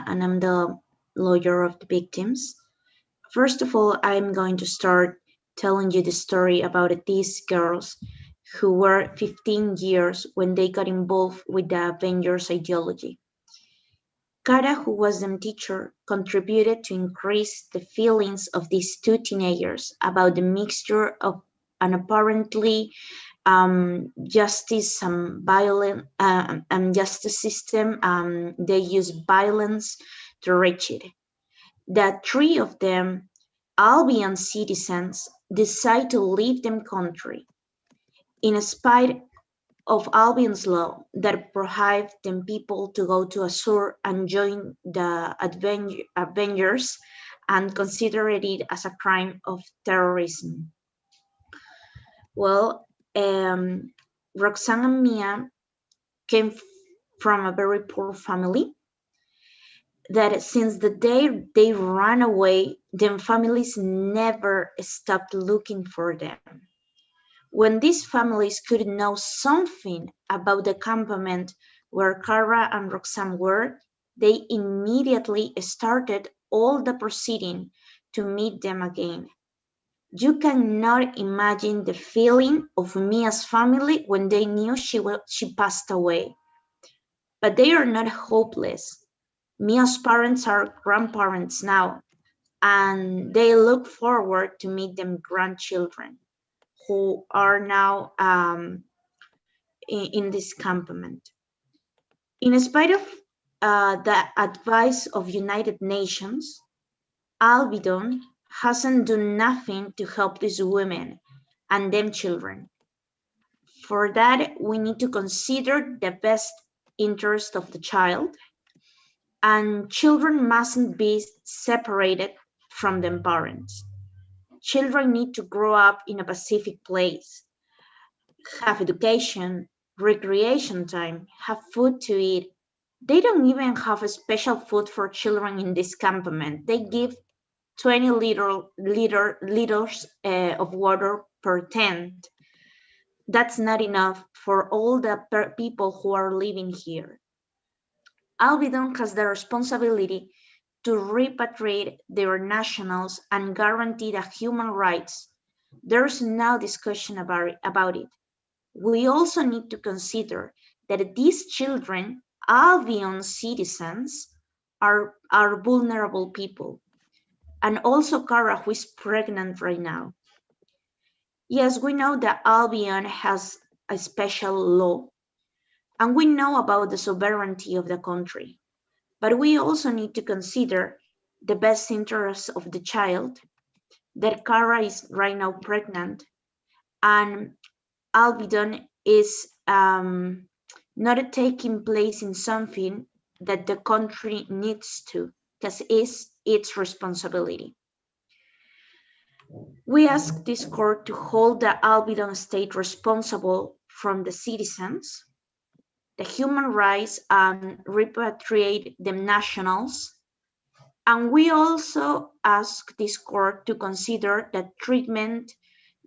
and I'm the lawyer of the victims. First of all, I'm going to start telling you the story about these girls who were 15 years when they got involved with the Avengers ideology. Kara, who was their teacher, contributed to increase the feelings of these two teenagers about the mixture of an apparently justice and violent justice system. They use violence to reach it. The three of them, Albion citizens, decide to leave them country, in spite of Albion's law that prohibits them people to go to Azure and join the Avengers and consider it as a crime of terrorism. Well, Roxanne and Mia came from a very poor family that since the day they ran away, their families never stopped looking for them. When these families could know something about the campament where Kara and Roxanne were, they immediately started all the proceeding to meet them again. You cannot imagine the feeling of Mia's family when they knew she passed away. But they are not hopeless. Mia's parents are grandparents now, and they look forward to meet them grandchildren who are now in this campament. In spite of the advice of United Nations, Albion hasn't done nothing to help these women and them children. For that, we need to consider the best interest of the child, and children mustn't be separated from their parents. Children need to grow up in a pacific place, have education, recreation time, have food to eat. They don't even have a special food for children in this campament. They give 20 liters of water per tent. That's not enough for all the people who are living here. Albion has the responsibility to repatriate their nationals and guarantee the human rights. There's no discussion about it. We also need to consider that these children, Albion citizens, are vulnerable people. And also Kara, who is pregnant right now. Yes, we know that Albion has a special law, and we know about the sovereignty of the country. But we also need to consider the best interests of the child, that Kara is right now pregnant, and Albion is not taking place in something that the country needs to, because it's its responsibility. We ask this court to hold the Albion state responsible from the citizens, the human rights, and repatriate the nationals. And we also ask this court to consider the treatment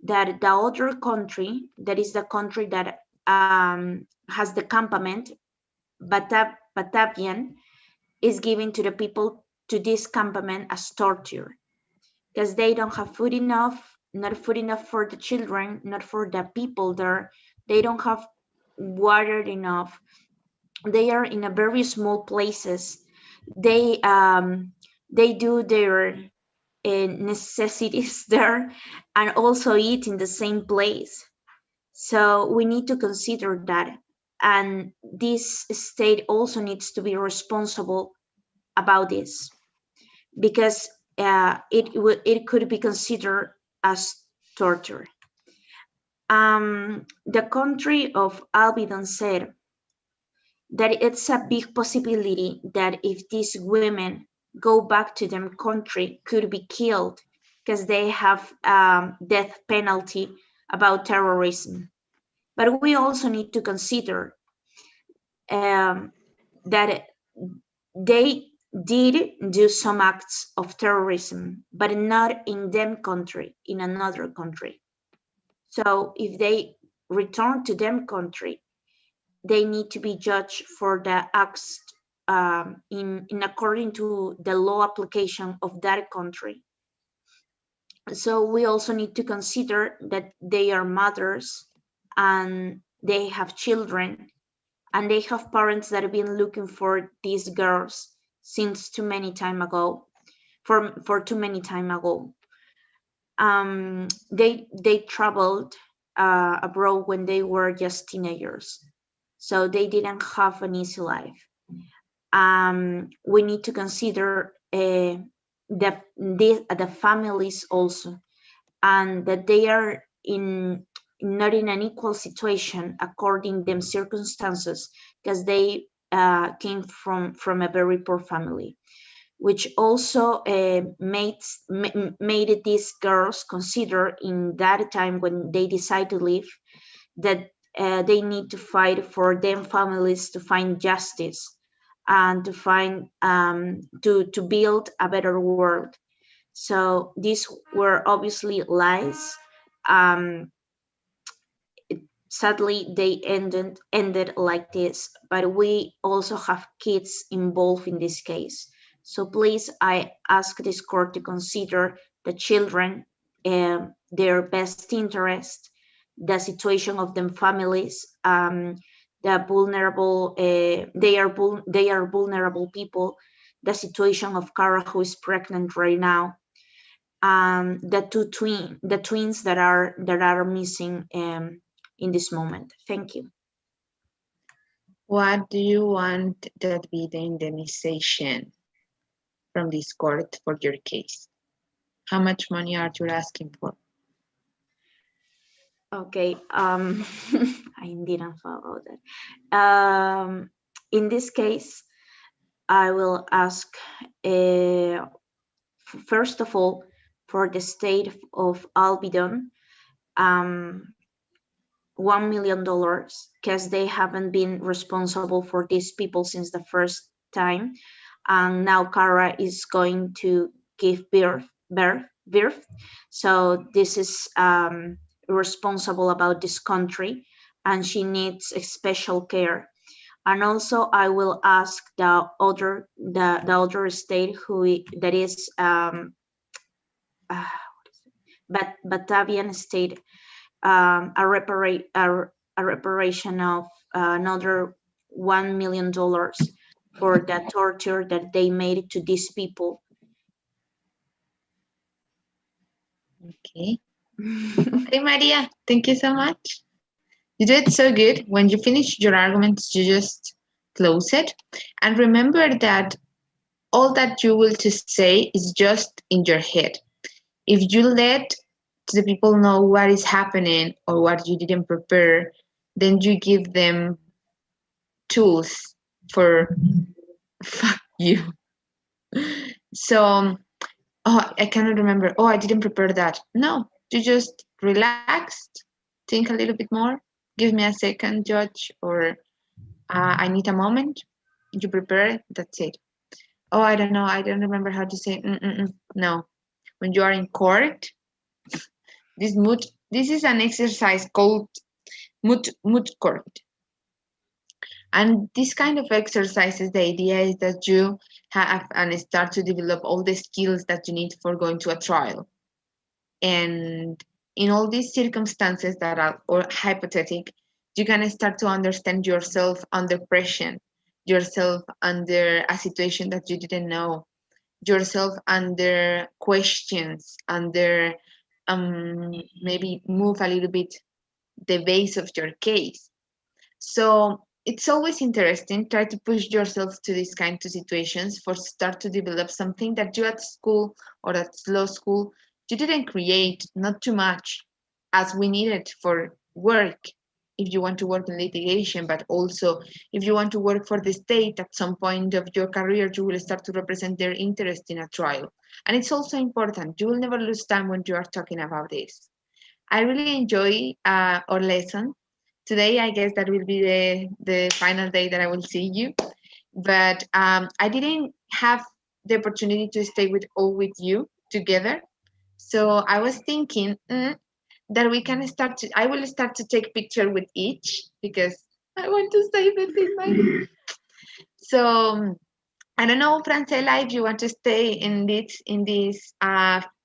that the other country, that is the country that has the campament, Batavian, is giving to the people to this campament as torture, because they don't have food enough, not food enough for the children, not for the people there. They don't have water enough. They are in a very small places. They do their necessities there and also eat in the same place. So we need to consider that. And this state also needs to be responsible about this, because it could be considered as torture. The country of Albion said that it's a big possibility that if these women go back to their country, could be killed because they have death penalty about terrorism. But we also need to consider that they did do some acts of terrorism, but not in them country, in another country. So if they return to them country, they need to be judged for the acts in according to the law application of that country. So we also need to consider that they are mothers and they have children and they have parents that have been looking for these girls since too many time ago, for too many time ago. They traveled abroad when they were just teenagers, so they didn't have an easy life. We need to consider the families also, and that they are in not in an equal situation according them circumstances, because they came from a very poor family, which also made these girls consider in that time when they decide to leave that they need to fight for them families to find justice and to find to build a better world. So these were obviously lies. Um, Sadly, they ended like this, but we also have kids involved in this case. So please, I ask this court to consider the children, their best interest, the situation of them families, the vulnerable. They are vulnerable people. The situation of Cara, who is pregnant right now, the twins that are missing in this moment. Thank you. What do you want that be the indemnization from this court for your case? How much money are you asking for? Okay, I didn't follow that. In this case, I will ask, first of all, for the state of Albion, $1 million, because they haven't been responsible for these people since the first time, and now Cara is going to give birth. So this is responsible about this country, and she needs special care. And also, I will ask the other state that is Batavian state, a reparation of another $1 million for the torture that they made to these people. Okay. Okay, Maria, thank you so much. You did so good. When you finish your arguments, you just close it. And remember that all that you will to say is just in your head. If you let the people know what is happening or what you didn't prepare, then you give them tools for fuck you. So, oh, I cannot remember. Oh, I didn't prepare that. No, you just relaxed, think a little bit more, give me a second, judge, or I need a moment. You prepare, that's it. Oh, I don't know. I don't remember how to say. No, when you are in court, this mood. This is an exercise called mood court. And this kind of exercises, the idea is that you have and start to develop all the skills that you need for going to a trial. And in all these circumstances that are or hypothetical, you can start to understand yourself under pressure, yourself under a situation that you didn't know, yourself under questions, under maybe move a little bit the base of your case. So it's always interesting. Try to push yourself to these kinds of situations for start to develop something that you at school or at law school you didn't create, not too much, as we need it for work. If you want to work in litigation, but also if you want to work for the state at some point of your career, you will start to represent their interest in a trial. And it's also important. You will never lose time when you are talking about this. I really enjoy our lesson. Today, I guess that will be the final day that I will see you. But I didn't have the opportunity to stay with all with you together. So I was thinking that we can start to, I will start to take picture with each because I want to save it in my. So I don't know, Francela, if you want to stay in this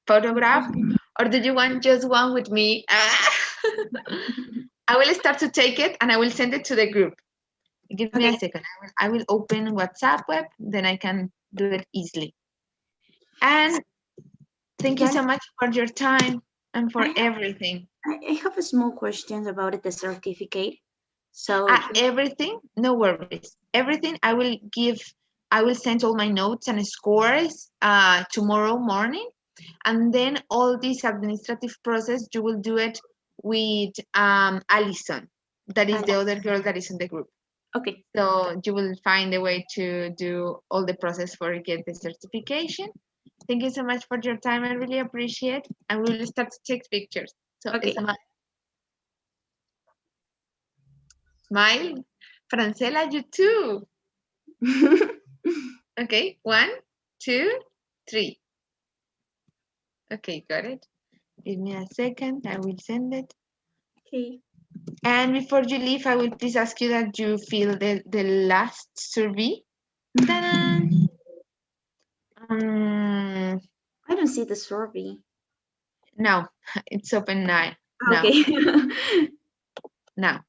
photograph, or do you want just one with me? I will start to take it and I will send it to the group. Give me a Okay. second. I will open WhatsApp web, then I can do it easily. And thank you so much for your time and for everything. I have a small question about the certificate. So Everything, no worries. Everything I will send all my notes and scores tomorrow morning. And then all this administrative process, you will do it with Alison. That is the other girl that is in the group. okay. So you will find a way to do all the process for get the certification. Thank you so much for your time. I really appreciate. And we will start to take pictures. So Okay. Smile. Francela, you too. Okay, 1, 2, 3. Okay, got it. Give me a second. I will send it. Okay. And before you leave, I will please ask you that you fill the last survey. Ta-da! I don't see the survey. No, it's open now. Now. Okay. Now.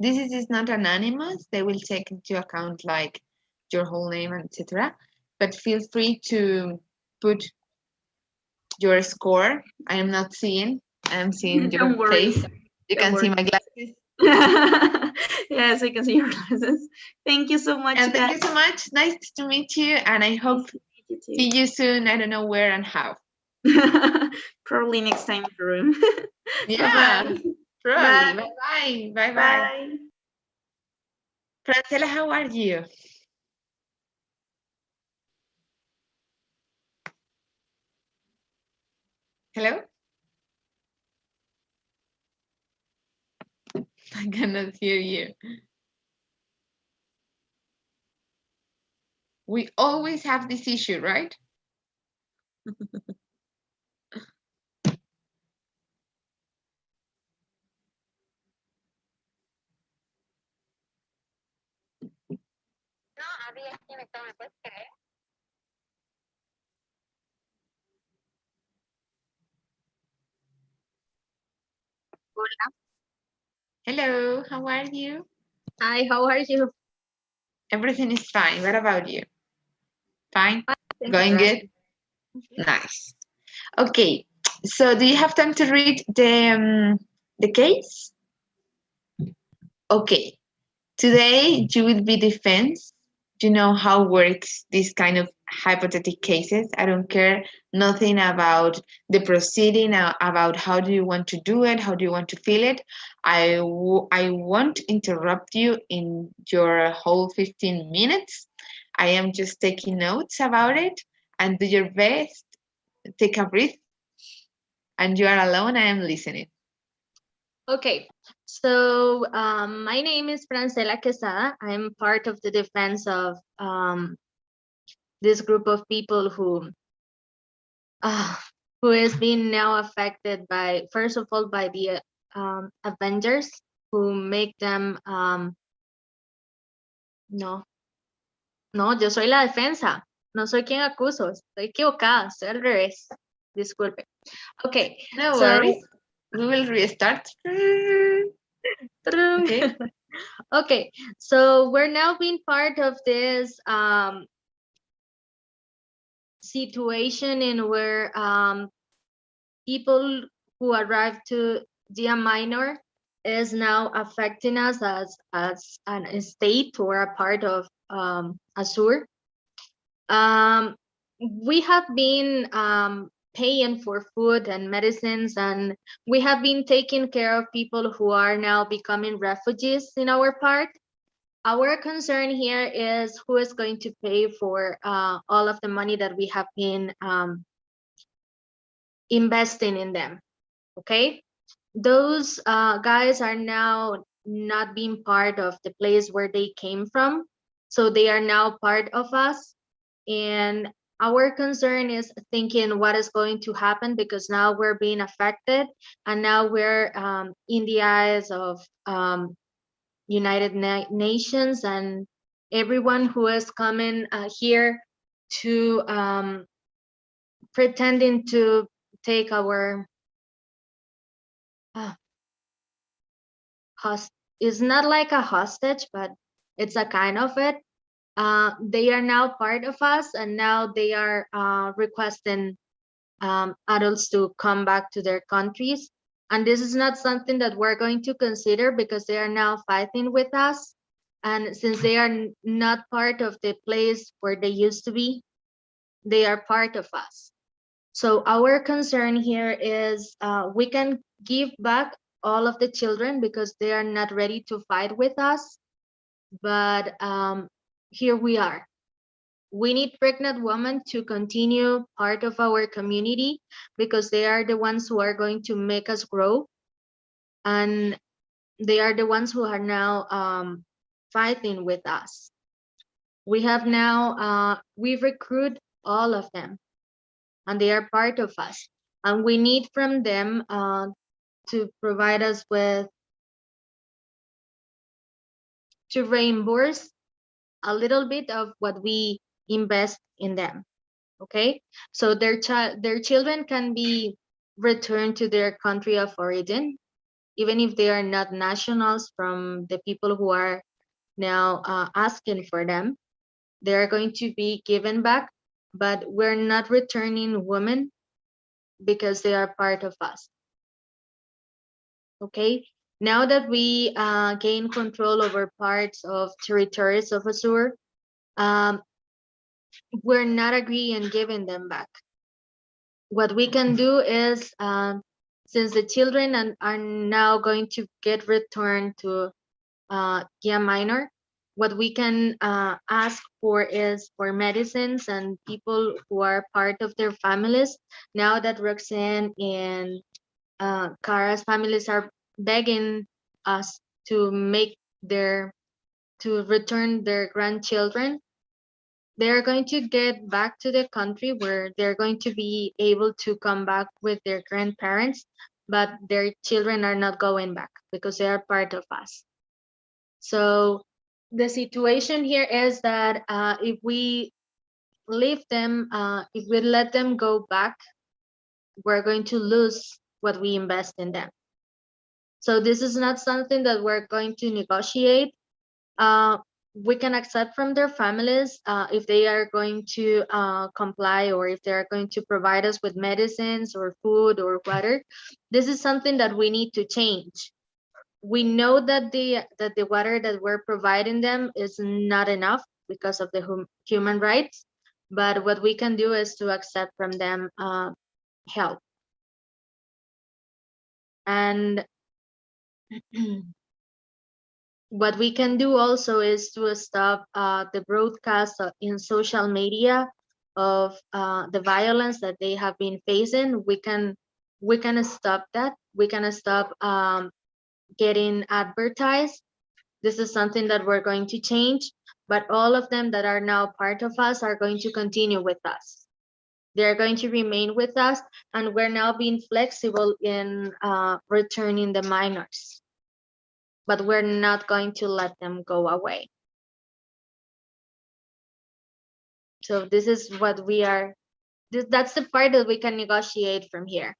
This is not anonymous. They will take into account like your whole name, etc. But feel free to put your score. I am not seeing. I am seeing your Don't worry. face. You Don't can see worry. my glasses. Yes, I can see your glasses. Thank you so much. And thank you so much. Nice to meet you. And I hope see you soon. I don't know where and how. Probably next time in the room. Yeah, Bye-bye. probably. Bye. Bye-bye. Bye-bye. Bye. Francela, how are you? Hello? I cannot hear you. We always have this issue, right? Hello, how are you? Hi, how are you? Everything is fine. What about you? Fine? Thank Going you. good? Nice. Okay, so do you have time to read the case? Okay, today you will be defense. You know how works this kind of hypothetical cases. I don't care nothing about the proceeding, about how do you want to do it, how do you want to feel it. I won't interrupt you in your whole 15 minutes. I am just taking notes about it, and do your best. Take a breath, and you are alone. I am listening. Okay, so my name is Francela Quesada. I'm part of the defense of this group of people who is being now affected by, first of all, by the Avengers, who make them, no, yo soy la defensa, no soy quien acuso, estoy equivocada, estoy al revés, disculpe. Okay, No so worries. We will restart. Okay. okay, so we're now being part of this situation in where people who arrived to Dia Minor is now affecting us as an state or a part of ASUR. We have been paying for food and medicines, and we have been taking care of people who are now becoming refugees in our part. Our concern here is who is going to pay for all of the money that we have been investing in them. Okay, those guys are now not being part of the place where they came from, so they are now part of us. And our concern is thinking what is going to happen, because now we're being affected, and now we're in the eyes of United Nations and everyone who is coming here to pretending to take our host is not like a hostage, but it's a kind of it. They are now part of us, and now they are requesting adults to come back to their countries. And this is not something that we're going to consider because they are now fighting with us. And since they are not part of the place where they used to be, they are part of us. So our concern here is we can give back all of the children because they are not ready to fight with us. But here we are. We need pregnant women to continue part of our community because they are the ones who are going to make us grow. And they are the ones who are now fighting with us. We have now, we recruit all of them and they are part of us. And we need from them to provide us with, to reimburse a little bit of what we invest in them. Okay, so their children can be returned to their country of origin, even if they are not nationals from the people who are now asking for them. They are going to be given back, but we're not returning women because they are part of us. Okay, now that we gain control over parts of territories of Azure, we're not agreeing giving them back. What we can do is, since the children are now going to get returned to Gia Minor, what we can ask for is for medicines and people who are part of their families. Now that Roxanne and Cara's families are begging us to to return their grandchildren, they're going to get back to the country where they're going to be able to come back with their grandparents, but their children are not going back because they are part of us. So the situation here is that if we leave them, if we let them go back, we're going to lose what we invest in them. So this is not something that we're going to negotiate. We can accept from their families if they are going to comply or if they are going to provide us with medicines or food or water. This is something that we need to change. We know that the water that we're providing them is not enough because of the human rights, but what we can do is to accept from them help. And what we can do also is to stop the broadcast in social media of the violence that they have been facing. We can stop that. We can stop getting advertised. This is something that we're going to change, but all of them that are now part of us are going to continue with us. They're going to remain with us, and we're now being flexible in returning the minors, but we're not going to let them go away. So this is what we are, that's the part that we can negotiate from here.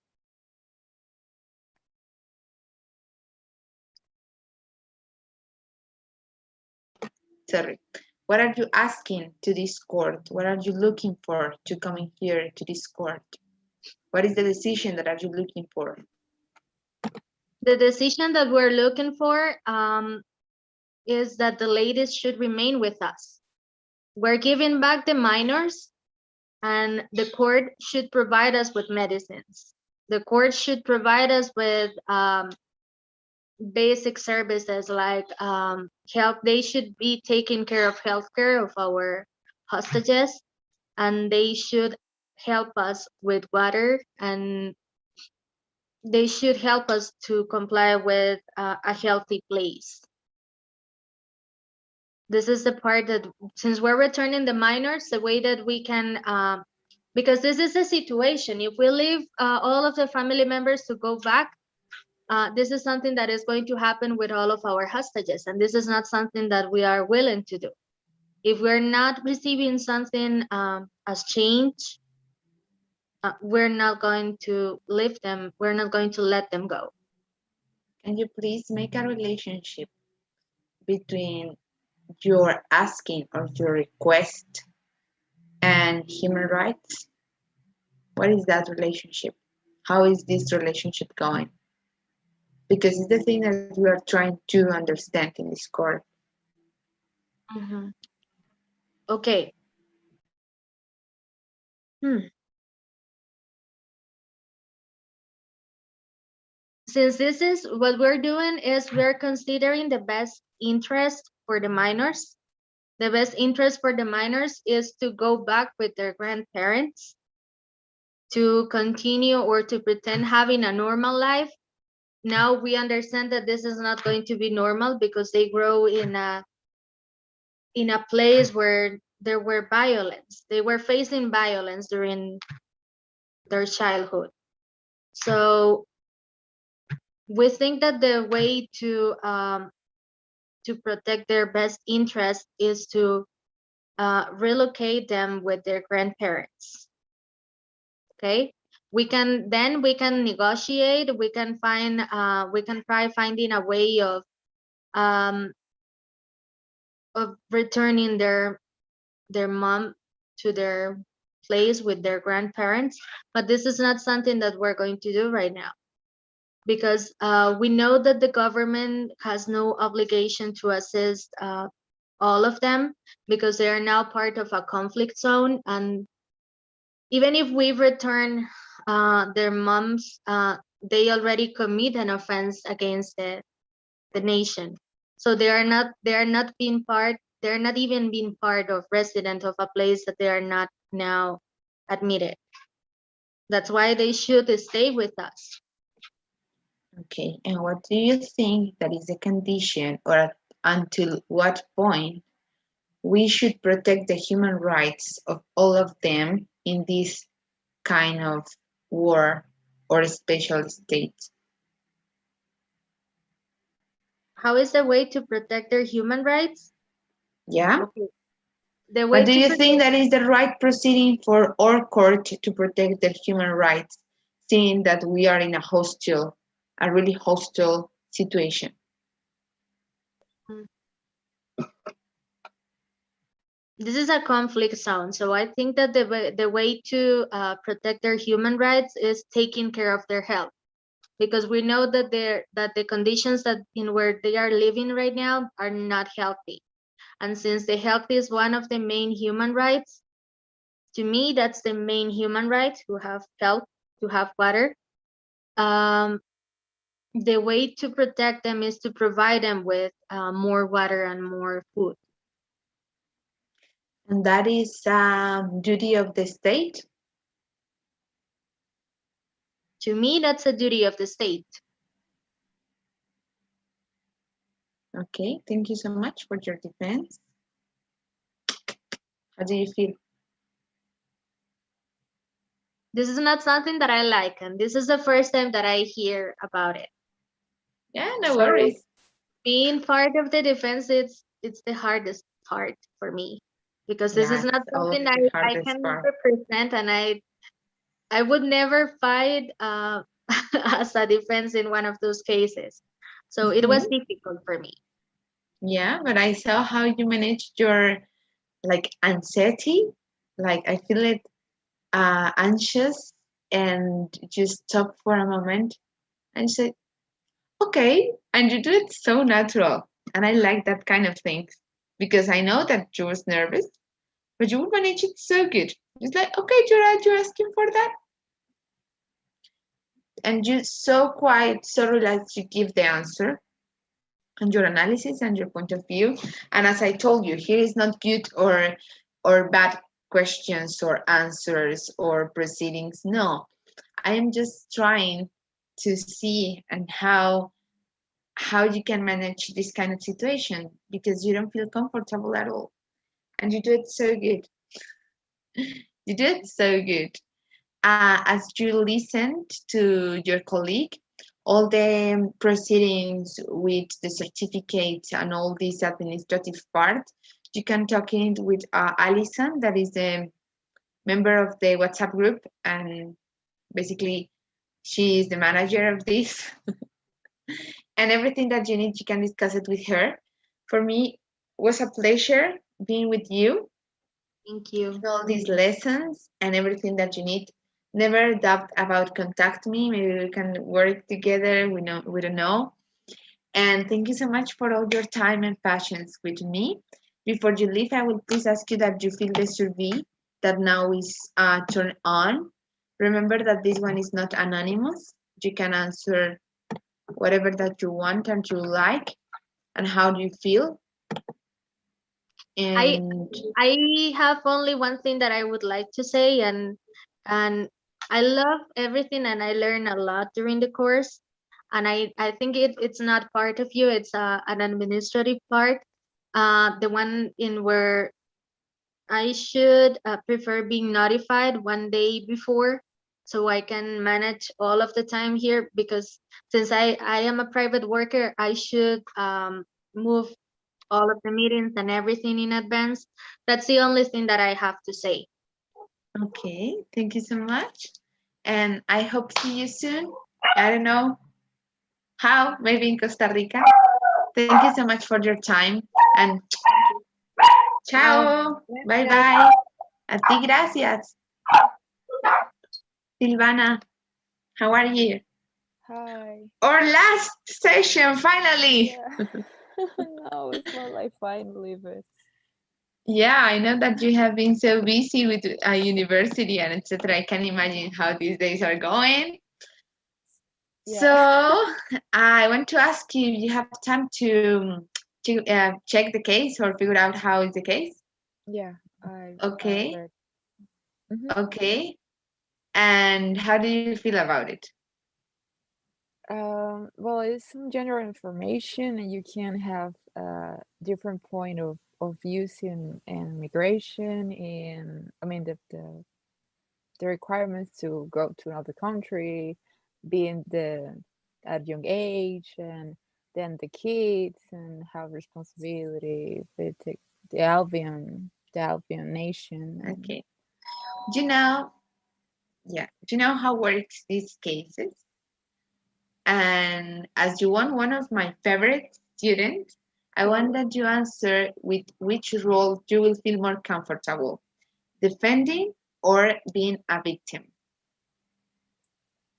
Sorry. What are you asking to this court? What are you looking for to coming here to this court? What is the decision that are you looking for? The decision that we're looking for is that the ladies should remain with us. We're giving back the minors, and the court should provide us with medicines. The court should provide us with basic services like health. They should be taking care of healthcare of our hostages, and they should help us with water, and they should help us to comply with a healthy place. This is the part that, since we're returning the minors, the way that we can, because this is a situation, if we leave all of the family members to go back, this is something that is going to happen with all of our hostages, and this is not something that we are willing to do. If we're not receiving something as change, we're not going to leave them. We're not going to let them go. Can you please make a relationship between your asking or your request and human rights? What is that relationship? How is this relationship going? Because it's the thing that we are trying to understand in this court. Mhm. Okay. Hmm. Since this is what we're doing is we're considering the best interest for the minors. The best interest for the minors is to go back with their grandparents, to continue or to pretend having a normal life. Now we understand that this is not going to be normal because they grow in a place where there were violence. They were facing violence during their childhood. So we think that the way to protect their best interest is to relocate them with their grandparents. Okay, we can negotiate. We can try finding a way um, of returning their mom to their place with their grandparents. But this is not something that we're going to do right now, because we know that the government has no obligation to assist all of them, because they are now part of a conflict zone. And even if we return their moms, they already commit an offense against the nation. So they're not even being part of resident of a place that they are not now admitted. That's why they should stay with us. Okay, and what do you think that is a condition, or until what point we should protect the human rights of all of them in this kind of war or special state? How is the way to protect their human rights? Yeah? Okay. The What way do to you protect think that is the right proceeding for our court to protect the human rights, seeing that we are in a really hostile situation? this is a conflict zone, so I think that the way to protect their human rights is taking care of their health, because we know that the conditions that in where they are living right now are not healthy. And since the health is one of the main human rights, to me that's the main human right, to have health, to have water. um, the way to protect them is to provide them with more water and more food. And that is duty of the state. To me, that's a duty of the state. Okay, thank you so much for your defense. How do you feel? This is not something that I like, and this is the first time that I hear about it. Yeah, no So worries. being part of the defense, it's the hardest part for me, because this is Yeah, not it's always something the I hardest can part. represent, and I would never fight as a defense in one of those cases. So it was difficult for me. Yeah, but I saw how you managed your anxiety. Like I feel it anxious, and just stop for a moment and say, okay, and you do it so natural. And I like that kind of things, because I know that you was nervous, but you would manage it so good. It's like, okay, you're asking for that. And you're so quiet, so relaxed, you give the answer and your analysis and your point of view. And as I told you, here is not good or bad questions or answers or proceedings. No, I am just trying to see and how you can manage this kind of situation, because you don't feel comfortable at all, and you do it so good. You do it so good. As you listened to your colleague, all the proceedings with the certificates and all this administrative part, you can talk in with Alison, that is a member of the WhatsApp group, and basically she is the manager of this. And everything that you need, you can discuss it with her. For me, it was a pleasure being with you. Thank you. All these lessons and everything that you need. Never doubt about contact me. Maybe we can work together. We don't know. And thank you so much for all your time and passions with me. Before you leave, I will please ask you that you fill the survey that now is turned on. Remember that this one is not anonymous. You can answer whatever that you want and you like, and how do you feel. I And I have only one thing that I would like to say, and I love everything, and I learn a lot during the course. And I think it's not part of you, it's an administrative part, the one in where I should prefer being notified one day before, so I can manage all of the time here, because since I am a private worker, I should move all of the meetings and everything in advance. That's the only thing that I have to say. okay, thank you so much. And I hope to see you soon. I don't know how, maybe in Costa Rica. Thank you so much for your time. And ciao. Bye bye. A ti gracias. Silvana, how are you? Hi. Our last session, finally. Yeah. No, it's not like finally, but Yeah, I know that you have been so busy with university and etc. I can imagine how these days are going. yeah. So I want to ask you, you have time to check the case or figure out how is the case? Yeah, I Okay, read. Mhm. okay. And how do you feel about it? Well, it's some general information, and you can have a different point of views in migration, and I mean the requirements to go to another country, being the at young age, and then the kids and have responsibility with the Albion nation. And Okay. Do you know, yeah, do you know how works these cases? And as you want one of my favorite students, I want that you answer with which role you will feel more comfortable, defending or being a victim.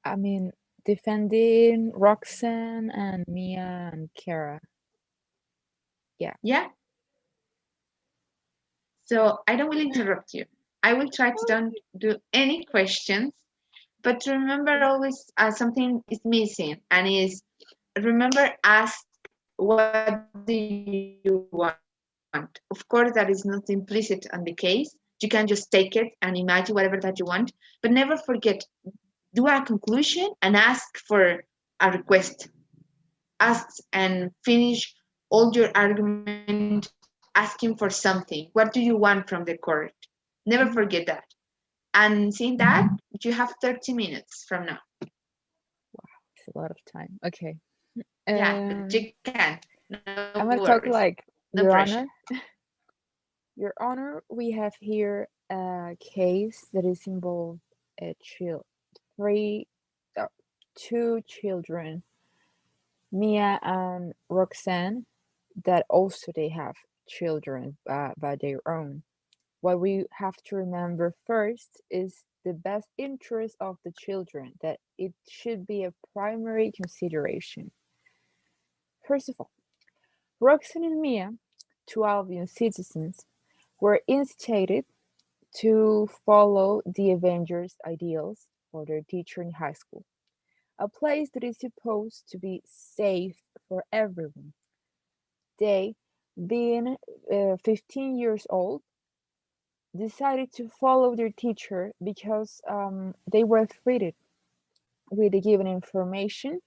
I mean, defending Roxanne and Mia and Kara. Yeah. Yeah? So I don't will interrupt you. I will try to don't do any questions, but remember always something is missing, and is remember ask what do you want. Of course, that is not implicit on the case. You can just take it and imagine whatever that you want, but never forget, do a conclusion and ask for a request. Ask and finish all your argument asking for something. What do you want from the court? Never forget that. And seeing that, you have 30 minutes from now. It's a lot of time. Okay. Yeah, but you can. No I'm worries. gonna talk like No Your pressure. Honor. Your Honor, we have here a case that is involved a child, three, two children, Mia and Roxanne, that also they have children by their own. What we have to remember first is the best interest of the children, that it should be a primary consideration. First of all, Roxanne and Mia, two Albion citizens, were instituted to follow the Avengers' ideals for their teacher in high school, a place that is supposed to be safe for everyone. They, being 15 years old, decided to follow their teacher because they were treated with the given information.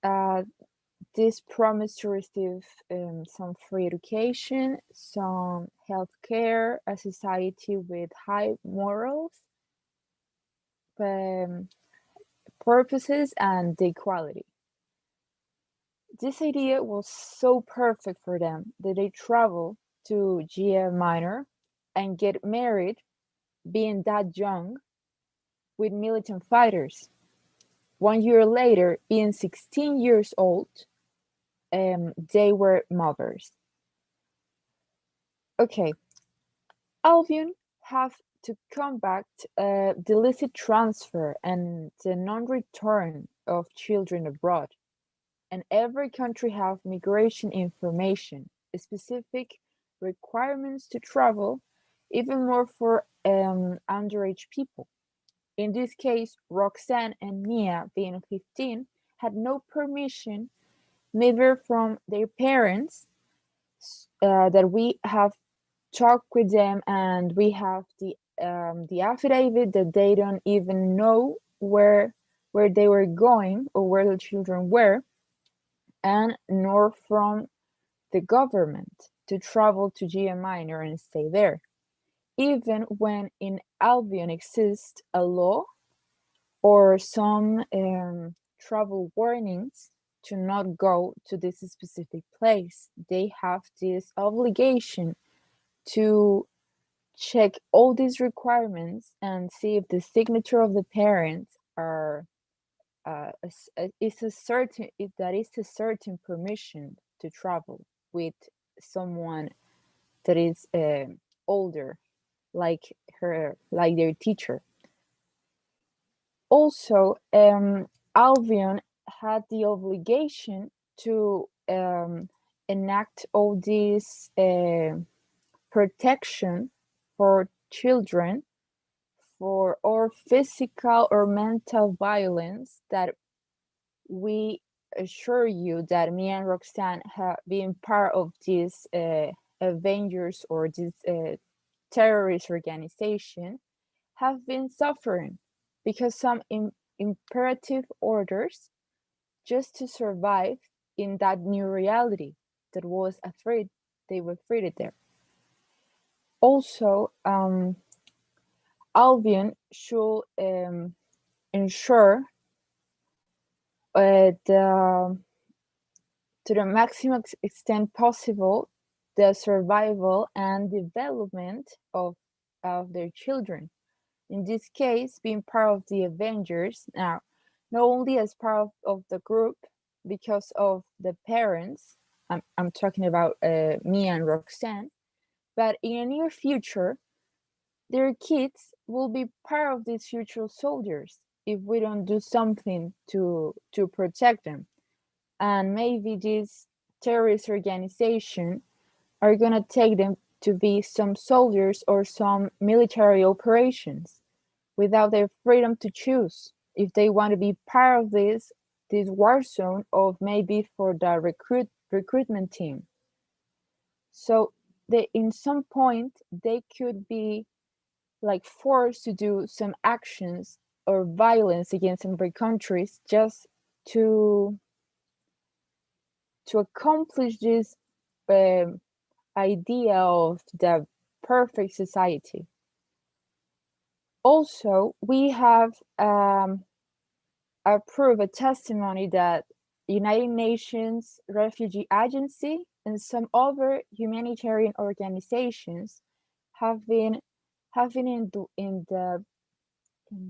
Uh, this promised to receive some free education, some health care, a society with high morals, um, purposes, and the equality. This idea was so perfect for them that they traveled to Gia Minor and get married being that young with militant fighters. 1 year later, being 16 years old, they were mothers. Okay, Albion have to combat the illicit transfer and the non-return of children abroad. And every country have migration information, specific requirements to travel, even more for underage people. In this case, Roxanne and Mia, being 15, had no permission, neither from their parents, that we have talked with them, and we have the affidavit that they don't even know where they were going or where the children were, and nor from the government to travel to Gia Minor and stay there, even when in Albion exists a law or some travel warnings to not go to this specific place. They have this obligation to check all these requirements and see if the signature of the parents are is a certain if that is a certain permission to travel with someone that is older, like like their teacher. Also, Albion had the obligation to enact all these protection for children for or physical or mental violence that we assure you that me and Roxanne have been part of this Avengers or this terrorist organization have been suffering because some imperative orders just to survive in that new reality that was afraid they were afraid there. Also, Albion should ensure the to the maximum extent possible the survival and development of their children. In this case, being part of the Avengers, now, not only as part of the group because of the parents, I'm talking about Mia and Roxanne, but in a near future, their kids will be part of these future soldiers if we don't do something to protect them. And maybe this terrorist organization are gonna take them to be some soldiers or some military operations without their freedom to choose if they want to be part of this war zone or maybe for the recruitment team. So they in some point they could be like forced to do some actions or violence against some countries just to accomplish this um, idea of the perfect society. Also, we have approved a testimony that United Nations Refugee Agency and some other humanitarian organizations have been in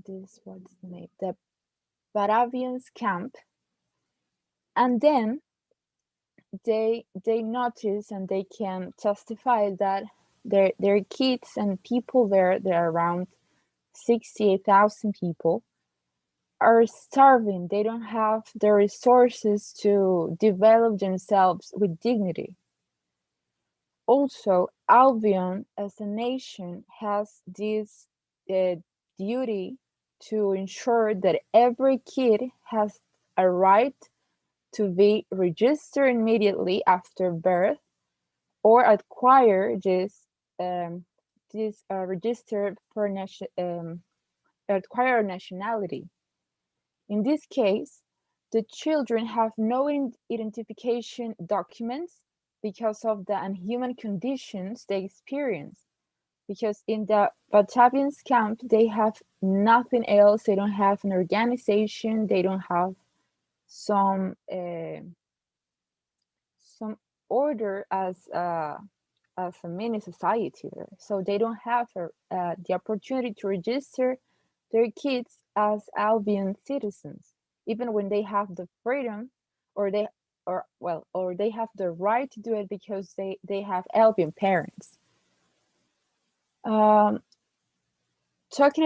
this what's the name, the Baravians camp, and then they notice and they can testify that their kids and people there are around 68,000 people are starving. They don't have the resources to develop themselves with dignity. Also, Albion as a nation has this duty to ensure that every kid has a right to be registered immediately after birth or acquire this registered for acquire nationality. In this case, the children have no identification documents because of the inhuman conditions they experience. Because in the Batavians camp, they have nothing else. They don't have an organization. They don't have some order as as a mini society there. So they don't have the opportunity to register their kids as Albion citizens, even when they have the freedom, or they have the right to do it because they have Albion parents. Talking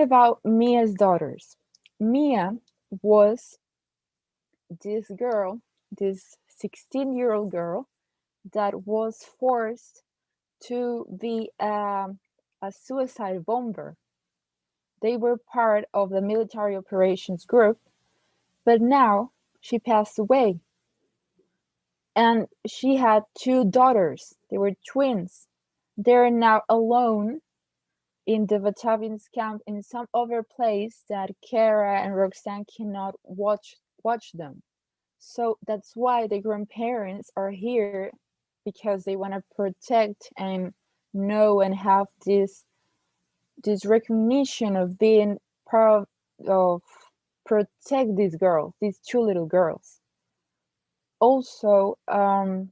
about Mia's daughters, Mia was this girl, this 16-year-old girl that was forced to be a suicide bomber. They were part of the military operations group, but now she passed away. And she had two daughters. They were twins. They're now alone in the Batavians camp in some other place that Kara and Roxanne cannot watch them. So that's why the grandparents are here, because they want to protect and know and have this recognition of being part of protect these girls, these two little girls. Also, what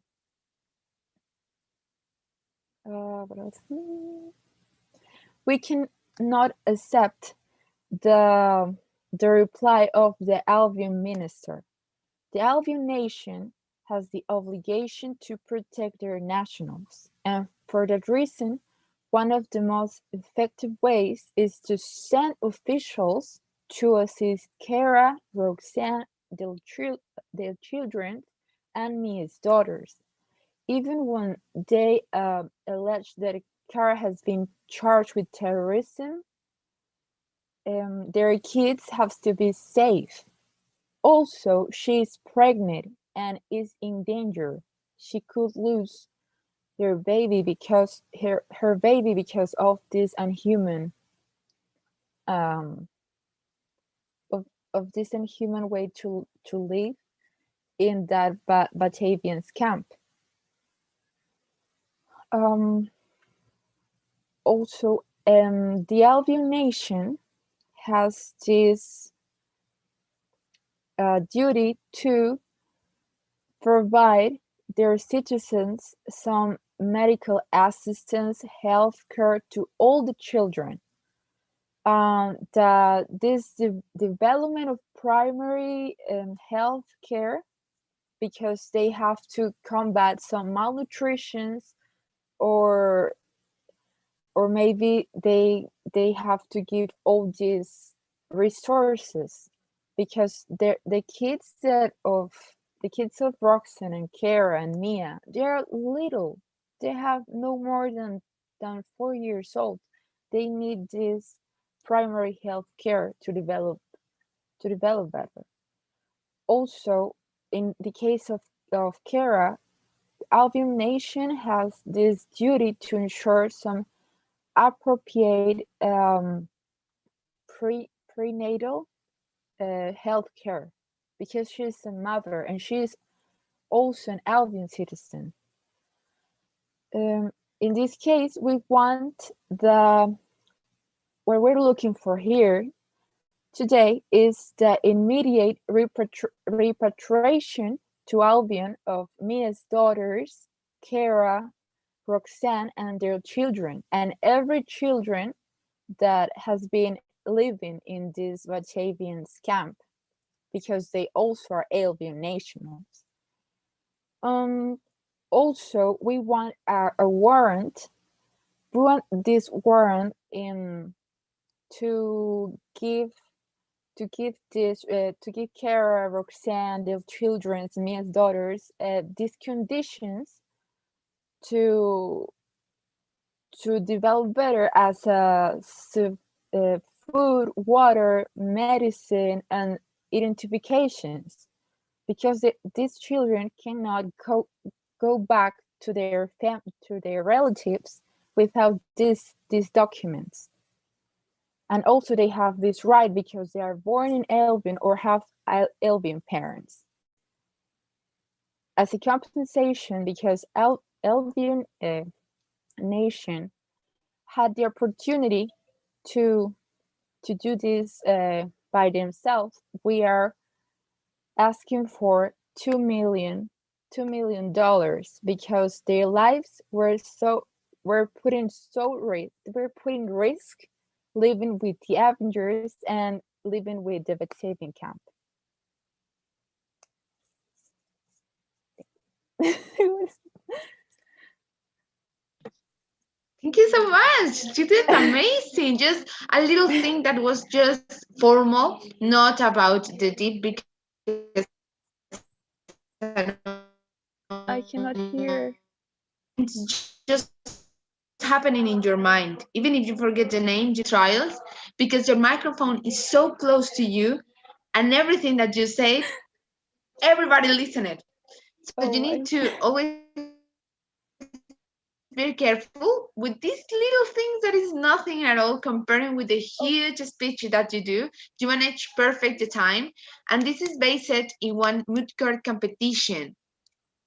else? We can not accept the reply of the Albion minister. The Albion nation has the obligation to protect their nationals, and for that reason, one of the most effective ways is to send officials to assist Kara, Roxanne, their children, and Mia's daughters. Even when they allege that Kara has been charged with terrorism, their kids have to be safe. Also, she is pregnant and is in danger. She could lose her baby because of this unhuman um, of this inhuman way to live in that Batavians camp. Also, the Albion nation has this duty to provide their citizens some medical assistance, health care to all the children. This development of primary health care, because they have to combat some malnutrition, or maybe they have to give all these resources, because the kids of Roxanne and Kara and Mia, they're little. They have no more than 4 years old. They need this primary health care to develop better. Also, in the case of Kara, Albion Nation has this duty to ensure some appropriate prenatal health care, because she's a mother and she's also an Albion citizen. In this case, we want what we're looking for here today is the immediate repatriation to Albion of Mia's daughters, Kara, Roxanne, and their children, and every children that has been living in this Batavians camp, because they also are Albion nationals. Also, we want a warrant. We want this warrant to give Kara, Roxanne, their children, Mia's daughters, these conditions to develop better as food, water, medicine, and identifications, because these children cannot go back to their relatives without these documents. And also they have this right because they are born in Albion or have Albion parents. As a compensation, because Albion nation had the opportunity to do this by themselves, we are asking for $2 million, because their lives were so we're putting risk living with the Avengers and living with the Vexivian camp. Thank you so much. You did amazing. Just a little thing that was just formal, not about the deep, because I cannot hear. it's just happening in your mind. Even if you forget the name, you trials, because your microphone is so close to you, and everything that you say, everybody listen it. So you Oh, need to always be careful with these little things that is nothing at all comparing with the huge speech that you do. You manage perfect the time, and this is based in one mood court competition.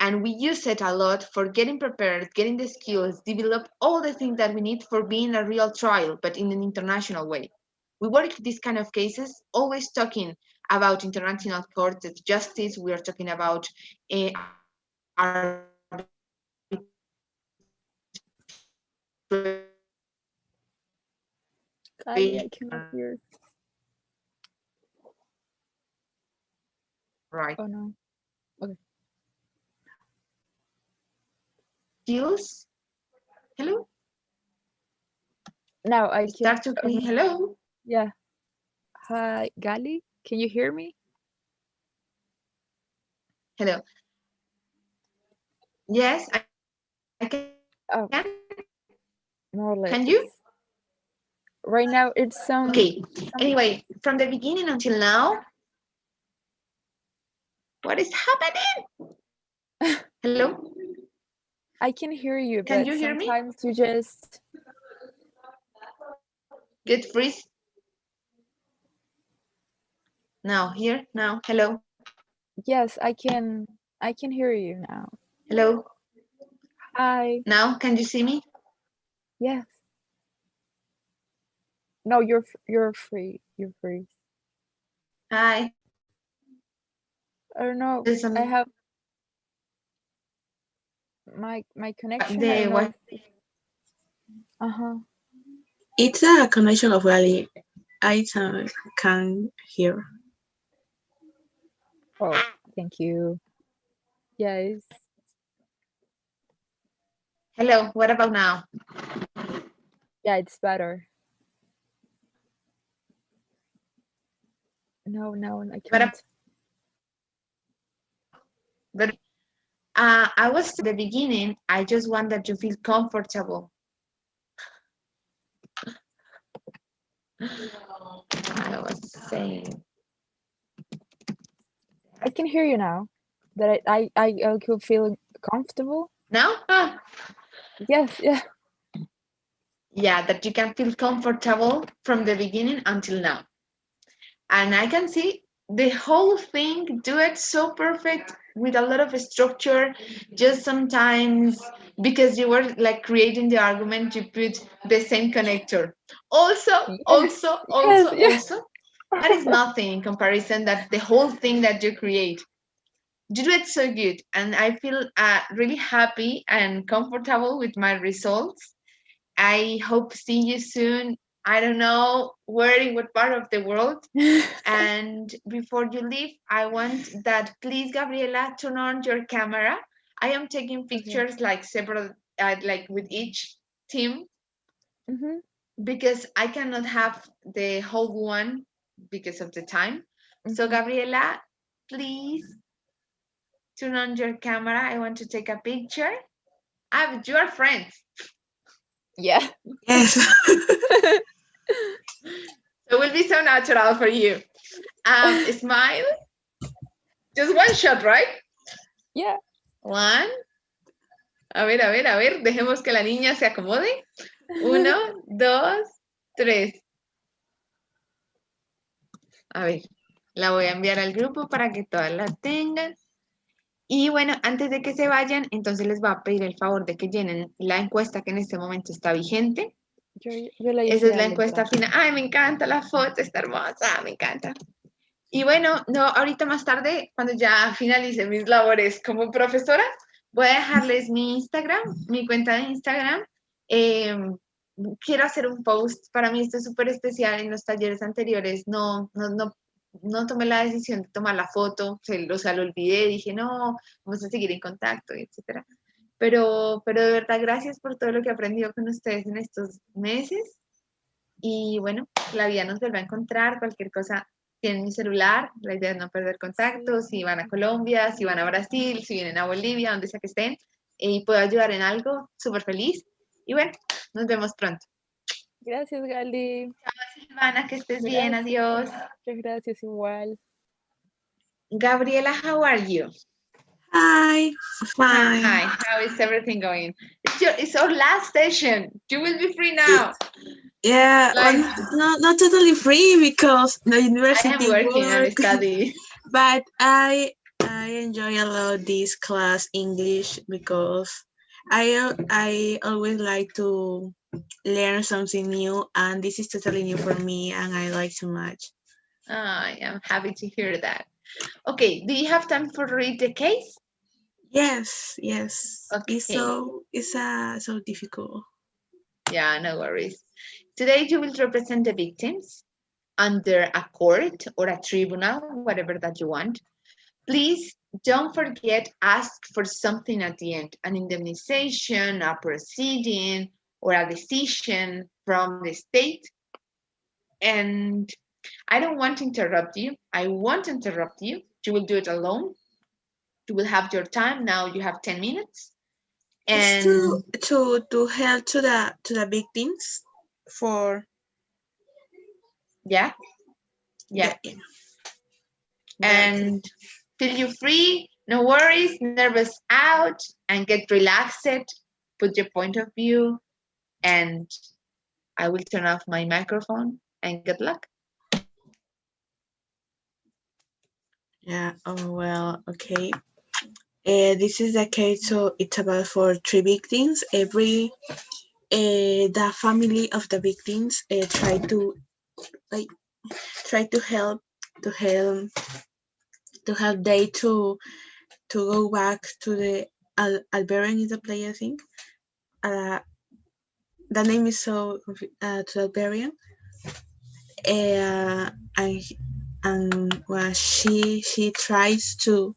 And we use it a lot for getting prepared, getting the skills, develop all the things that we need for being a real trial, but in an international way. We work these kind of cases, always talking about international courts of justice. We are talking about Kylie, I cannot hear. right Oh no. Okay. skills. Hello? Now I can. Start to Okay. hello? Yeah. Hi, Gali. Can you hear me? Hello. Yes, I can. Oh, more or less. Can you? Right now, it's some. Okay. Anyway, from the beginning until now, what is happening? Hello? I can hear you, Can but you hear me? sometimes you just. Get freeze. Now, here, now, hello. Yes, I can. I can hear you now. Hello. Hi. Now, can you see me? Yes. No, you're free. You're free. Hi. I don't know. There's I some, have my connection. I the don't know. what? Uh-huh. It's a connection of Rally. I can hear. Oh, thank you. Yes. Hello. What about now? Yeah, it's better. No, I What can't. But I was at the beginning. I just want that you feel comfortable. I was saying. I can hear you now. That I could feel comfortable. Now? Yes, yeah. Yeah, that you can feel comfortable from the beginning until now. And I can see the whole thing do it so perfect with a lot of structure. Just sometimes because you were like creating the argument, you put the same connector. Also, Yes. that is nothing in comparison that the whole thing that you create. You do it so good, and I feel really happy and comfortable with my results. I hope see you soon. I don't know where in what part of the world. And before you leave, I want that please, Gabriela, turn on your camera. I am taking pictures like several, like with each team, Mm-hmm. because I cannot have the whole one because of the time. So Mm-hmm. Gabriela, please turn on your camera. I want to take a picture. But you are friends. Yeah. Yes. So it will be so natural for you. Smile. Just one shot, right? Yeah. One. A ver, dejemos que la niña se acomode. 1, 2, 3. A ver, la voy a enviar al grupo para que todas la tengan. Y bueno, antes de que se vayan, entonces les voy a pedir el favor de que llenen la encuesta que en este momento está vigente. Yo la Esa hice es la al encuesta entrar. final. Ay, me encanta la foto, está hermosa, me encanta. Y bueno, no, ahorita más tarde, cuando ya finalice mis labores como profesora, voy a dejarles mi Instagram, mi cuenta de Instagram, Quiero hacer un post. Para mí esto es súper especial. En los talleres anteriores no tomé la decisión de tomar la foto, o sea, lo olvidé, dije, no, vamos a seguir en contacto, etcétera. Pero de verdad, gracias por todo lo que he aprendido con ustedes en estos meses. Y bueno, la vida nos vuelve a encontrar, cualquier cosa tienen mi celular, la idea es no perder contacto, si van a Colombia, si van a Brasil, si vienen a Bolivia, donde sea que estén, y puedo ayudar en algo, súper feliz. Y bueno, nos vemos pronto. Gracias, Gali. Silvana, que estés bien, Gracias. adiós. Muchas gracias igual. Gabriela, how are you? Hi, fine. Hi, how is everything going? It's our last session. You will be free now. Yeah, Like, not totally free because the I university am working and work, study. but I enjoy a lot this class English because I always like to learn something new, and this is totally new for me, and I like so much. I am happy to hear that. Okay, do you have time for read the case? Yes. Okay. It's so difficult. Yeah, no worries. Today you will represent the victims under a court or a tribunal, whatever that you want. Please don't forget, ask for something at the end, an indemnization, a proceeding, or a decision from the state. And I don't want to interrupt you. I won't interrupt you. You will do it alone. You will have your time. Now you have 10 minutes. It's And to help to the victims for yeah. And feel you free, no worries, nervous out, and get relaxed. Put your point of view, and I will turn off my microphone. And good luck. Yeah. Oh well. Okay. This is the case. So it's about for three victims. The family of the victims try to help to help to help they to go back to the Alberian is the place, I think. The name is so to Alberian. And well, she tries to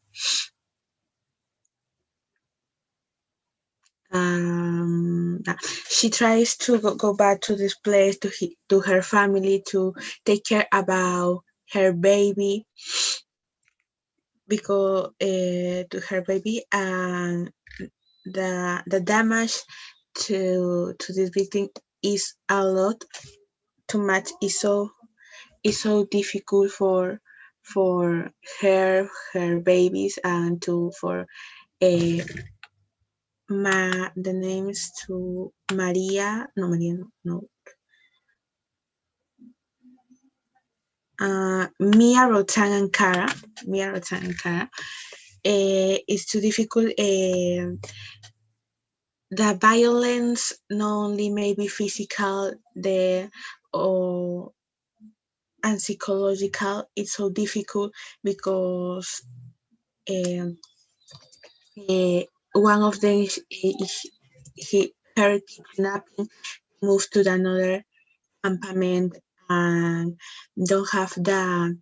she tries to go back to this place to her family to take care about her baby because to her baby, and the damage to this victim is a lot too much. Is so difficult for her babies and to for a the name is to Maria no Mia Rotan and Cara it's too difficult. The violence not only may be physical or and psychological. It's so difficult because one of them her kidnapping, moved to another campament and don't have the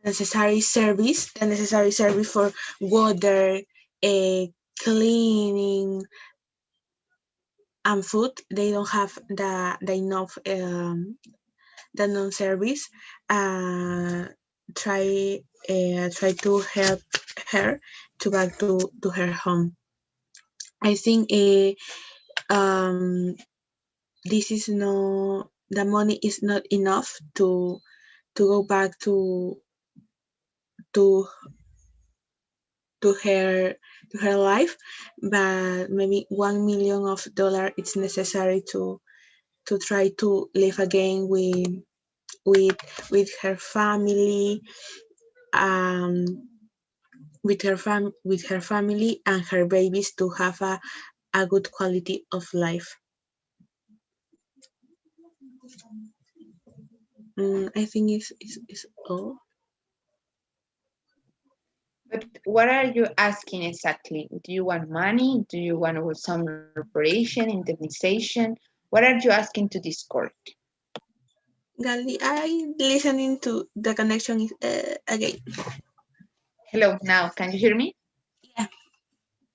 necessary service for water, cleaning, and food. They don't have the enough the non-service. Try to help her to back to her home. I think this is no the money is not enough to go back to to her life, but maybe $1 million it's necessary to try to live again with her family, um with her family and her babies to have a good quality of life. I think it's all. But what are you asking exactly? Do you want money? Do you want some reparation, indemnization? What are you asking to this court? Gali, I listening to the connection is again. Hello, now, can you hear me? Yeah.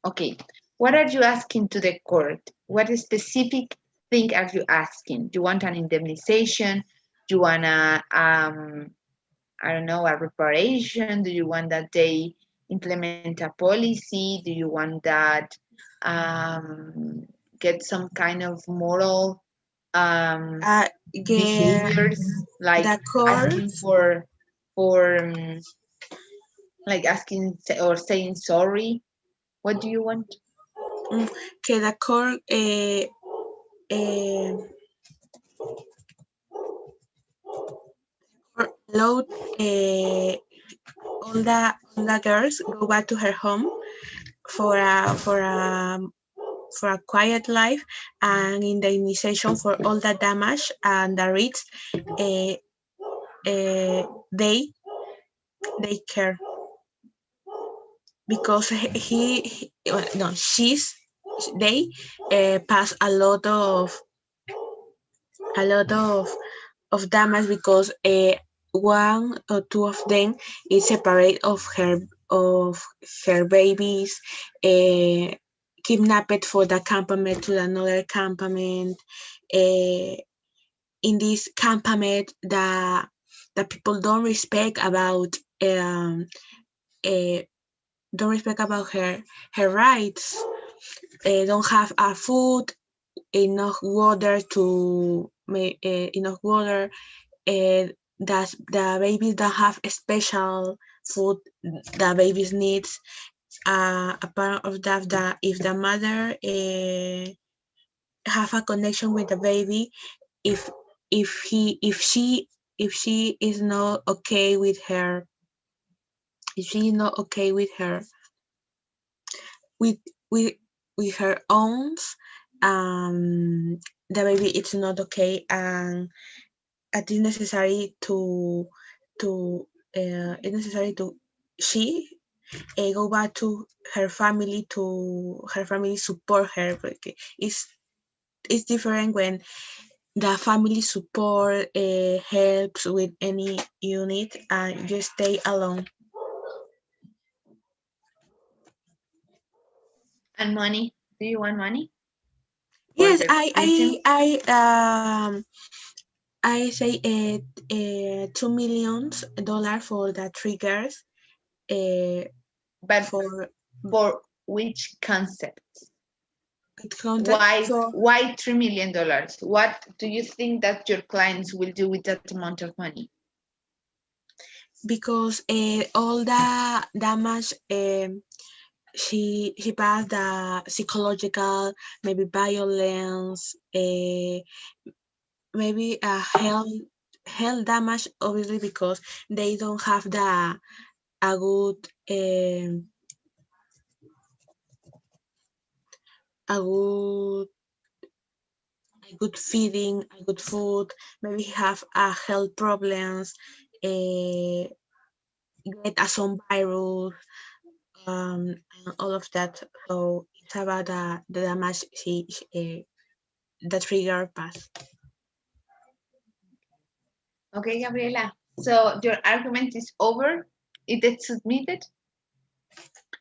Okay. What are you asking to the court? What specific thing are you asking? Do you want an indemnization? Do you want I don't know, a reparation? Do you want that they implement a policy? Do you want that get some kind of moral Yeah, behaviors, like the court. asking for like asking or saying sorry? What do you want? Que the court allowed all the girls go back to her home for a quiet life and indemnization for all the damage and the risks they care because they pass a lot of damage because one or two of them is separate of her babies, kidnapped for the campament to another campament. In this campament, the people don't respect about her rights. Don't have a food, enough water to enough water. That the babies don't have a special food the babies needs. A part of that if the mother have a connection with the baby, if she is not okay with her, if she is not okay with her with with with her own, the baby it's not okay, and it is necessary to it's necessary to she go back to her family support her. It's different when the family support helps with any unit and you stay alone. And money? Do you want money? Yes, The victim? I say $2 million for the three girls. But For which concept? contact Why $3 million? What do you think that your clients will do with that amount of money? because all the damage she passed the psychological, maybe violence, maybe a health damage, obviously because they don't have a good a good a good feeding, a good food, maybe have a health problems, get a some virus, and all of that. So it's about the damage the trigger pass. Okay, Gabriela. So your argument is over. It is submitted.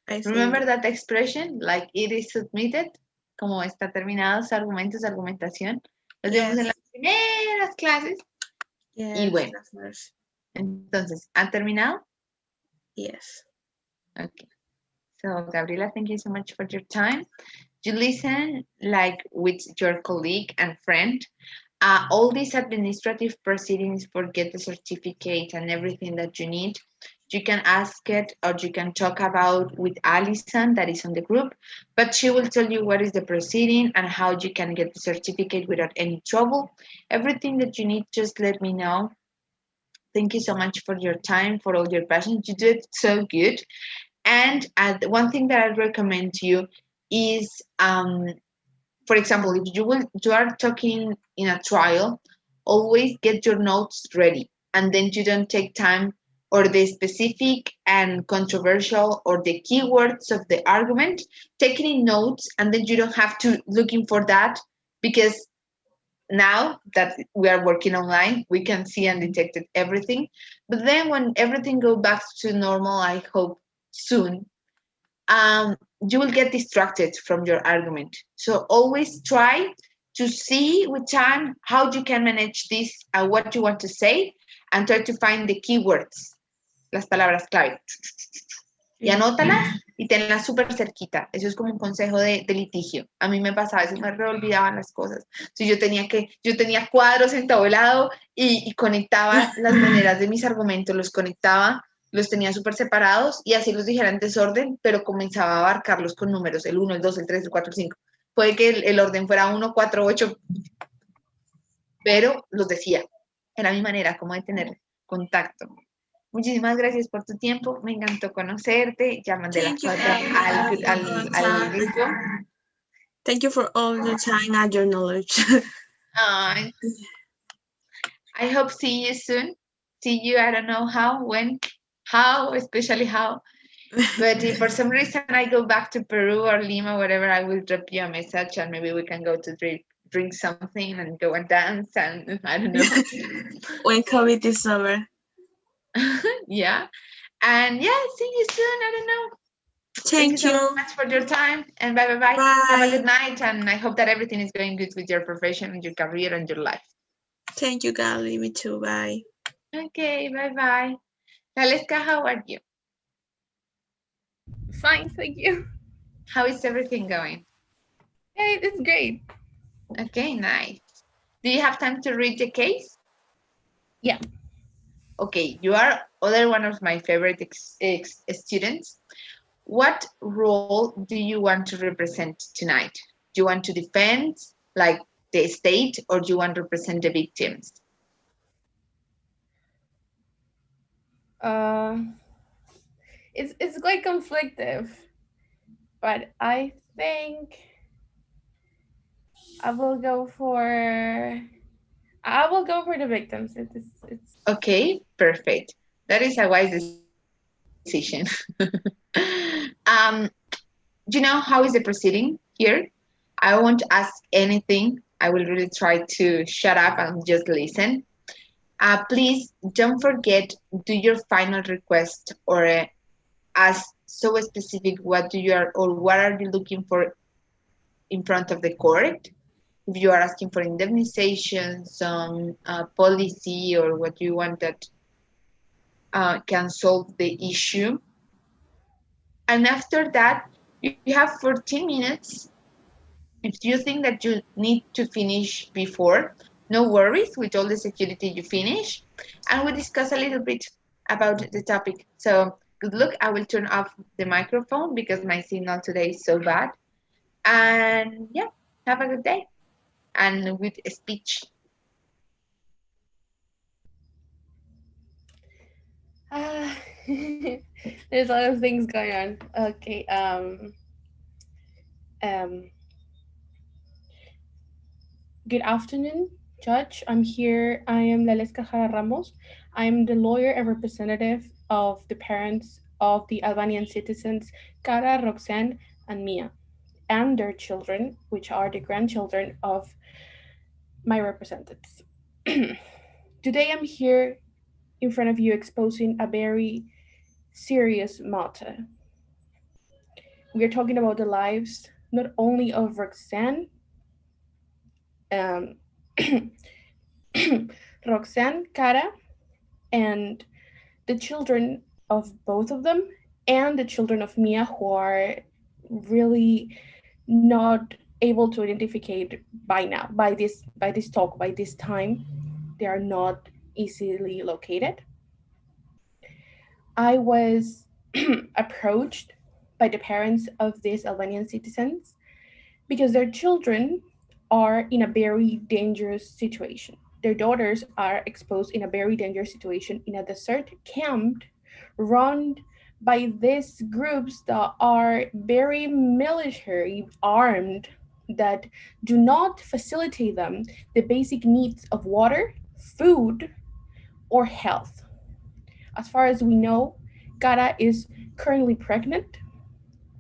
Remember that expression, like it is submitted, como está terminado su argumento, su argumentación. Lo vimos en las primeras clases. Y bueno, entonces, ¿han terminado? Yes. Okay. So, Gabriela, thank you so much for your time. You listen like with your colleague and friend. All these administrative proceedings for get the certificate and everything that you need, you can ask it or you can talk about with Alison that is on the group, but she will tell you what is the proceeding and how you can get the certificate without any trouble. Everything that you need, just let me know. Thank you so much for your time, for all your passion. You did so good. And one thing that I recommend to you is, for example, if you are talking in a trial, always get your notes ready, and then you don't take time or the specific and controversial or the keywords of the argument, taking notes, and then you don't have to looking for that because now that we are working online, we can see and detect everything. But then when everything goes back to normal, I hope soon, you will get distracted from your argument. So always try to see with time how you can manage this and what you want to say, and try to find the keywords, las palabras clave. Y anótalas y tenlas súper cerquita. Eso es como un consejo de litigio. A mí me pasaba, a veces me reolvidaban las cosas. Entonces yo tenía cuadros en todo lado y conectaba las maneras de mis argumentos, los conectaba, los tenía súper separados y así los dijera en desorden, pero comenzaba a abarcarlos con números, el 1, el 2, el 3, el 4, el 5. Puede que el orden fuera 1, 4, 8, pero los decía. Era mi manera como de tener contacto. Muchísimas gracias por tu tiempo. Me encantó conocerte. Ya mandé la Thank you, foto guys. al grupo. Thank you for all your time and your knowledge. Ay, I hope see you soon. See you, I don't know how, when, how, especially how. But if for some reason I go back to Peru or Lima, whatever, I will drop you a message and maybe we can go to drink something and go and dance and I don't know. When COVID is over. Yeah. And yeah, see you soon. I don't know. Thank you so much for your time and bye. Have a good night and I hope that everything is going good with your profession and your career and your life. Thank you, Gali. Me too. Bye. Okay, bye. Laleska, how are you? Fine, thank you. How is everything going? Hey, it's great. Okay, nice. Do you have time to read the case? Yeah. Okay, you are other one of my favorite students. What role do you want to represent tonight? Do you want to defend like the state or do you want to represent the victims? It's quite conflictive, but I think I will go for the victims. It's Okay, perfect. That is a wise decision. You know how is the proceeding here? I won't ask anything. I will really try to shut up and just listen. Please don't forget, do your final request or ask so specific what are you looking for in front of the court. If you are asking for indemnization, some policy, or what you want that can solve the issue. And after that, you have 14 minutes. If you think that you need to finish before, no worries, with all the security you finish. And we discuss a little bit about the topic. So good luck. I will turn off the microphone because my signal today is so bad. And yeah, have a good day. And with a speech. there's a lot of things going on. Okay. Um. Good afternoon, Judge. I'm here. I am Laleska Jara Ramos. I'm the lawyer and representative of the parents of the Albanian citizens Cara, Roxanne, and Mia, and their children, which are the grandchildren of my representatives. Today I'm here in front of you exposing a very serious matter. We are talking about the lives not only of Roxanne, um, Roxanne, Cara, and the children of both of them, and the children of Mia, who are really not able to identify by now, by this time. They are not easily located. I was approached by the parents of these Albanian citizens because their children are in a very dangerous situation. Their daughters are exposed in a very dangerous situation in a desert camp run by these groups that are very military armed, that do not facilitate them the basic needs of water, food, or health. As far as we know, Cara is currently pregnant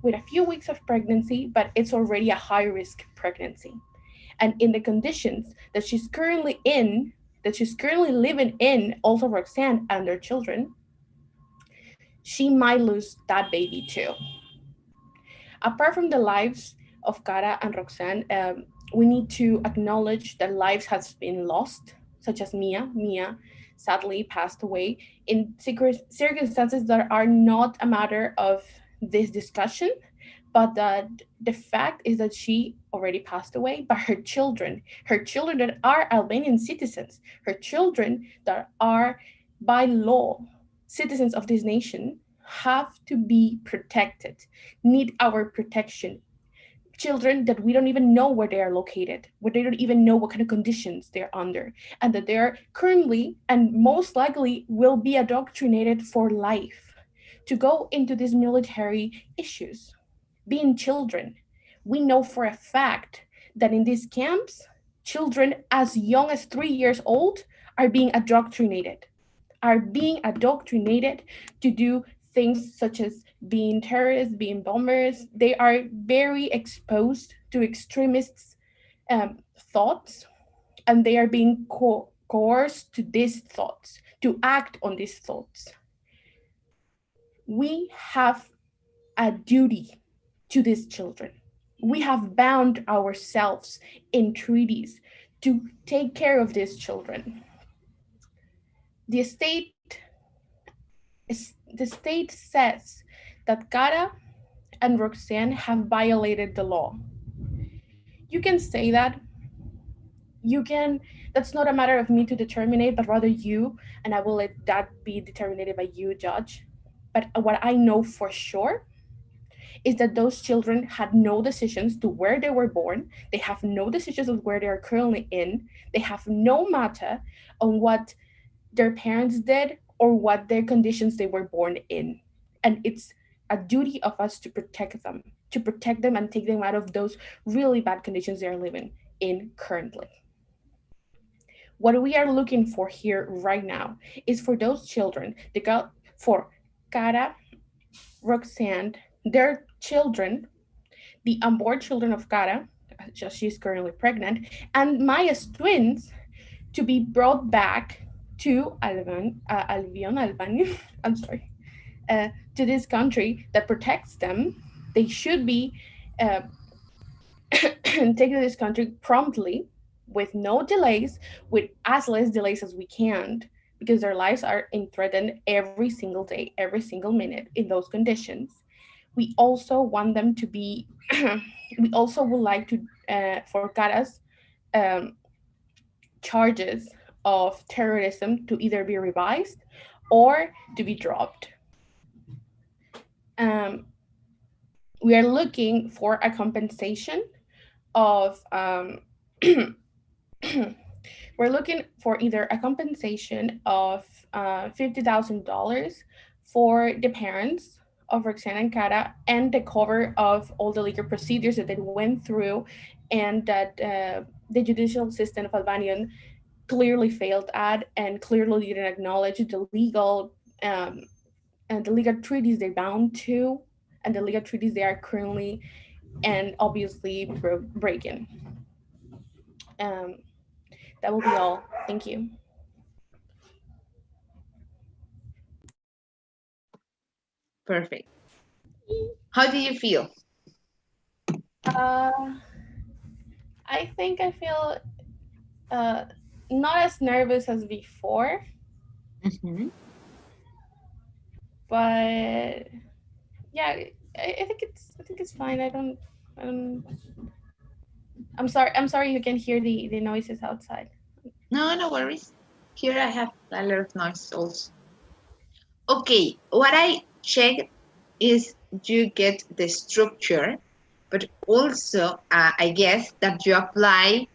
with a few weeks of pregnancy, but it's already a high risk pregnancy. And in the conditions that she's currently in, that she's currently living in, also Roxanne and their children, she might lose that baby too. Apart from the lives of Cara and Roxanne, we need to acknowledge that lives has been lost, such as Mia. Mia sadly passed away in circumstances that are not a matter of this discussion, but that the fact is that she already passed away. But her children that are Albanian citizens, her children that are by law citizens of this nation, have to be protected, need our protection. Children that we don't even know where they are located, where they don't even know what kind of conditions they're under, and that they're currently and most likely will be indoctrinated for life to go into these military issues. Being children, we know for a fact that in these camps, children as young as 3 years old are being indoctrinated to do things such as being terrorists, being bombers. They are very exposed to extremists' thoughts, and they are being coerced to these thoughts, to act on these thoughts. We have a duty to these children. We have bound ourselves in treaties to take care of these children. The state the state says that Cara and Roxanne have violated the law. You can say that. You can, that's not a matter of me to determine, but rather you, and I will let that be determined by you, judge. But what I know for sure is that those children had no decisions to where they were born. They have no decisions of where they are currently in. They have no matter on what their parents did or what their conditions they were born in. And it's a duty of us to protect them and take them out of those really bad conditions they are living in currently. What we are looking for here right now is for those children, for Cara, Roxanne, their children, the unborn children of Cara, just she's currently pregnant, and Maya's twins to be brought back to Albania, I'm sorry, to this country that protects them. They should be uh, taken to this country promptly, with no delays, with as less delays as we can, because their lives are in threatened every single day, every single minute in those conditions. We also want them to be, we also would like to, for Cara's um, charges of terrorism to either be revised or to be dropped. Um, we are looking for a compensation of, we're looking for either a compensation of $50,000 for the parents of Roxana and Cara, and the cover of all the legal procedures that they went through, and that the judicial system of Albania clearly failed at, and clearly didn't acknowledge um, the legal treaties they're bound to, and the legal treaties they are currently and obviously breaking. Um, that will be all. Thank you. Perfect. How do you feel? Uh, I think I feel not as nervous as before, Mm-hmm. but yeah, I think it's fine. I don't. I'm sorry. You can hear the noises outside. No, no worries. Here I have a lot of noise also. Okay, what I checked is you get the structure, but also I guess that you apply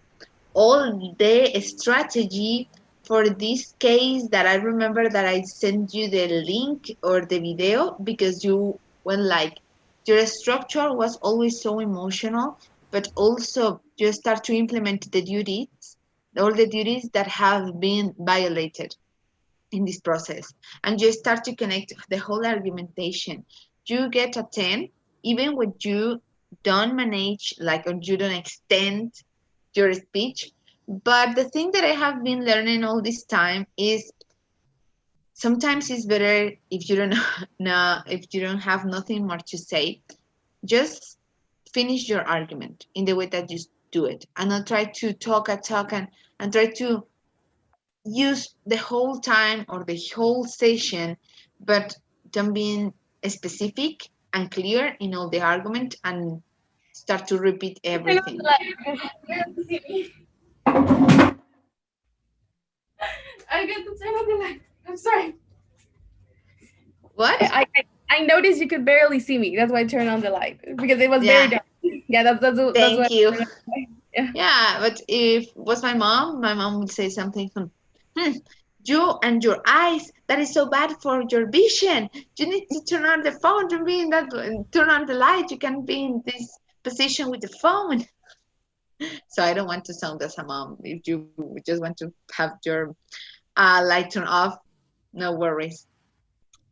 all the strategy for this case that I remember that I sent you the link or the video because you went like your structure was always so emotional, but also you start to implement the duties, all the duties that have been violated. in this process, and you start to connect the whole argumentation. You get a 10 even when you don't manage, like, or you don't extend your speech. But the thing that I have been learning all this time is sometimes it's better if you don't know, if you don't have nothing more to say, just finish your argument in the way that you do it, and not try to talk and try to use the whole time or the whole session, but don't being specific and clear in all the argument and start to repeat Turn on everything. the light because you can barely see me. I got to turn on the light. I'm sorry. What? I noticed you could barely see me. That's why I turned on the light because it was very Yeah, dark. Yeah, that's why. thank you. Yeah. Yeah, but if it was my mom would say something from, hmm, you and your eyes, that is so bad for your vision. You need to turn on the phone to be in that, turn on the light. You can be in this position with the phone. So I don't want to sound as a mom. If you just want to have your light turned off, no worries.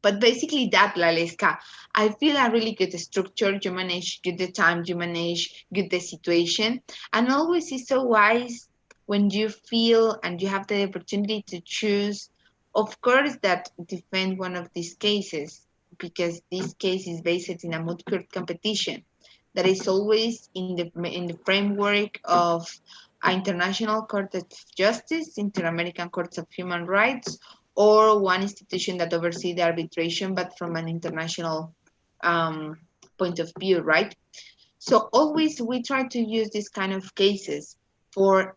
But basically that, Laleska, I feel a really good structure. You manage good the time, you manage good the situation, and always is so wise when you feel and you have the opportunity to choose, of course, that defend one of these cases, because this case is based in a moot court competition that is always in the framework of International Court of Justice, Inter-American Courts of Human Rights, or one institution that oversees the arbitration, but from an international um, point of view, right? So always we try to use these kind of cases for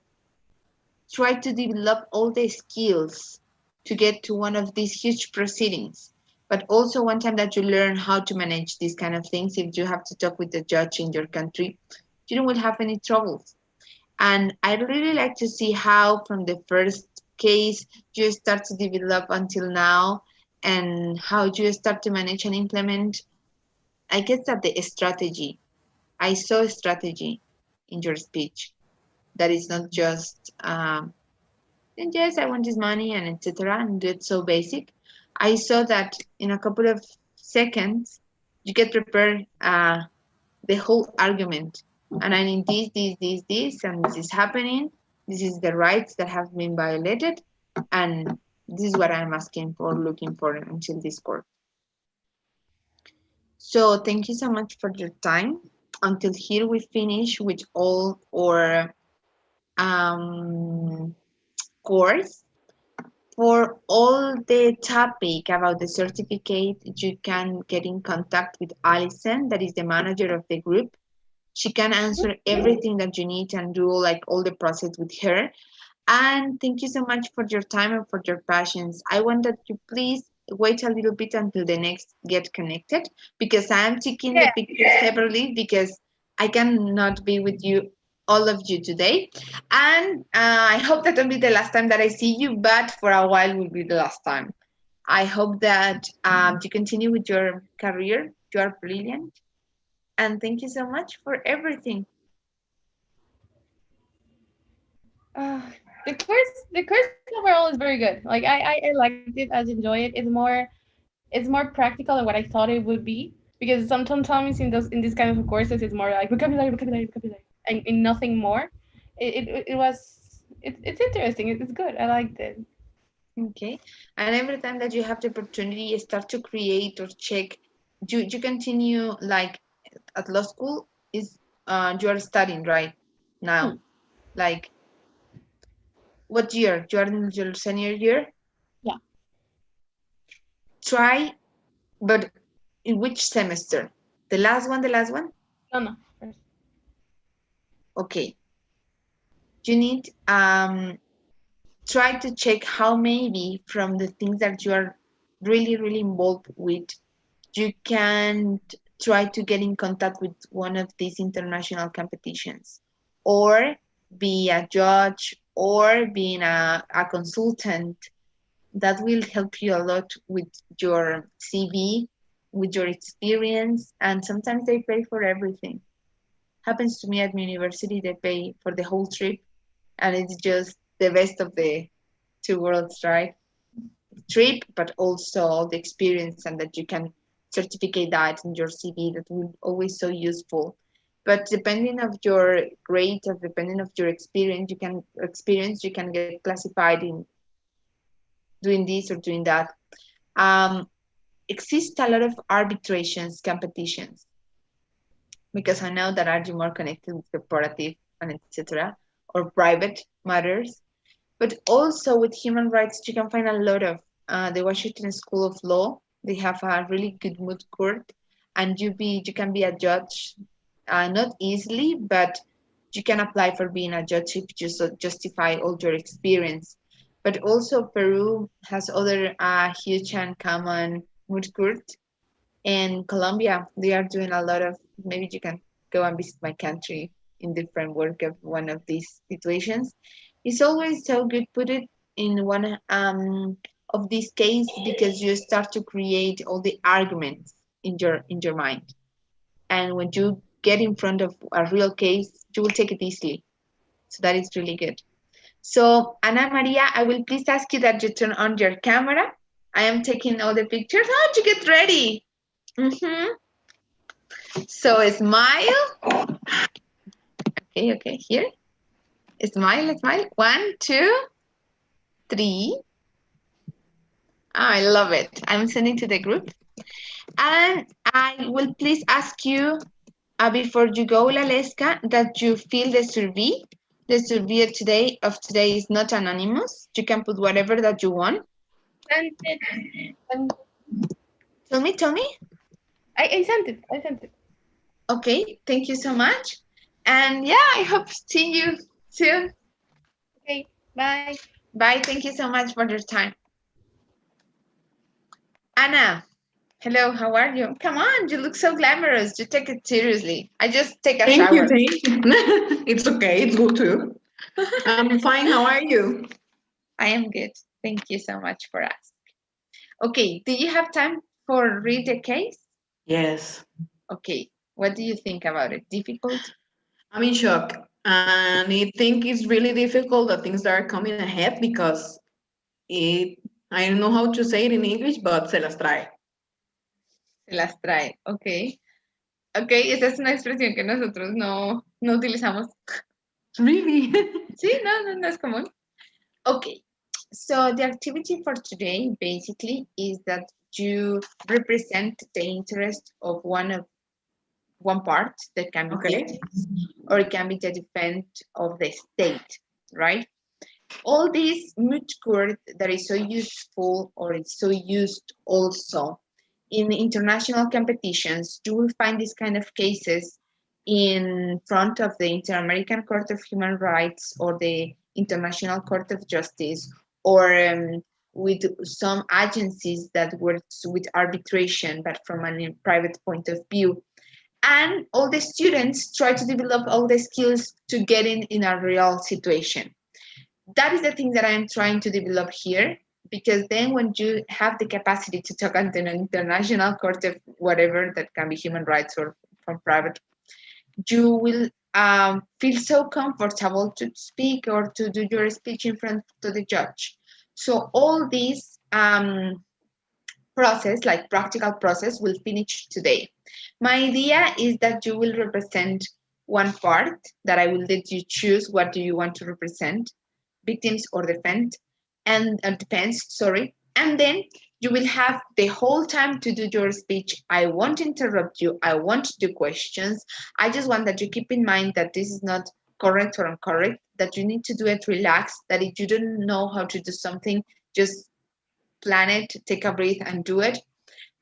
try to develop all the skills to get to one of these huge proceedings. But also one time that you learn how to manage these kind of things, if you have to talk with the judge in your country, you don't will have any troubles. And I'd really like to see how from the first case you start to develop until now, and how you start to manage and implement, I guess that the strategy, I saw a strategy in your speech that is not just, and yes, I want this money and etc. and do it so basic. I saw that in a couple of seconds, you get prepared the whole argument. And I mean this, and this is happening. This is the rights that have been violated, and this is what I'm asking for, looking for until this court. So thank you so much for your time. Until here, we finish with all our course. For all the topic about the certificate, you can get in contact with Alison, that is the manager of the group. She can answer everything that you need and do like all the process with her. And thank you so much for your time and for your passions. I want that you please wait a little bit until the next get connected, because I'm taking the pictures separately, because I cannot be with you, all of you today. And I hope that will be the last time that I see you, but for a while will be the last time. I hope that you continue with your career. You are brilliant. And thank you so much for everything. The course overall is very good. Like I liked it. I enjoy it. It's more practical than what I thought it would be, because sometimes in these kind of courses it's more like vocabulary, and nothing more. It's interesting. It's good. I liked it. Okay. And every time that you have the opportunity, you start to create or check. You continue like at law school is you are studying right now. Like what year? You are in your senior year? Yeah. Try, but in which semester? The last one, the last one? No. First. Okay. You need try to check how maybe from the things that you are really, really involved with, you can try to get in contact with one of these international competitions, or be a judge, or being a consultant. That will help you a lot with your CV, with your experience, and sometimes they pay for everything. Happens to me at my university, they pay for the whole trip, and it's just the best of the two worlds, right? trip, but also all the experience, and that you can certificate that in your CV. That will always so useful. But depending of your grade, or depending of your experience, you can get classified in doing this or doing that. Um, Exist a lot of arbitrations, competitions, because I know that are you more connected with corporative and etc. or private matters, but also with human rights, you can find a lot of the Washington School of Law. They have a really good moot court, and you can be a judge, not easily, but you can apply for being a judge if you justify all your experience. But also Peru has other huge and common moot court. In Colombia, they are doing a lot of, maybe you can go and visit my country in the framework of one of these situations. It's always so good put it in one of these cases, because you start to create all the arguments in your mind. And when you get in front of a real case, you will take it easily. So that is really good. So Ana Maria, I will please ask you that you turn on your camera. I am taking all the pictures. Oh, you get ready. Mm-hmm. So smile. Okay, here. Smile. 1, 2, 3. I love it. I'm sending to the group. And I will please ask you, before you go, Laleska, that you fill the survey. The survey of today is not anonymous. You can put whatever that you want. Sent it. Tell me. I sent it. I sent it. Okay, thank you so much. And yeah, I hope to see you soon. Okay, bye. Bye. Thank you so much for your time. Anna, hello, how are you? Come on, you look so glamorous. You take it seriously. I just take a Thank shower. you, thank you. It's okay, it's good too. I'm fine, how are you? I am good. Thank you so much for asking. Okay, do you have time for read the case? Yes, Okay, what do you think about it? Difficult? I'm in shock. And I think it's really difficult the things that are coming ahead because it, I don't know how to say it in English, but se las trae. Se las trae, ok. Ok, esa es una expresión que nosotros no utilizamos. Really? Sí, no es común. Okay, so the activity for today basically is that you represent the interest of one part, that can be Okay. victims, or it can be the defense of the state, right? All this moot court that is so useful, or is so used also in international competitions, you will find these kind of cases in front of the Inter-American Court of Human Rights or the International Court of Justice, or with some agencies that works with arbitration, but from a private point of view. And all the students try to develop all the skills to get in a real situation. That is the thing that I am trying to develop here, because then when you have the capacity to talk at an international court of whatever, that can be human rights or from private, you will feel so comfortable to speak or to do your speech in front of the judge. So all these process, like practical process, will finish today. My idea is that you will represent one part, that I will let you choose what do you want to represent, victims or defense, and defense, sorry. And then you will have the whole time to do your speech. I won't interrupt you. I won't do questions. I just want that you keep in mind that this is not correct or incorrect, that you need to do it relaxed, that if you don't know how to do something, just plan it, take a breath and do it.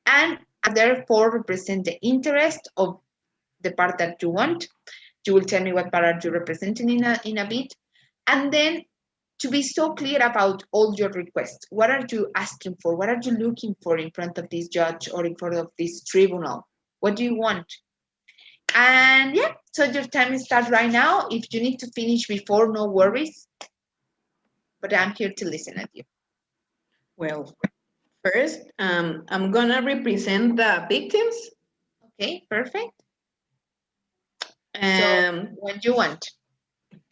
And therefore represent the interest of the part that you want. You will tell me what part are you representing in a bit. And then to be so clear about all your requests. What are you asking for? What are you looking for in front of this judge or in front of this tribunal? What do you want? And yeah, so your time starts right now. If you need to finish before, no worries. But I'm here to listen at you. Well, first, I'm gonna represent the victims. Okay, perfect. Um, So when you want.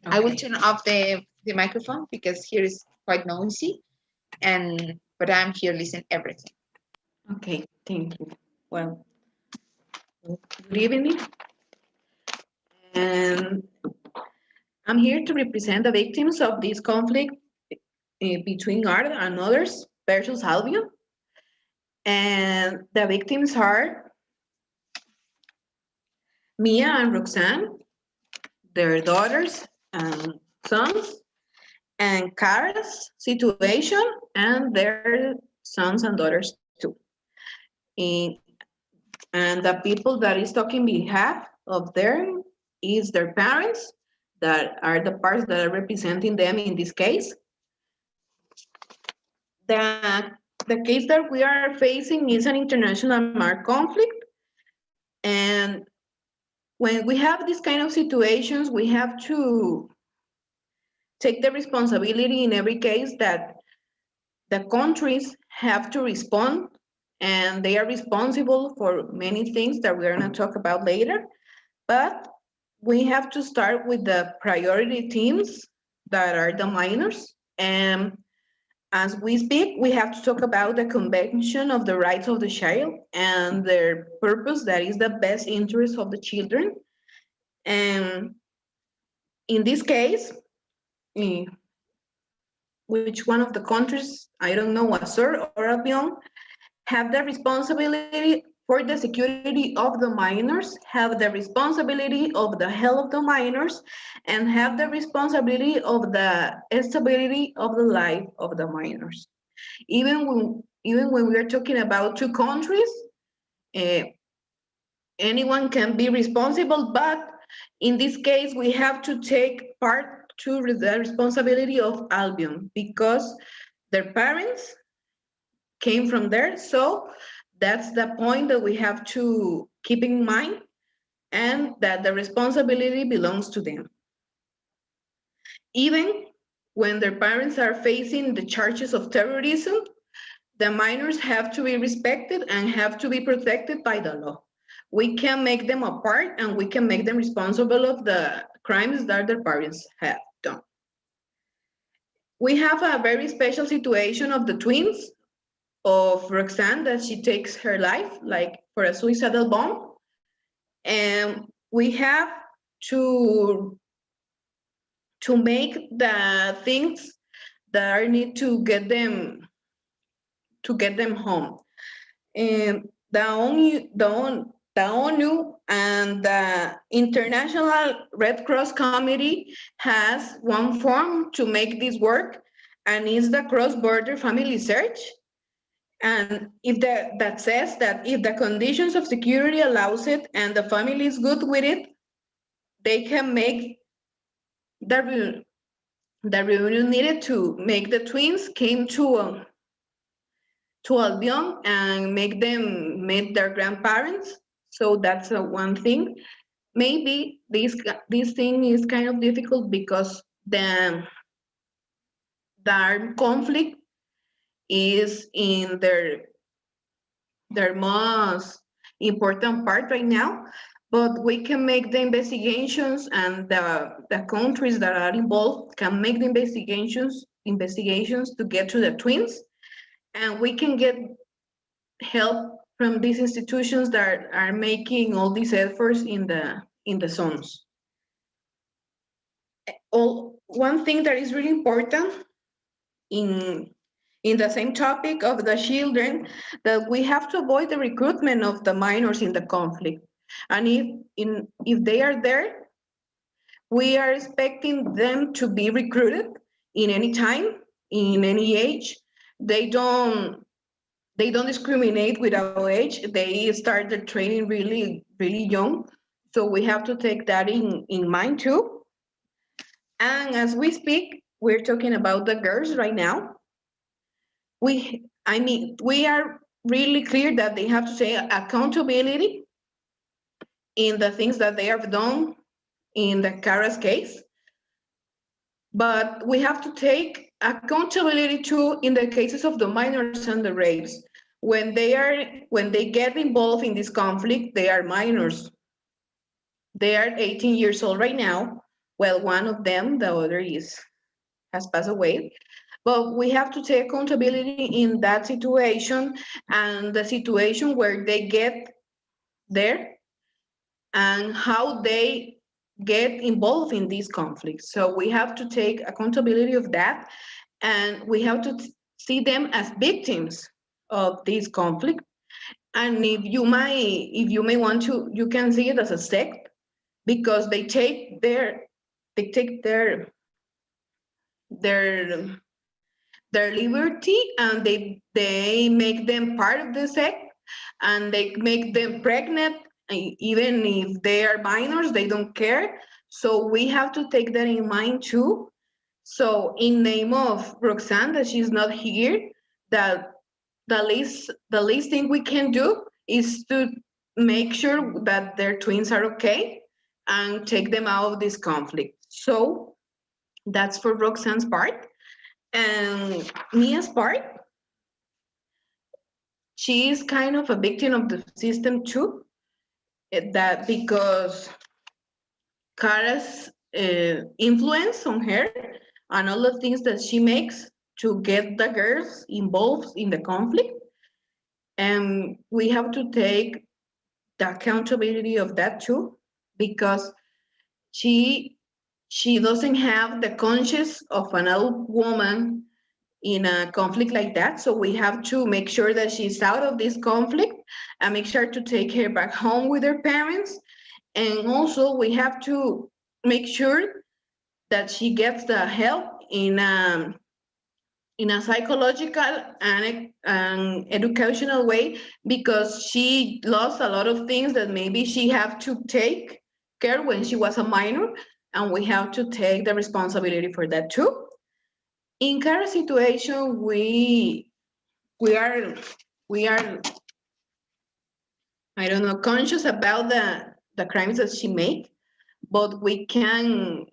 I will turn off the microphone because here is quite noisy. And but I'm here listening everything. Okay, thank you. Well, good evening. And I'm here to represent the victims of this conflict between art and others versus Albion. And the victims are Mia and Roxanne, their daughters and sons, and Kara's situation and their sons and daughters too. And, and the people that is talking behalf of them is their parents, that are the parts that are representing them in this case. The, the case that we are facing is an international mark conflict. And when we have these kind of situations, we have to take the responsibility in every case that the countries have to respond, and they are responsible for many things that we're going to talk about later. But we have to start with the priority teams that are the minors. And as we speak, we have to talk about the Convention of the Rights of the Child and their purpose, that is the best interest of the children. And in this case, eh, which one of the countries, I don't know, Azor or Albion, have the responsibility for the security of the minors, have the responsibility of the health of the minors, and have the responsibility of the stability of the life of the minors. Even when we are talking about two countries, uh, anyone can be responsible, but in this case, we have to take part to the responsibility of Albion because their parents came from there. So that's the point that we have to keep in mind, and that the responsibility belongs to them. Even when their parents are facing the charges of terrorism, the minors have to be respected and have to be protected by the law. We can make them apart and we can make them responsible of the crimes that their parents have done. We have a very special situation of the twins, of Roxanne, that she takes her life like for a suicidal bomb. And we have to make the things that are need to get them home. And the ONU and the International Red Cross Committee has one form to make this work, and it's the cross-border family search. And if that says that if the conditions of security allows it and the family is good with it, they can make the reunion needed to make the twins came to Albion and make them meet their grandparents. So that's one thing. Maybe this thing is kind of difficult because the armed conflict is in their most important part right now, but we can make the investigations, and the countries that are involved can make the investigations to get to the twins, and we can get help from these institutions that are making all these efforts in the zones. One thing that is really important in the same topic of the children, that we have to avoid the recruitment of the minors in the conflict. And if they are there, we are expecting them to be recruited in any time, in any age. They don't discriminate without age. They start the training really, really young. So we have to take that in mind too. And as we speak, we're talking about the girls right now. We are really clear that they have to take accountability in the things that they have done in the Kara's case. But we have to take accountability too in the cases of the minors and the rapes. When they get involved in this conflict, they are minors. They are 18 years old right now. Well, one of them, the other has passed away. But we have to take accountability in that situation and the situation where they get there and how they get involved in these conflicts. So we have to take accountability of that, and we have to see them as victims of this conflict. And if you may want to, you can see it as a sect because they take their their liberty, and they make them part of the sect, and they make them pregnant even if they are minors, they don't care. So we have to take that in mind too. So in name of Roxanne, that she's not here, that the least thing we can do is to make sure that their twins are okay and take them out of this conflict. So that's for Roxanne's part. And Mia's part, she is kind of a victim of the system too. That because Kara's influence on her and all the things that she makes to get the girls involved in the conflict, and we have to take the accountability of that too, because she she doesn't have the conscience of an old woman in a conflict like that. So we have to make sure that she's out of this conflict and make sure to take her back home with her parents. And also we have to make sure that she gets the help in a psychological and educational way, because she lost a lot of things that maybe she have to take care when she was a minor, and we have to take the responsibility for that too. In current situation, we are we are I don't know, conscious about the crimes that she made, but we can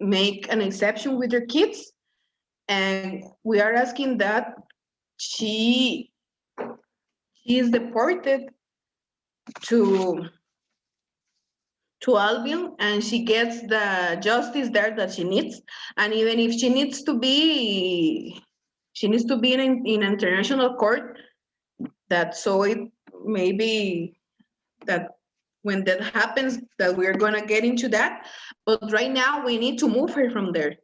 make an exception with her kids, and we are asking that she she is deported to Albion, and she gets the justice there that she needs. And even if she needs to be in an international court, that so it maybe that when that happens that we're gonna get into that. But right now we need to move her from there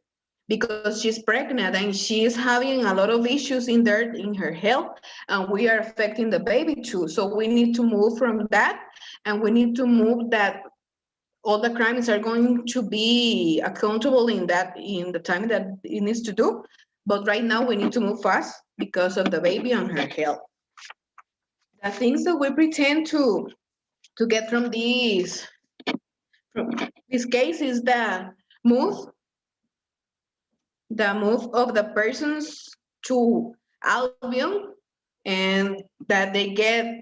because she's pregnant and she's having a lot of issues in there in her health, and we are affecting the baby too. So we need to move from that, and we need to move that all the crimes are going to be accountable in the time that it needs to do. But right now we need to move fast because of the baby and her health. The things that we pretend to get from this case is move the move of the persons to Albion, and that they get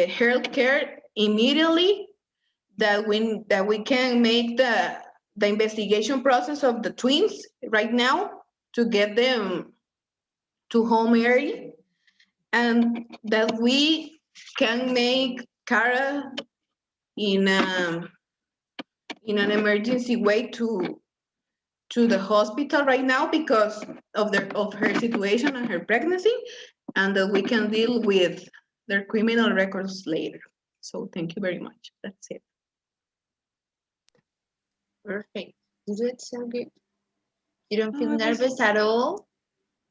health care immediately, that we can make the investigation process of the twins right now to get them to home early, and that we can make Cara in an emergency way to the hospital right now because of her situation and her pregnancy, and that we can deal with their criminal records later. So thank you very much. That's it. Perfect. You did so good. You don't feel Oh, this nervous at all?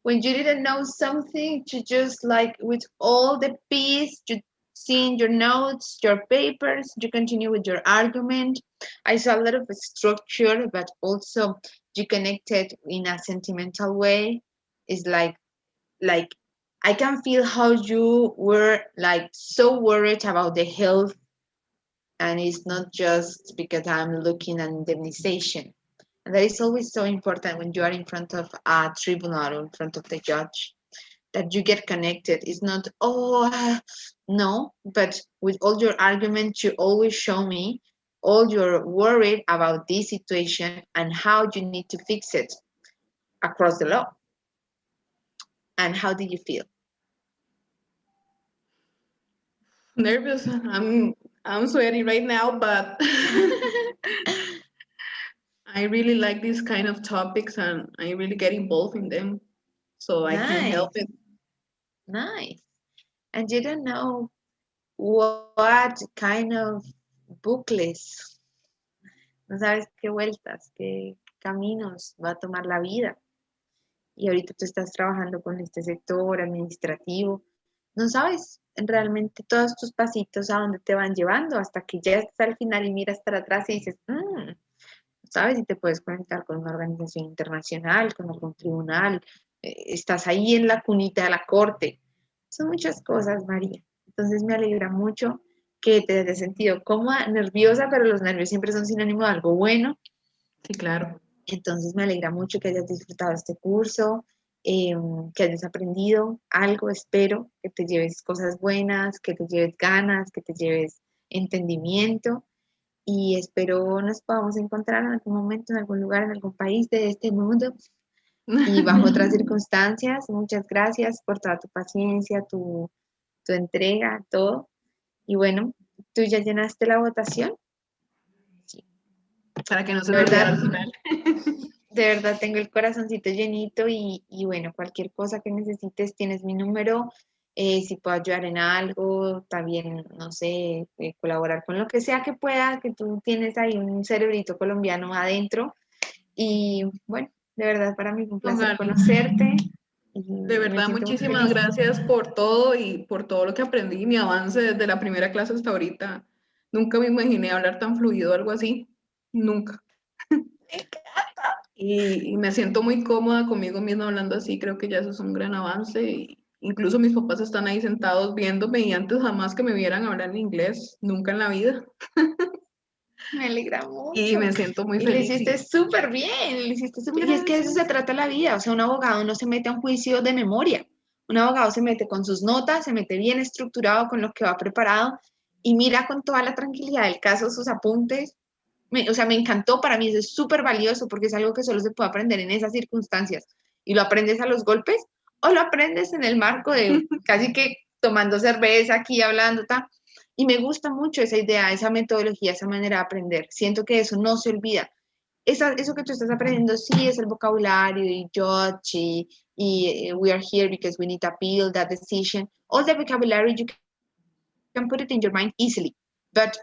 When you didn't know something, you just like with all the peace, you see in your notes, your papers, you continue with your argument. I saw a lot of structure, but also you connected in a sentimental way. It's like I can feel how you were like so worried about the health, and it's not just because I'm looking at indemnization. And that is always so important when you are in front of a tribunal or in front of the judge, that you get connected. It's not, no, but with all your arguments, you always show me all your worried about this situation and how you need to fix it across the law. And how did you feel? Nervous. I'm sweaty right now, but I really like these kind of topics and I really get involved in them. so I can help it. Nice. And you don't know what kind of bucles, no sabes qué vueltas, qué caminos va a tomar la vida. Y ahorita tú estás trabajando con este sector administrativo. No sabes realmente todos tus pasitos a dónde te van llevando hasta que ya estás al final y miras para atrás y dices, ¿sabes? Y te puedes conectar con una organización internacional, con algún tribunal, estás ahí en la cunita de la corte. Son muchas cosas, María. Entonces me alegra mucho que te hayas sentido cómoda, nerviosa, pero los nervios siempre son sinónimo de algo bueno. Sí, claro. Entonces me alegra mucho que hayas disfrutado este curso, que hayas aprendido algo, espero que te lleves cosas buenas, que te lleves ganas, que te lleves entendimiento y espero nos podamos encontrar en algún momento, en algún lugar, en algún país de este mundo y bajo otras circunstancias. Muchas gracias por toda tu paciencia, tu entrega, todo. Y bueno, ¿tú ya llenaste la votación? Sí. Para que no se De me olvide verdad. al final. De verdad tengo el corazoncito llenito y bueno, cualquier cosa que necesites, tienes mi número. Si puedo ayudar en algo, también, no sé, colaborar con lo que sea que pueda, que tú tienes ahí un cerebrito colombiano adentro. Y bueno, de verdad para mí fue un placer Ojalá. conocerte. Y De me verdad, siento muy muchísimas feliz. gracias por todo y por todo lo que aprendí, mi avance desde la primera clase hasta ahorita. Nunca me imaginé hablar tan fluido, algo así. Nunca. Y me siento muy cómoda conmigo misma hablando así, creo que ya eso es un gran avance. Y incluso mis papás están ahí sentados viéndome y antes jamás que me vieran hablar en inglés, nunca en la vida. Me alegra mucho. Y me siento muy Y lo feliz. hiciste súper bien, lo hiciste súper. Y es que de eso se trata la vida. O sea, un abogado no se mete a un juicio de memoria. Un abogado se mete con sus notas, se mete bien estructurado con lo que va preparado y mira con toda la tranquilidad del caso sus apuntes. O sea, me encantó, para mí eso es súper valioso porque es algo que solo se puede aprender en esas circunstancias. Y lo aprendes a los golpes o lo aprendes en el marco de casi que tomando cerveza aquí, hablando, tal. Y me gusta mucho esa idea, esa metodología, esa manera de aprender. Siento que eso no se olvida. Eso que tú estás aprendiendo sí es el vocabulario y judge y we are here because we need to appeal that decision. All the vocabulary you can put it in your mind easily, but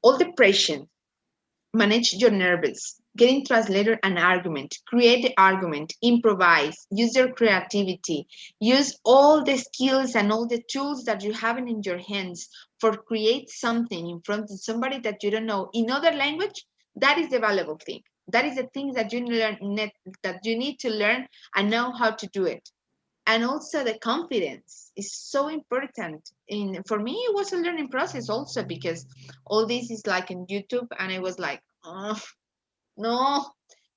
all the pressure, manage your nerves, getting translator an argument, create the argument, improvise, use your creativity, use all the skills and all the tools that you have in your hands for create something in front of somebody that you don't know in other language. That is the valuable thing. That is the thing that you learn, that you need to learn and know how to do it. And also the confidence is so important. For me, it was a learning process also because all this is like in YouTube and I was like, oh, no.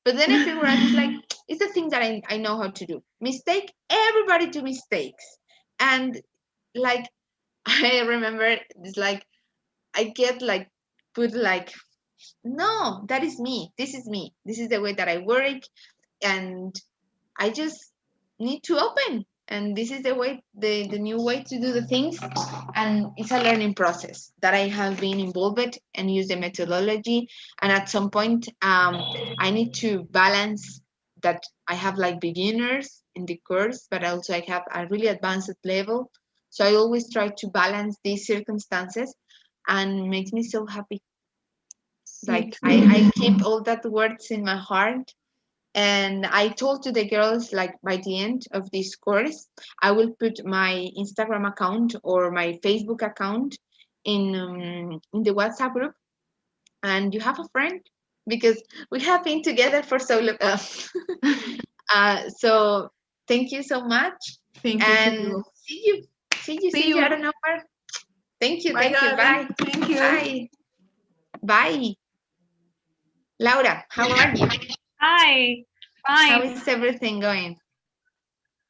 But then I figured out it's like, it's the thing that I know how to do. Mistake, everybody do mistakes. And like, I remember it's like, I get like, put like, no, that is me. This is me. This is the way that I work. And I just need to open. And this is the way, the new way to do the things. And it's a learning process that I have been involved with and use the methodology. And at some point, I need to balance that I have like beginners in the course, but also I have a really advanced level. So I always try to balance these circumstances and makes me so happy. Like I keep all that words in my heart. And I told to the girls, like by the end of this course, I will put my Instagram account or my Facebook account in the WhatsApp group. And you have a friend because we have been together for so long. So thank you so much. Thank you. And see you. I don't know where. Thank you. Bye, Thank you. darling. Bye. Thank you. Bye. Bye. Laura, how are you? Hi, How fine. is everything going?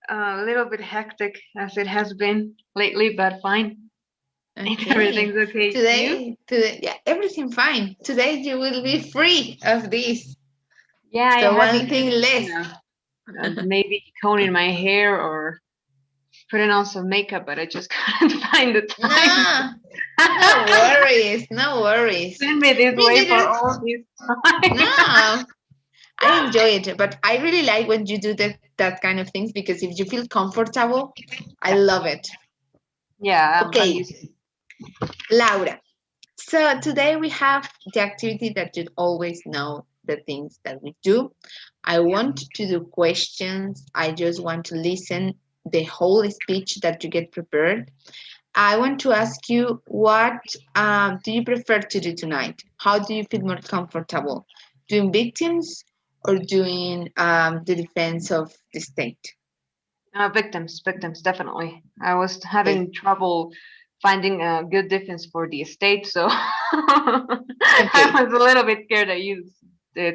A little bit hectic as it has been lately, but fine. Okay. Everything's okay. You? Today, yeah, everything fine. Today you will be free of this. Yeah, So I had one thing less. maybe combing my hair or putting on some makeup, but I just couldn't find the time. No worries, no worries. Send me this Me way for neither. all this time. No, I enjoy it, but I really like when you do that kind of things because if you feel comfortable, I love it. Yeah, I'm Okay, used to. Laura. So today we have the activity that you always know the things that we do. I want to do questions. I just want to listen the whole speech that you get prepared. I want to ask you what do you prefer to do tonight? How do you feel more comfortable? Doing victims or doing the defense of the state? Victims, definitely. I was Okay. having trouble finding a good defense for the estate, so I Okay. was a little bit scared that you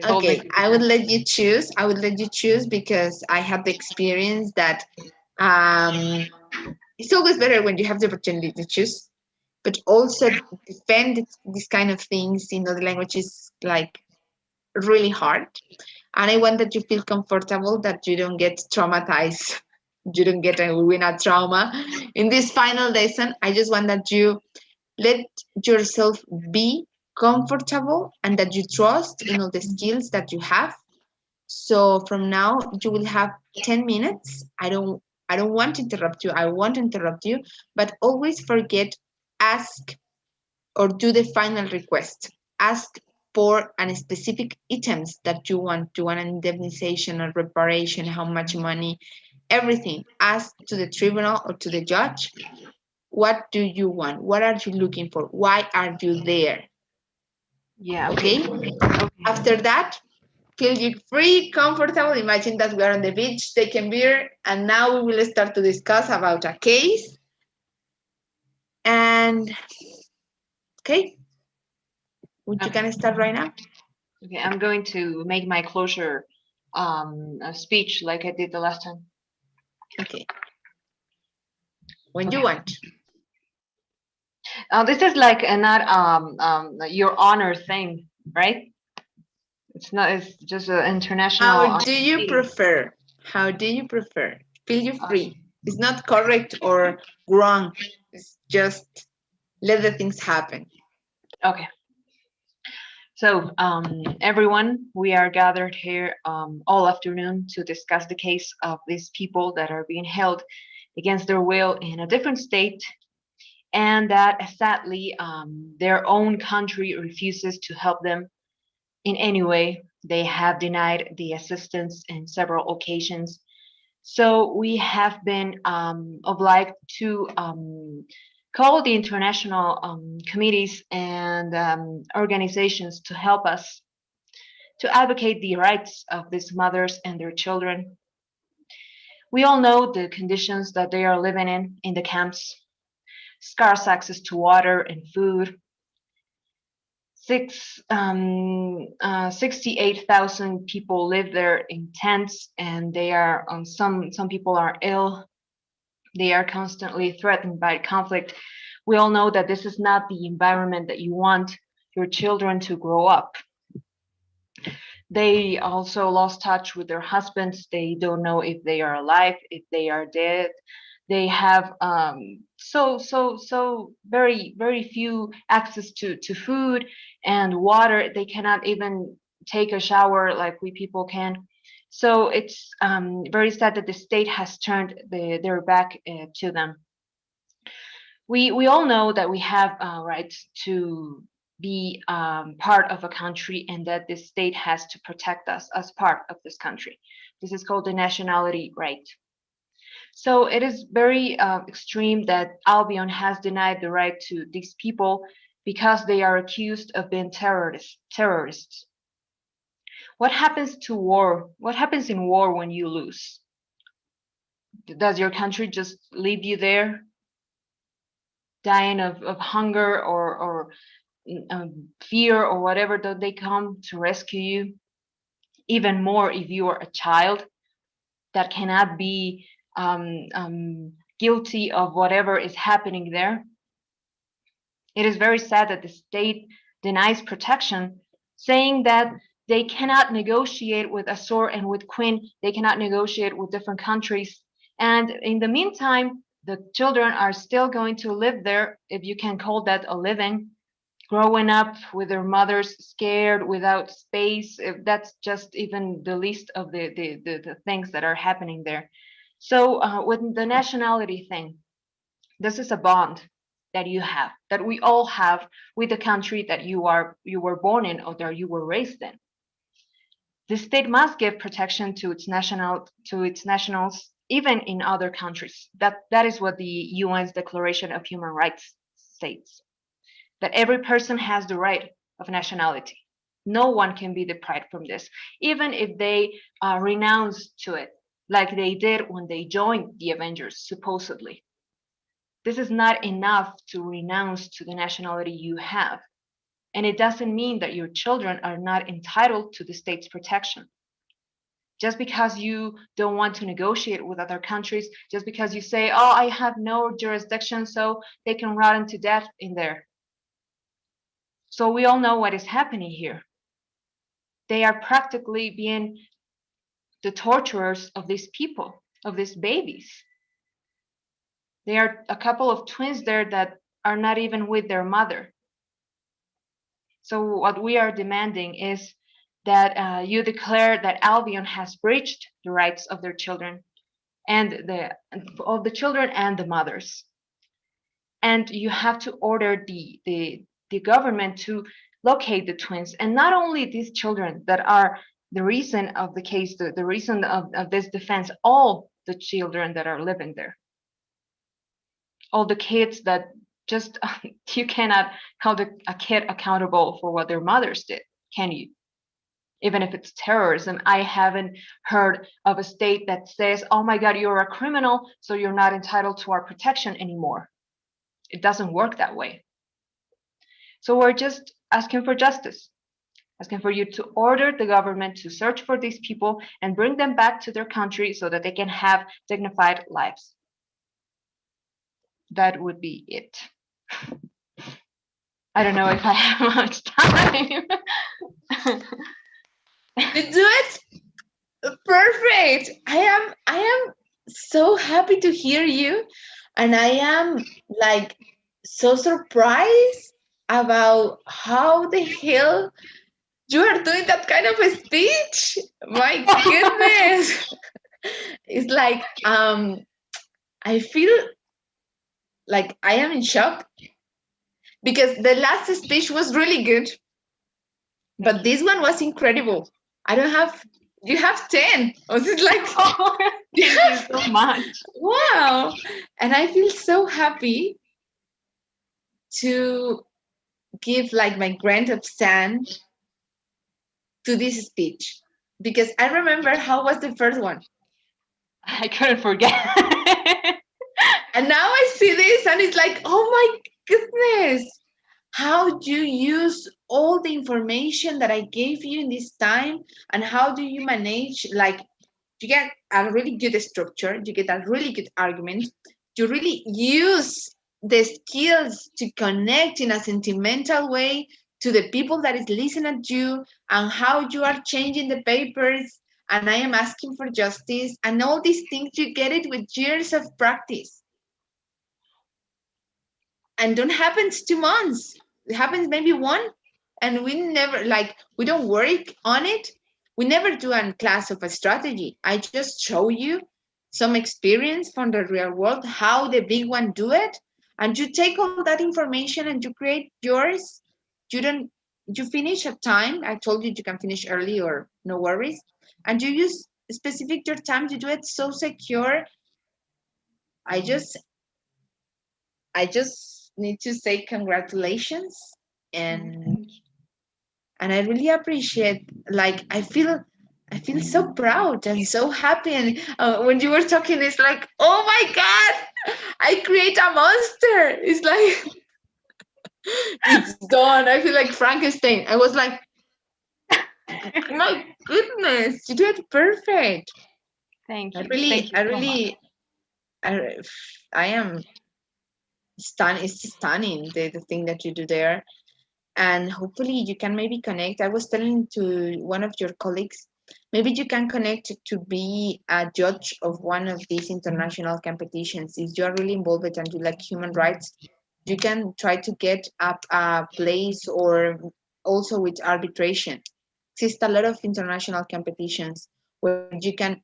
told me Okay. to I would defend. let you choose. I would let you choose because I have the experience that um, it's always better when you have the opportunity to choose, but also defend these kind of things in other languages like really hard. And I want that you feel comfortable, that you don't get traumatized, you don't get a winner trauma in this final lesson. I just want that you let yourself be comfortable and that you trust in all the skills that you have. So from now you will have 10 minutes. I don't want to interrupt you. I won't interrupt you, but always forget, ask or do the final request. Ask for an specific items that you want. Do you want an indemnization or reparation? How much money? Everything. Ask to the tribunal or to the judge. What do you want? What are you looking for? Why are you there? Yeah, okay. Okay. Okay. After that, feel you free, comfortable. Imagine that we are on the beach, taking beer, and now we will start to discuss about a case. And okay, would you Okay. can start right now? Okay, I'm going to make my closure speech like I did the last time. Okay, when you Okay. want. This is like a not your honor thing, right? It's not. It's just an international How do you meeting. prefer? How do you prefer? Feel you Okay. free. It's not correct or wrong. It's just let the things happen. Okay. So, everyone, we are gathered here all afternoon to discuss the case of these people that are being held against their will in a different state, and that sadly, their own country refuses to help them in any way. They have denied the assistance in several occasions. So we have been obliged to call the international committees and organizations to help us to advocate the rights of these mothers and their children. We all know the conditions that they are living in the camps, scarce access to water and food. 68,000 people live there in tents, and they are some people are ill. They are constantly threatened by conflict. We all know that this is not the environment that you want your children to grow up. They also lost touch with their husbands. They don't know if they are alive, if they are dead. They have so very few access to food and water. They cannot even take a shower like we people can. So it's very sad that the state has turned their back to them. We all know that we have rights to be part of a country, and that the state has to protect us as part of this country. This is called the nationality right. So it is very extreme that Albion has denied the right to these people because they are accused of being terrorists. What happens to war? What happens in war when you lose? Does your country just leave you there, dying of hunger or fear or whatever? Don't they come to rescue you? Even more if you are a child that cannot be guilty of whatever is happening there. It is very sad that the state denies protection, saying that they cannot negotiate with Azor and with Quinn. They cannot negotiate with different countries. And in the meantime, the children are still going to live there, if you can call that a living, growing up with their mothers scared, without space. If that's just even the least of the things that are happening there. So with the nationality thing, this is a bond that you have, that we all have with the country that you were born in or that you were raised in. The state must give protection to its nationals, even in other countries. That is what the UN's Declaration of Human Rights states. That every person has the right of nationality. No one can be deprived from this, even if they renounce to it, like they did when they joined the Avengers, supposedly. This is not enough to renounce to the nationality you have. And it doesn't mean that your children are not entitled to the state's protection. Just because you don't want to negotiate with other countries, just because you say, oh, I have no jurisdiction, so they can rot to death in there. So we all know what is happening here. They are practically being the torturers of these people, of these babies. There are a couple of twins there that are not even with their mother. So what we are demanding is that you declare that Albion has breached the rights of their children and of the children and the mothers. And you have to order the government to locate the twins, and not only these children that are the reason of the case, the reason of this defense, all the children that are living there, all the kids that just you cannot hold a kid accountable for what their mothers did, can you? Even if it's terrorism, I haven't heard of a state that says, oh my God, you're a criminal, so you're not entitled to our protection anymore. It doesn't work that way. So we're just asking for justice, asking for you to order the government to search for these people and bring them back to their country so that they can have dignified lives. That would be it. I don't know if I have much time. You do it perfect. I am so happy to hear you, and I am like so surprised about how the hell you are doing that kind of a speech. My goodness. It's like I feel like I am in shock because the last speech was really good, but this one was incredible. I don't have, you have 10. I was just like, Thank you so much. wow. And I feel so happy to give like my grant of stand to this speech because I remember how was the first one. I couldn't forget. And now I see this and it's like, oh my goodness. How do you use all the information that I gave you in this time? And how do you manage, like, you get a really good structure, you get a really good argument, you really use the skills to connect in a sentimental way to the people that is listening to you, and how you are changing the papers, and I am asking for justice, and all these things, you get it with years of practice. And don't happens 2 months. It happens maybe one, and we never like we don't work on it. We never do a class of a strategy. I just show you some experience from the real world, how the big one do it, and you take all that information and you create yours. You don't you finish at time. I told you you can finish early or no worries, and you use specific your time to do it so secure. I just I just need to say congratulations, and I really appreciate, like I feel so proud and so happy, and when you were talking it's like, oh my God, I create a monster. It's like it's done. I feel like Frankenstein. I was like, my goodness, you did perfect. Thank I you. really Thank you I so much. really I am stunned. It's stunning the thing that you do there, and hopefully you can maybe connect. I was telling to one of your colleagues, maybe you can connect to be a judge of one of these international competitions if you are really involved and you like human rights. you can try to get up a place, or also with arbitration. Exist a lot of international competitions where you can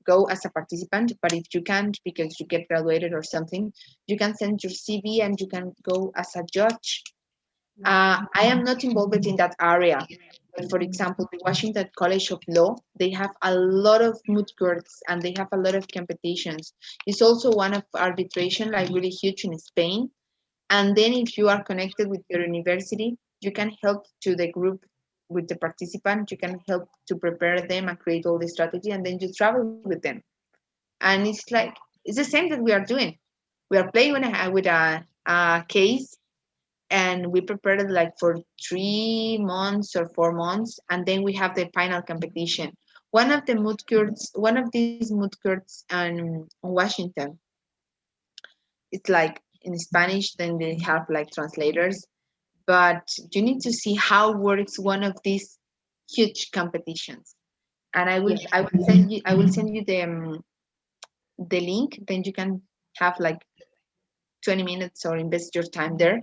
go as a participant, but if you can't because you get graduated or something, you can send your CV and you can go as a judge. I am not involved in that area, but for example, the Washington College of Law, they have a lot of moot courts and they have a lot of competitions. It's also one of arbitration, like really huge in Spain. And then if you are connected with your university, you can help to the group with the participant, you can help to prepare them and create all the strategy, and then you travel with them. And it's like, it's the same that we are doing. We are playing with a case, and we prepared it like for 3 months or 4 months, and then we have the final competition. One of these moot courts on Washington, it's like in Spanish, then they have like translators, but you need to see how works one of these huge competitions. And I will send you the link, then you can have like 20 minutes or invest your time there.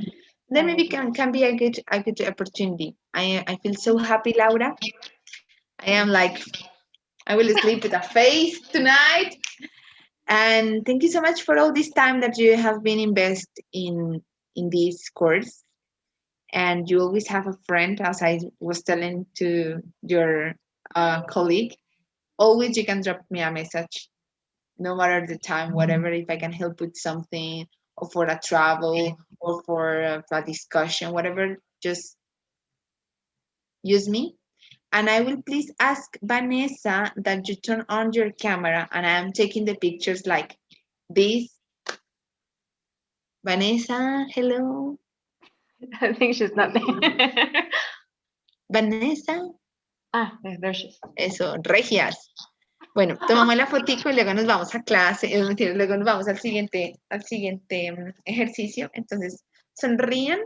Then maybe can be a good opportunity. I feel so happy, Laura. I am like, I will sleep with a face tonight. And thank you so much for all this time that you have been invested in this course. And you always have a friend, as I was telling to your colleague. Always you can drop me a message, no matter the time, whatever, if I can help with something, or for a travel, or for a discussion, whatever, just use me. And I will please ask Vanessa that you turn on your camera, and I am taking the pictures like this. Vanessa, hello. I think she's not there. Vanessa. There she is. Eso, regias. Bueno, tomamos la fotico y luego nos vamos a clase, es mentira, luego nos vamos al siguiente ejercicio. Entonces, sonrían,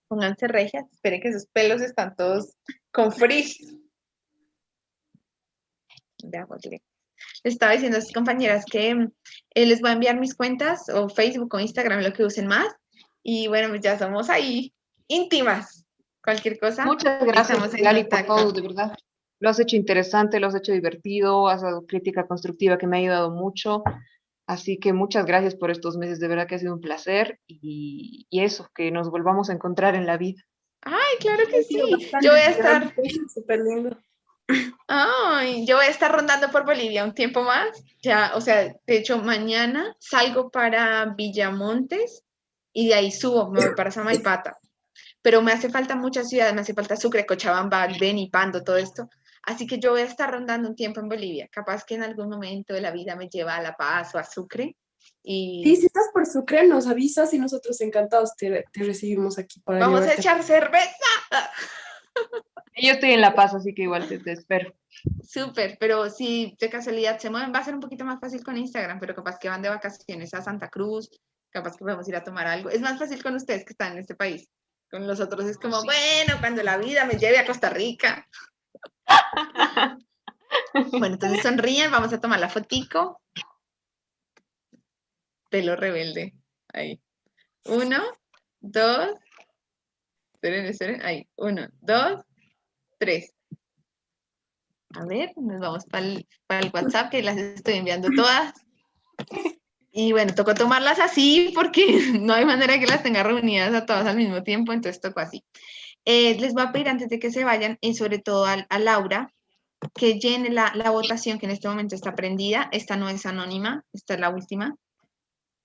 pónganse regias, esperen que esos pelos están todos con frizz. Veámosle. Les estaba diciendo a sus compañeras que les voy a enviar mis cuentas, o Facebook o Instagram, lo que usen más. Y bueno, pues ya somos ahí íntimas. Cualquier cosa. Muchas gracias, Estamos en Lali, por contacto. todo, de verdad. Lo has hecho interesante, lo has hecho divertido, has dado crítica constructiva que me ha ayudado mucho. Así que muchas gracias por estos meses, de verdad que ha sido un placer. Y eso, que nos volvamos a encontrar en la vida. Ay, claro que Ha sido sí. bastante Yo voy a estar... súper lindo. Ay, yo voy a estar rondando por Bolivia un tiempo más. Ya, o sea, de hecho, mañana salgo para Villamontes y de ahí subo, me voy para Samaipata. Pero me hace falta muchas ciudades, me hace falta Sucre, Cochabamba, Beni, Pando, todo esto. Así que yo voy a estar rondando un tiempo en Bolivia. Capaz que en algún momento de la vida me lleva a La Paz o a Sucre. Y Y si estás por Sucre, nos avisas y nosotros encantados te recibimos aquí para vamos a llevarte. echar cerveza. Y yo estoy en La Paz, así que igual te espero. Súper, pero si de casualidad se mueven, va a ser un poquito más fácil con Instagram, pero capaz que van de vacaciones a Santa Cruz, capaz que podemos ir a tomar algo. Es más fácil con ustedes que están en este país. Con los otros es como, bueno, cuando la vida me lleve a Costa Rica. Bueno, entonces sonríen, vamos a tomar la fotico. Pelo rebelde. Ahí. 1, 2. Esperen. Ahí. 1, 2, 3. A ver, nos vamos para el WhatsApp, que las estoy enviando todas. Y bueno, tocó tomarlas así porque no hay manera que las tenga reunidas a todas al mismo tiempo, entonces tocó así. Les voy a pedir antes de que se vayan, y sobre todo a Laura, que llene la votación que en este momento está prendida. Esta no es anónima, esta es la última.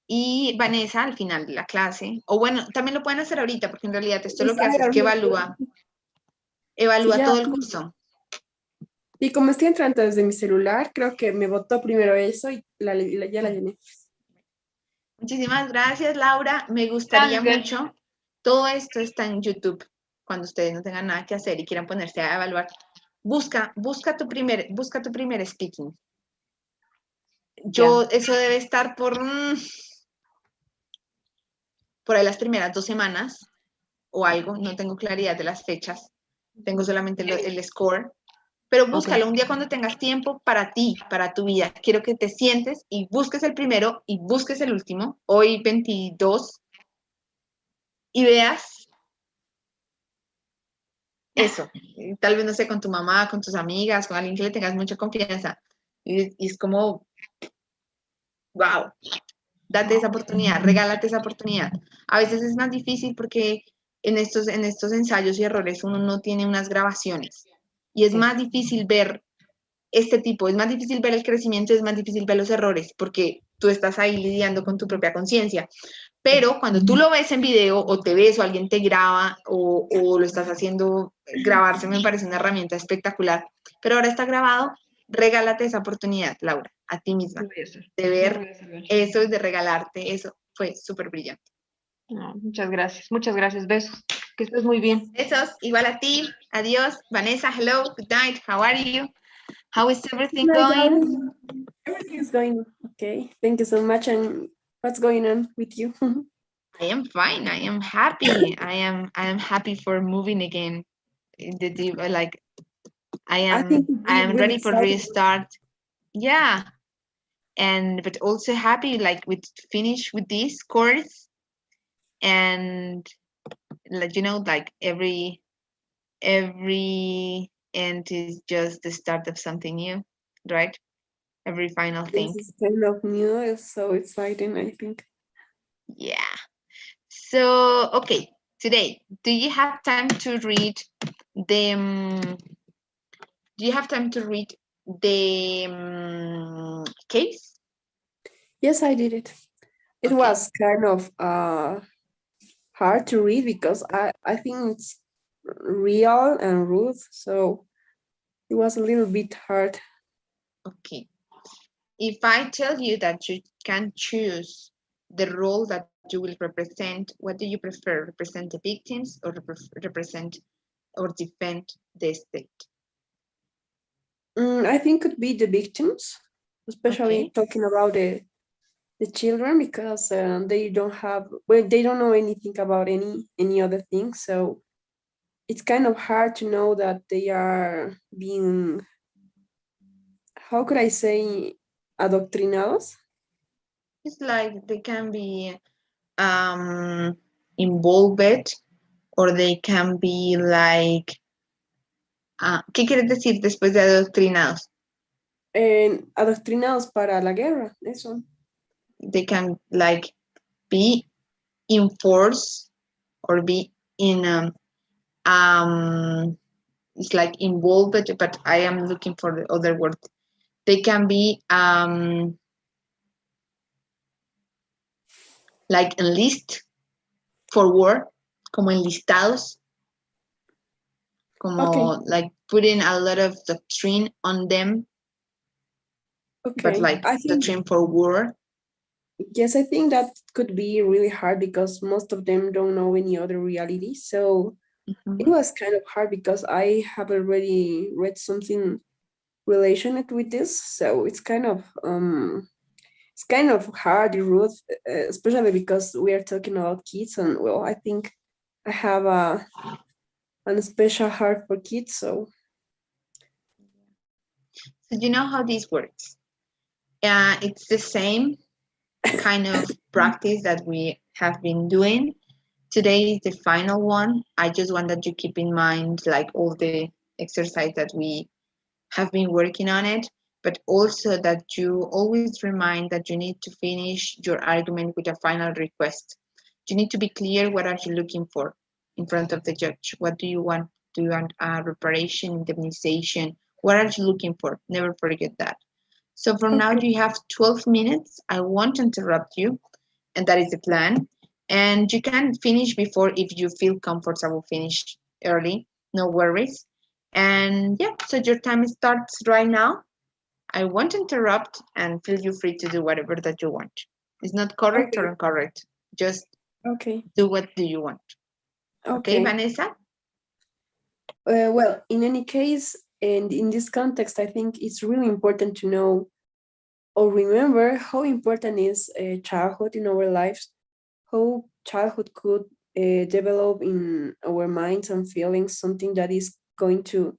Y Vanessa al final de la clase, o bueno, también lo pueden hacer ahorita, porque en realidad esto lo que hace es que evalúa Sí, todo el curso. Y como estoy entrando desde mi celular, creo que me votó primero eso y ya la llené. Muchísimas gracias, Laura. Me gustaría Gracias. mucho. Todo esto está en YouTube. Cuando ustedes no tengan nada que hacer y quieran ponerse a evaluar, busca tu primer speaking. Eso debe estar por ahí las primeras 2 semanas o algo. No tengo claridad de las fechas. Tengo solamente el score. Pero búscalo un día cuando tengas tiempo para ti, para tu vida. Quiero que te sientes y busques el primero y busques el último. Hoy 22 y veas eso. Tal vez, no sé, con tu mamá, con tus amigas, con alguien que le tengas mucha confianza. Y es como, wow, date esa oportunidad, regálate esa oportunidad. A veces es más difícil porque en estos ensayos y errores uno no tiene unas grabaciones. Y es más difícil ver este tipo, es más difícil ver el crecimiento, es más difícil ver los errores, porque tú estás ahí lidiando con tu propia conciencia. Pero cuando tú lo ves en video o te ves o alguien te graba o lo estás haciendo, grabarse me parece una herramienta espectacular. Pero ahora está grabado, regálate esa oportunidad, Laura, a ti misma, Lo voy a hacer. de Lo ver voy a hacer. eso y de regalarte eso. Fue súper brillante. No, muchas gracias. Muchas gracias. Besos. Que estés muy bien. Besos, igual a ti. Adiós. Vanessa, hello. Good night. How are you? How is everything Hi, going? darling. Everything's going okay. Thank you so much. And what's going on with you? I am fine. I am happy. I am happy for moving again. Like I I think am it'd I be am really ready for exciting. restart. Yeah. And but also happy like with finish with this course and like like every end is just the start of something new, right? Every final thing. This is kind of new. It's so exciting, I think. Yeah. So, okay, today, do you have time to read the do you have time to read the case? Yes, I did it. It Okay. was kind of hard to read because I think it's real and rude, so it was a little bit hard. Okay. If I tell you that you can choose the role that you will represent, what do you prefer? Represent the victims or represent or defend the state? I think could be the victims, especially Okay. talking about the children because they don't have well they don't know anything about any other thing, so it's kind of hard to know that they are being, how could I say, adoctrinados. It's like they can be involved or they can be like ¿qué quieres decir después de adoctrinados? Adoctrinados para la guerra, eso. They can like be enforced or be in it's like involved, but I am looking for the other word. They can be like enlist for war, como enlistados, como Okay. like putting a lot of doctrine on them, but Okay, like I think doctrine for war. yes, I think that could be really hard because most of them don't know any other reality. So it was kind of hard because I have already read something related with this. So it's kind of hard, rude, especially because we are talking about kids, and well, I think I have a special heart for kids. So you know how this works. It's the same kind of practice that we have been doing. Today is the final one. I just want that you keep in mind like all the exercise that we have been working on it, but also that you always remind that you need to finish your argument with a final request. You need to be clear what are you looking for in front of the judge. What do you want? Do you want reparation, indemnization? What are you looking for? Never forget that. So for now, okay. you have 12 minutes. I won't interrupt you, and that is the plan. And you can finish before if you feel comfortable, finish early, no worries. And yeah, so your time starts right now. I won't interrupt and feel you free to do whatever that you want. It's not correct or Okay. incorrect. Just Okay. do what do you want. Okay, Okay. Vanessa? Well, in any case, and in this context, I think it's really important to know or remember how important is childhood in our lives, how childhood could develop in our minds and feelings, something that is going to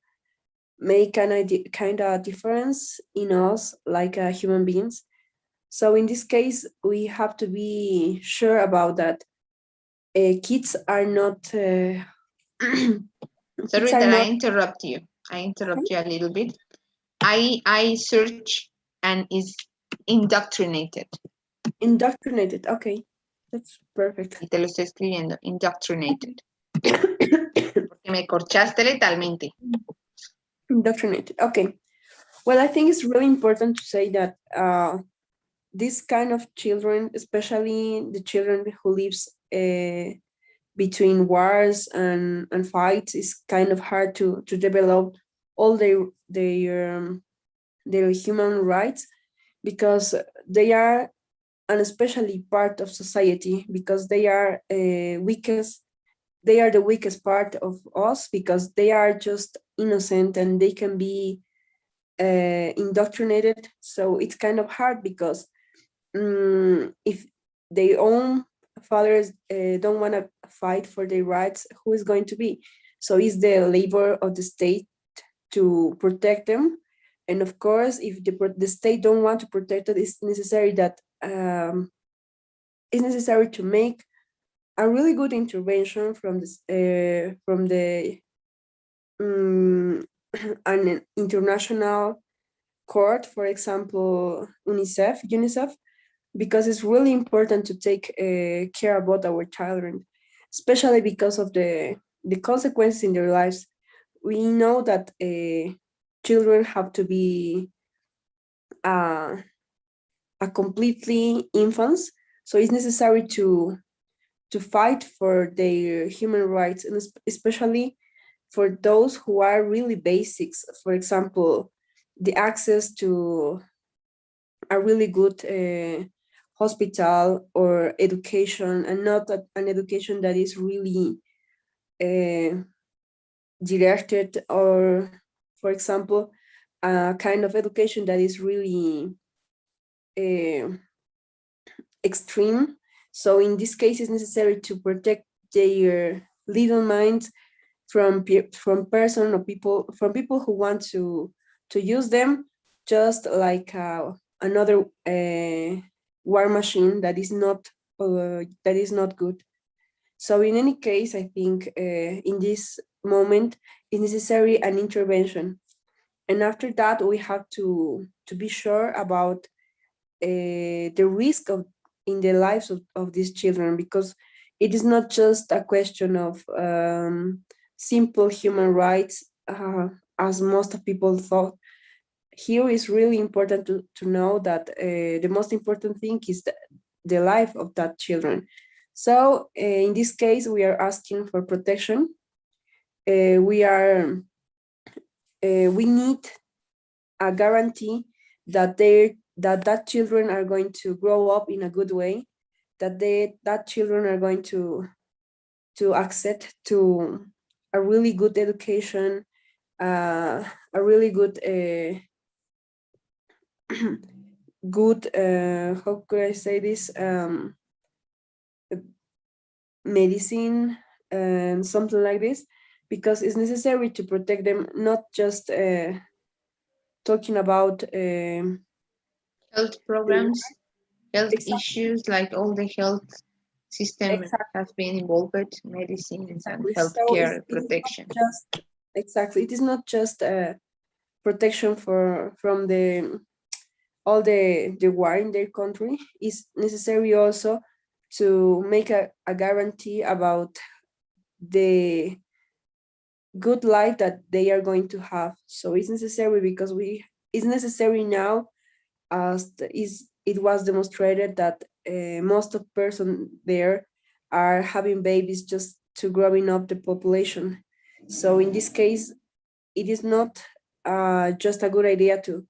make kind of difference in us like human beings. So in this case, we have to be sure about that. kids are not Sorry kids are that I not interrupt you. I interrupt you a little bit. I search and is indoctrinated. indoctrinated. Okay, that's perfect. Y te lo estoy escribiendo, indoctrinated. Porque me corchaste letalmente. Indoctrinated. Okay. Well, I think it's really important to say that this kind of children, especially the children who lives between wars and fights, is kind of hard to develop all their human rights, because they are an especially part of society, because they are weakest. They are the weakest part of us, because they are just innocent and they can be indoctrinated. So it's kind of hard, because if their own fathers don't want to fight for their rights, who is going to be? So it's the labor of the state to protect them. And of course, if the state don't want to protect it, it's necessary that it's necessary to make a really good intervention from this from the an international court, for example, UNICEF, because it's really important to take care about our children, especially because of the consequences in their lives. We know that children have to be a completely infants, so it's necessary to fight for their human rights, and especially for those who are really basics. For example, the access to a really good hospital or education, and not an education that is really directed, or, for example, a kind of education that is really extreme. So in this case, it's necessary to protect their little minds from person or people, from people who want to use them just like another war machine that is not good. So in any case, I think in this moment is necessary an intervention, and after that we have to be sure about the risk of in the lives of these children, because it is not just a question of simple human rights, as most of people thought. Here is really important to know that the most important thing is the life of that children. So in this case, we are asking for protection. We need a guarantee that that children are going to grow up in a good way, that children are going to accept to a really good education, a really good good how could I say this, medicine and something like this, because it's necessary to protect them, not just talking about Health programs, health exactly, issues, like all the health system exactly, has been involved, medicines and exactly. So healthcare it is not protection. just exactly, it is not just protection from the all the war in their country. Is necessary also to make a guarantee about the good life that they are going to have. So it's necessary, because it's necessary now, as it was demonstrated that most of person there are having babies just to growing up the population. So in this case, it is not just a good idea to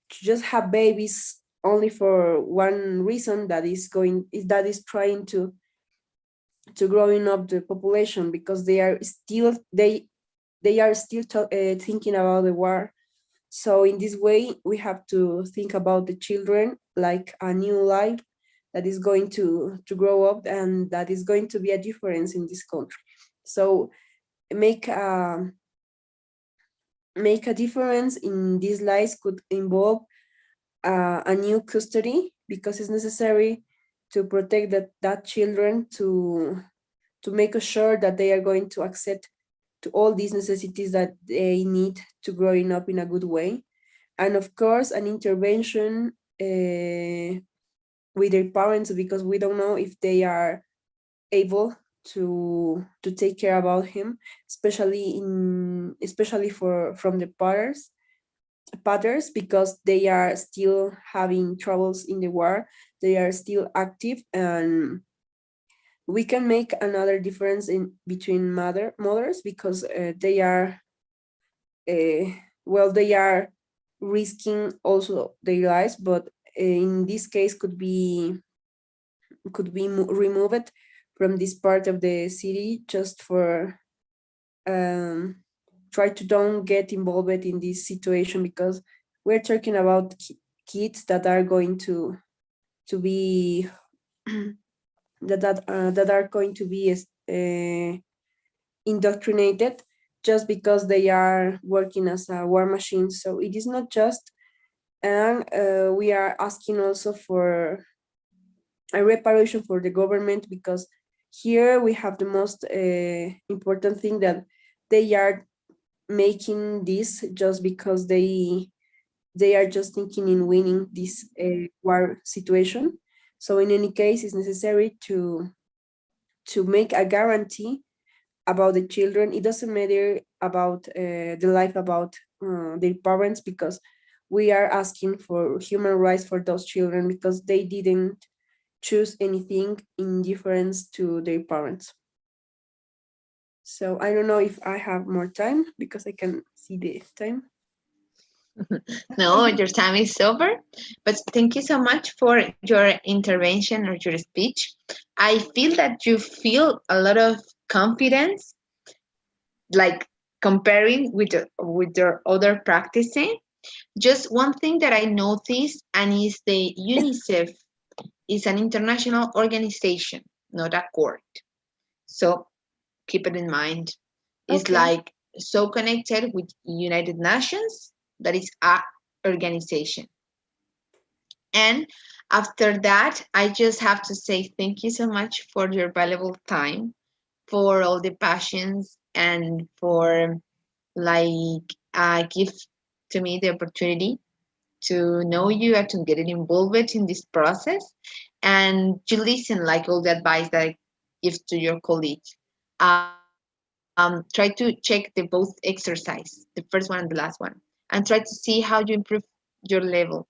just have babies only for one reason, that is trying to growing up the population, because they are still thinking about the war. So in this way, we have to think about the children like a new life that is going to grow up, and that is going to be a difference in this country. So make a difference in these lives could involve a new custody, because it's necessary protect that children, to make sure that they are going to accept to all these necessities that they need to growing up in a good way. And of course, an intervention with their parents, because we don't know if they are able to take care about him, especially from the fathers, because they are still having troubles in the war. They are still active, and we can make another difference in between mothers, because they are they are risking also their lives, but in this case could be removed from this part of the city, just for try to don't get involved in this situation, because we're talking about kids that are going to be that are going to be indoctrinated just because they are working as a war machine. So it is not just, and we are asking also for a reparation for the government, because here we have the most important thing, that they are making this just because they are just thinking in winning this war situation. So in any case, it's necessary to make a guarantee about the children. It doesn't matter about the life about their parents, because we are asking for human rights for those children, because they didn't choose anything in difference to their parents. So I don't know if I have more time, because I can see the time. No, your time is over. But thank you so much for your intervention or your speech. I feel that you feel a lot of confidence, like comparing with your other practicing. Just one thing that I noticed, and is the UNICEF is an international organization, not a court. So keep it in mind. It's Okay. like so connected with United Nations, that is a organization. And after that, I just have to say thank you so much for your valuable time, for all the passions, and for like give to me the opportunity to know you and to get involved in this process, and to listen like all the advice that I give to your colleagues. Try to check the both exercise, the first one and the last one, and try to see how you improve your level.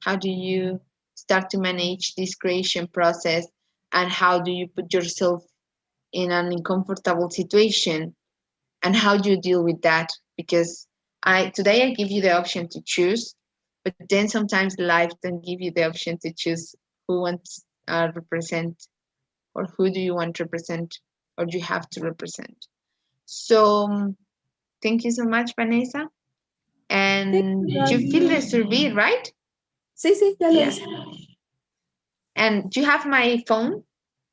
How do you start to manage this creation process, and how do you put yourself in an uncomfortable situation, and how do you deal with that? Because today I give you the option to choose, but then sometimes life don't give you the option to choose who wants represent, or who do you want to represent, or you have to represent. So thank you so much, Vanessa. Thank And you, you feel the Gaby. survey, right? Sí, sí, ya lo Yeah. hice. And you have my phone,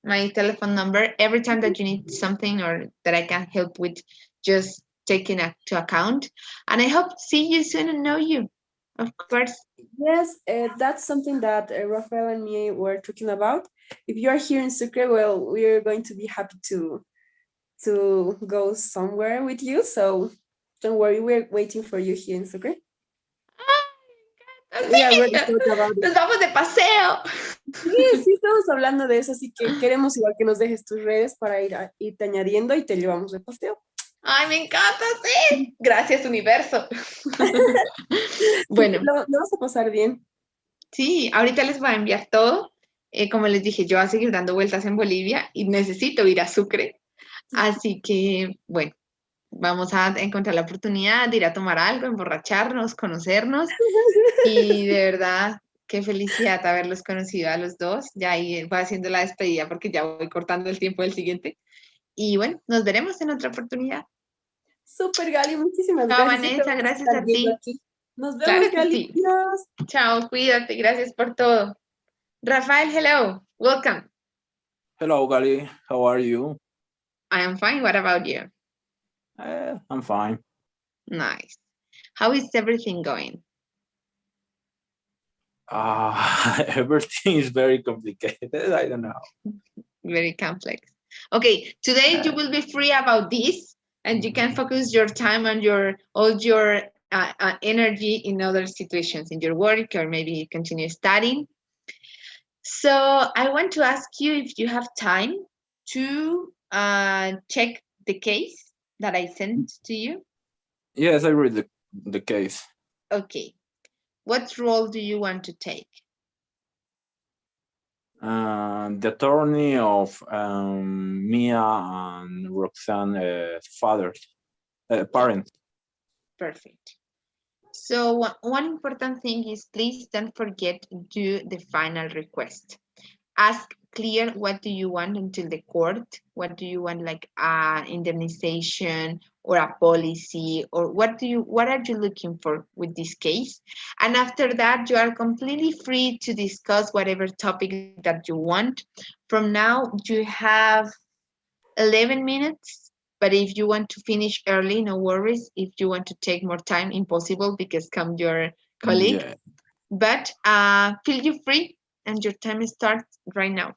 my telephone number. Every time that you need something or that I can help with, just take it to account. And I hope to see you soon and know you, of course. Yes, that's something that Rafael and me were talking about. If you are here in Sucre, well, we're going to be happy to go somewhere with you. So don't worry, we're waiting for you here in Sucre. We already Sí, talked about it. nos vamos de paseo. Sí, sí, estamos hablando de eso, así que queremos igual que nos dejes tus redes para irte añadiendo y te llevamos de paseo. Ay, me encanta, sí. Gracias, universo. Bueno. Bueno, Lo vas a pasar bien. sí, ahorita les voy a enviar todo. Como les dije, yo voy a seguir dando vueltas en Bolivia y necesito ir a Sucre. Así que, bueno, vamos a encontrar la oportunidad de ir a tomar algo, emborracharnos, conocernos. Y de verdad, qué felicidad haberlos conocido a los dos. Ya ahí voy haciendo la despedida porque ya voy cortando el tiempo del siguiente. Y bueno, nos veremos en otra oportunidad. Súper, Gali, muchísimas Chao, gracias. Vanessa, gracias a ti. Aquí. Nos vemos, Claro que Gali. sí. Adiós. Chao, cuídate, gracias por todo. Rafael, hello, welcome. Hello, Gali. How are you? I am fine. What about you? I'm fine. Nice. How is everything going? Everything is very complicated. I don't know. Very complex. Okay, today you will be free about this, and you can focus your time on all your energy in other situations, in your work, or maybe continue studying. So I want to ask you if you have time to check the case that I sent to you. Yes, I read the case. Okay. What role do you want to take? The attorney of Mia and Roxanne fathers, parents. Perfect. So one important thing is please don't forget to do the final request. Ask clear what do you want until the court. What do you want, like indemnization or a policy, or what are you looking for with this case? And after that, you are completely free to discuss whatever topic that you want. From now, you have 11 minutes, but if you want to finish early, no worries. If you want to take more time, impossible, because come your colleague. Yeah. But feel you free, and your time starts right now.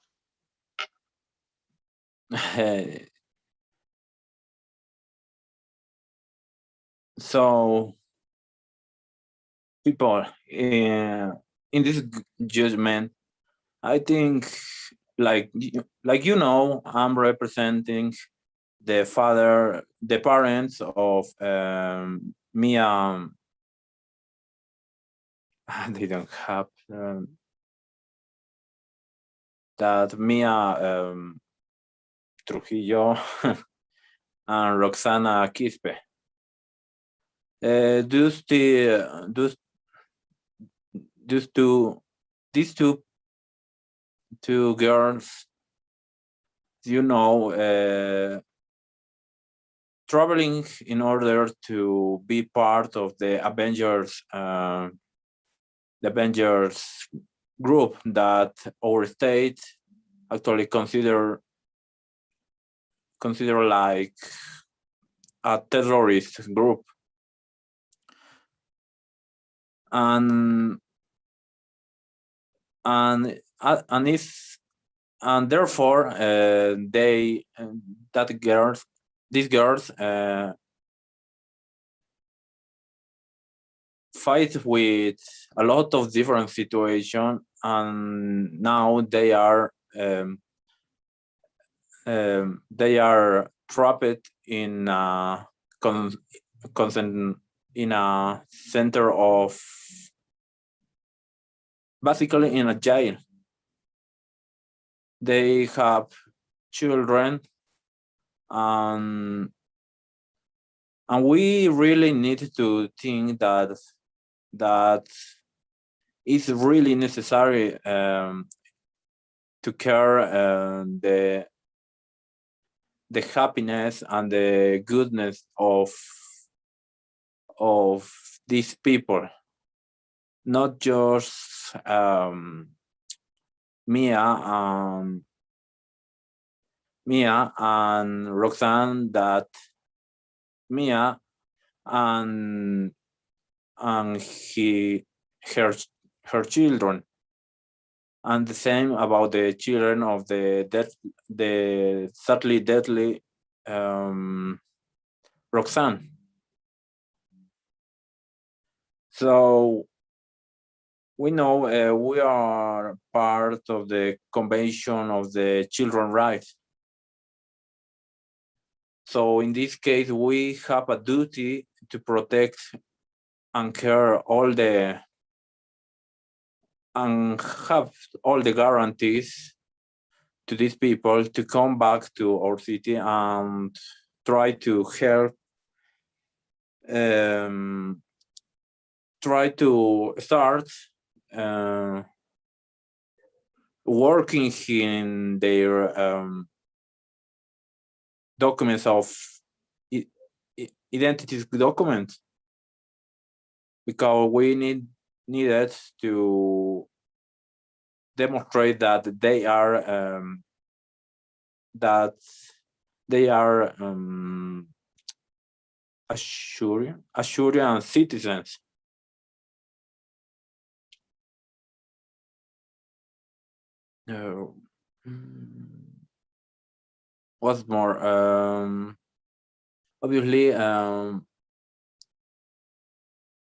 So, people, in this judgment, I think, like I'm representing the parents of Mia. They don't have that Mia Trujillo and Roxana Quispe. These two girls, traveling in order to be part of the Avengers group that our state actually consider like a terrorist group, and therefore these girls fight with a lot of different situations, and now they are trapped in in a center of, basically in a jail. They have children, and we really need to think that it's really necessary to care the happiness and the goodness of these people, not just Mia and Roxanne, that Mia and her children, and the same about the children of the sadly deadly Roxanne. So we know we are part of the Convention of the Children's Rights. So in this case, we have a duty to protect and care and have all the guarantees to these people to come back to our city and try to help, try to start working in their documents of identity documents, because we needed to demonstrate that they are Assyrian citizens. what's more? Obviously,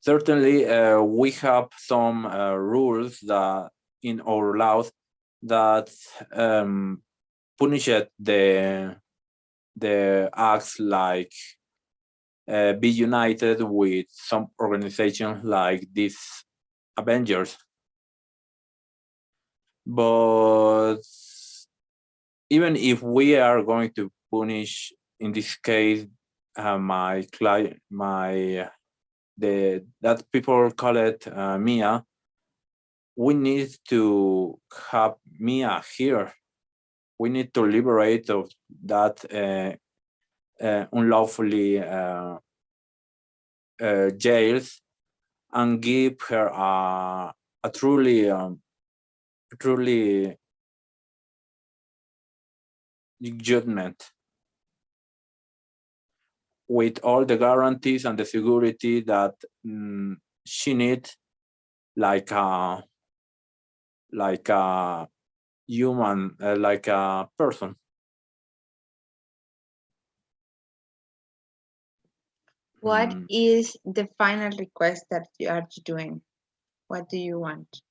certainly, we have some rules that in our laws that punish the acts like be united with some organizations like these Avengers. But even if we are going to punish, in this case, my client, that people call it Mia, we need to have Mia here. We need to liberate of that unlawfully jails and give her a truly judgment with all the guarantees and the security that she needs, like a human, like a person. What is the final request that you are doing? What do you want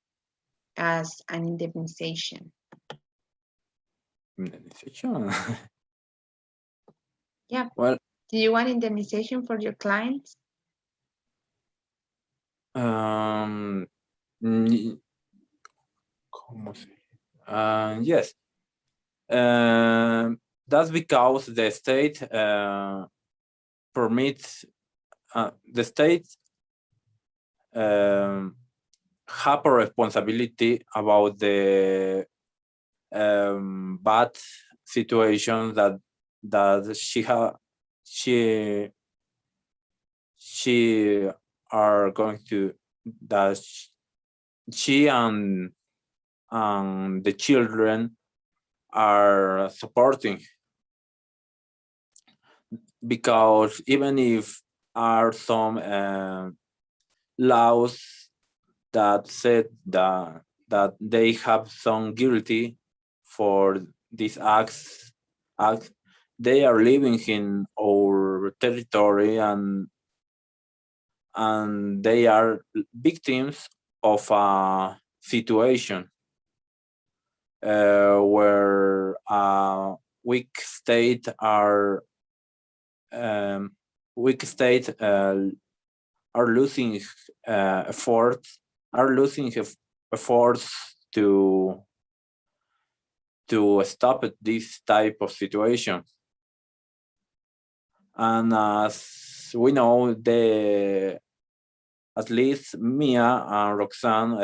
as an indemnization? Indemnization. Yeah. Well, do you want indemnization for your clients? Yes. That's because the state permits the state have a responsibility about the bad situation that she are going to, that she and the children are supporting, because even if are some laws that said that they have some guilty for these acts, they are living in our territory, and they are victims of a situation where weak state are losing efforts to stop this type of situation. And as we know, at least Mia and Roxanne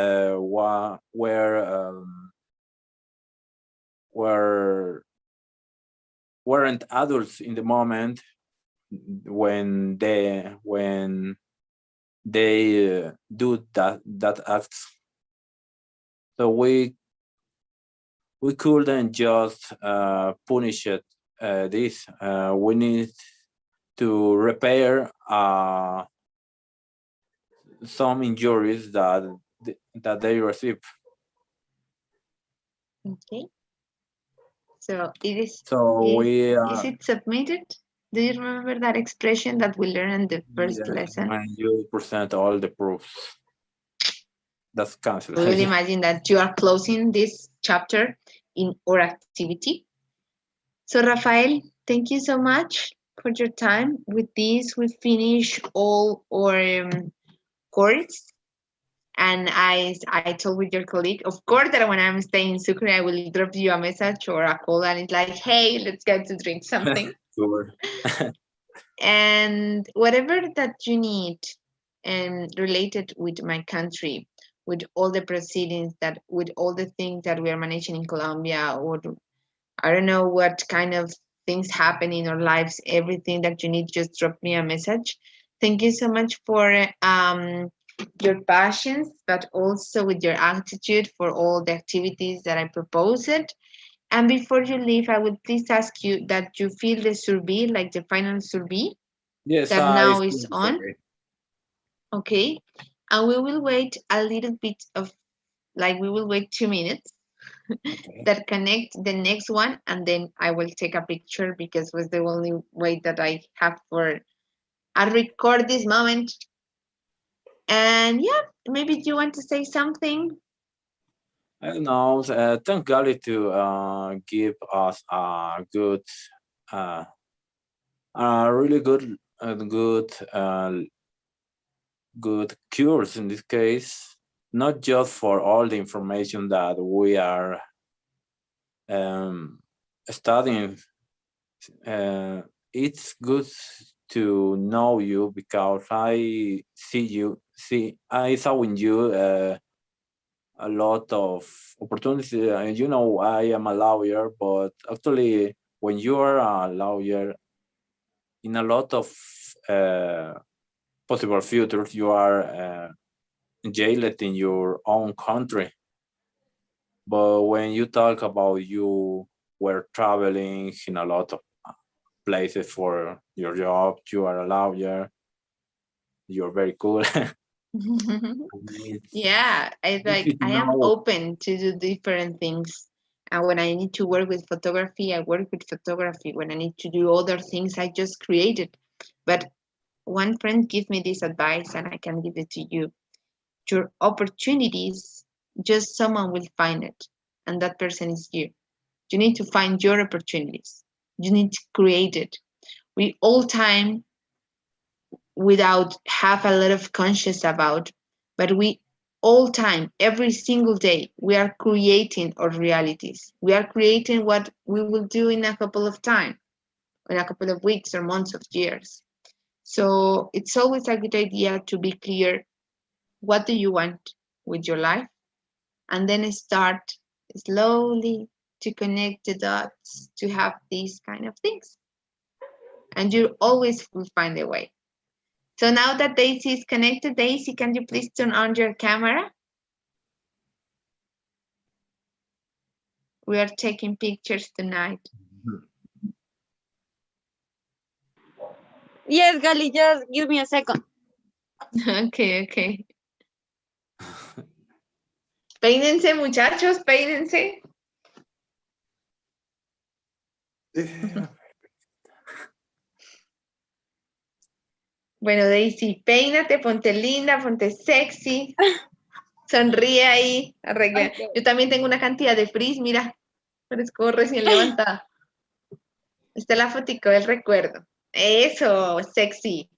weren't adults in the moment when they do that act. So we couldn't just punish it. We need to repair some injuries that they received. Okay. So it is. So is it submitted? Do you remember that expression that we learned in the first lesson? When you present all the proofs, that's canceled. We will imagine that you are closing this chapter in our activity. So Rafael, thank you so much for your time. With this, we finish all our course. And I told with your colleague, of course, that when I'm staying in Sucre, I will drop you a message or a call, and it's like, hey, let's get to drink something. Sure. And whatever that you need and related with my country, with all the proceedings, that with all the things that we are managing in Colombia, or I don't know what kind of things happen in our lives, everything that you need, just drop me a message. Thank you so much for your passions, but also with your attitude for all the activities that I proposed. And before you leave, I would please ask you that you fill the survey, like the final survey. Yes, that now is on. Okay. And we will wait a little bit of, like, we will wait 2 minutes that connect the next one, and then I will take a picture because it was the only way that I have for I record this moment. And yeah, maybe you want to say something? I don't know. Thank God to give us a good, uh, really good cures in this case. Not just for all the information that we are studying. It's good to know you because I saw in you a lot of opportunities. You know, I am a lawyer, but actually, when you are a lawyer, in a lot of possible futures, you are jailed in your own country. But when you talk about you were traveling in a lot of places for your job, you are a lawyer, you're very cool. Yeah, I am open to do different things. And when I need to work with photography, I work with photography. When I need to do other things, I just create it. But one friend gave me this advice, and I can give it to you. Your opportunities, just someone will find it, and that person is you. You need to find your opportunities. You need to create it. We all time without have a lot of conscious about, but we all time, every single day, we are creating our realities. We are creating what we will do in a couple of time, in a couple of weeks or months of years. So it's always a good idea to be clear, what do you want with your life? And then start slowly to connect the dots to have these kind of things. And you always will find a way. So now that Daisy is connected, Daisy, can you please turn on your camera? We are taking pictures tonight. Yes, Gali, just give me a second. Okay. Peínense, muchachos, peínense. Bueno, Daisy, peínate, ponte linda, ponte sexy. Sonríe ahí, arregla. Okay. Yo también tengo una cantidad de frizz, mira, parezco recién levantada. Está la fotico del recuerdo. Eso, sexy.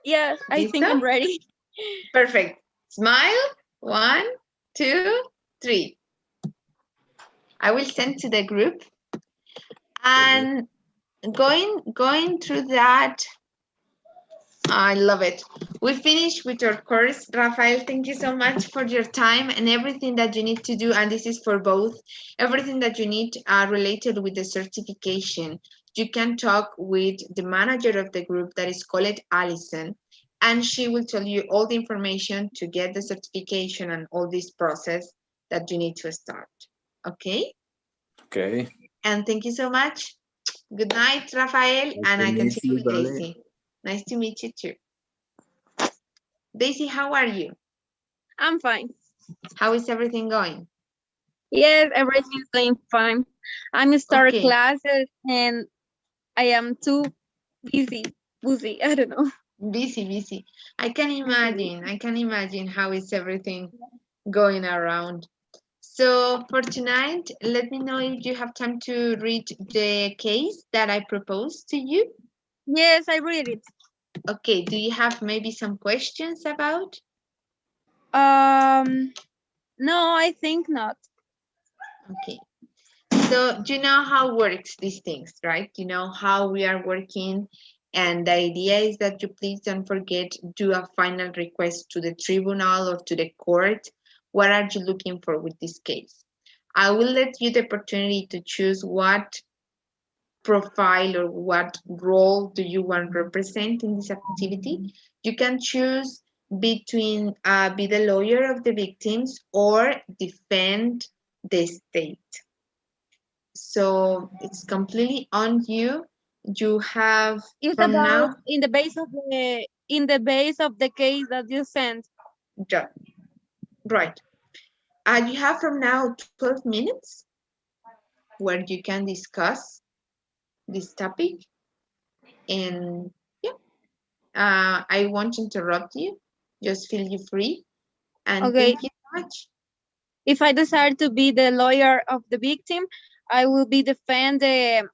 Yes, I think ¿Listo? I'm ready. Perfect. Smile. 1, 2, 3. I will send to the group. And going through that, I love it. We finished with your course. Rafael, thank you so much for your time and everything that you need to do. And this is for both. Everything that you need related with the certification. You can talk with the manager of the group that is called Alison, and she will tell you all the information to get the certification and all this process that you need to start. Okay? Okay. And thank you so much. Good night, Rafael, and I continue with Daisy. Nice to meet you too. Daisy, how are you? I'm fine. How is everything going? Yes, everything's going fine. I'm starting Okay. classes and I am too busy. I don't know. Busy. I can imagine how is everything going around. So for tonight, let me know if you have time to read the case that I proposed to you. Yes, I read it. Okay, do you have maybe some questions about? No, I think not. Okay. So you know how works these things, right? You know how we are working, and the idea is that you please don't forget, do a final request to the tribunal or to the court. What are you looking for with this case? I will let you the opportunity to choose what profile or what role do you want to represent in this activity. You can choose between be the lawyer of the victims or defend the state. So it's completely on you. You have It's from about now. in the base of the case that you sent. Yeah. Right. You have from now 12 minutes where you can discuss this topic. And yeah, I won't interrupt you. Just feel you free. And Okay. thank you so much. If I decide to be the lawyer of the victim, I will be defend the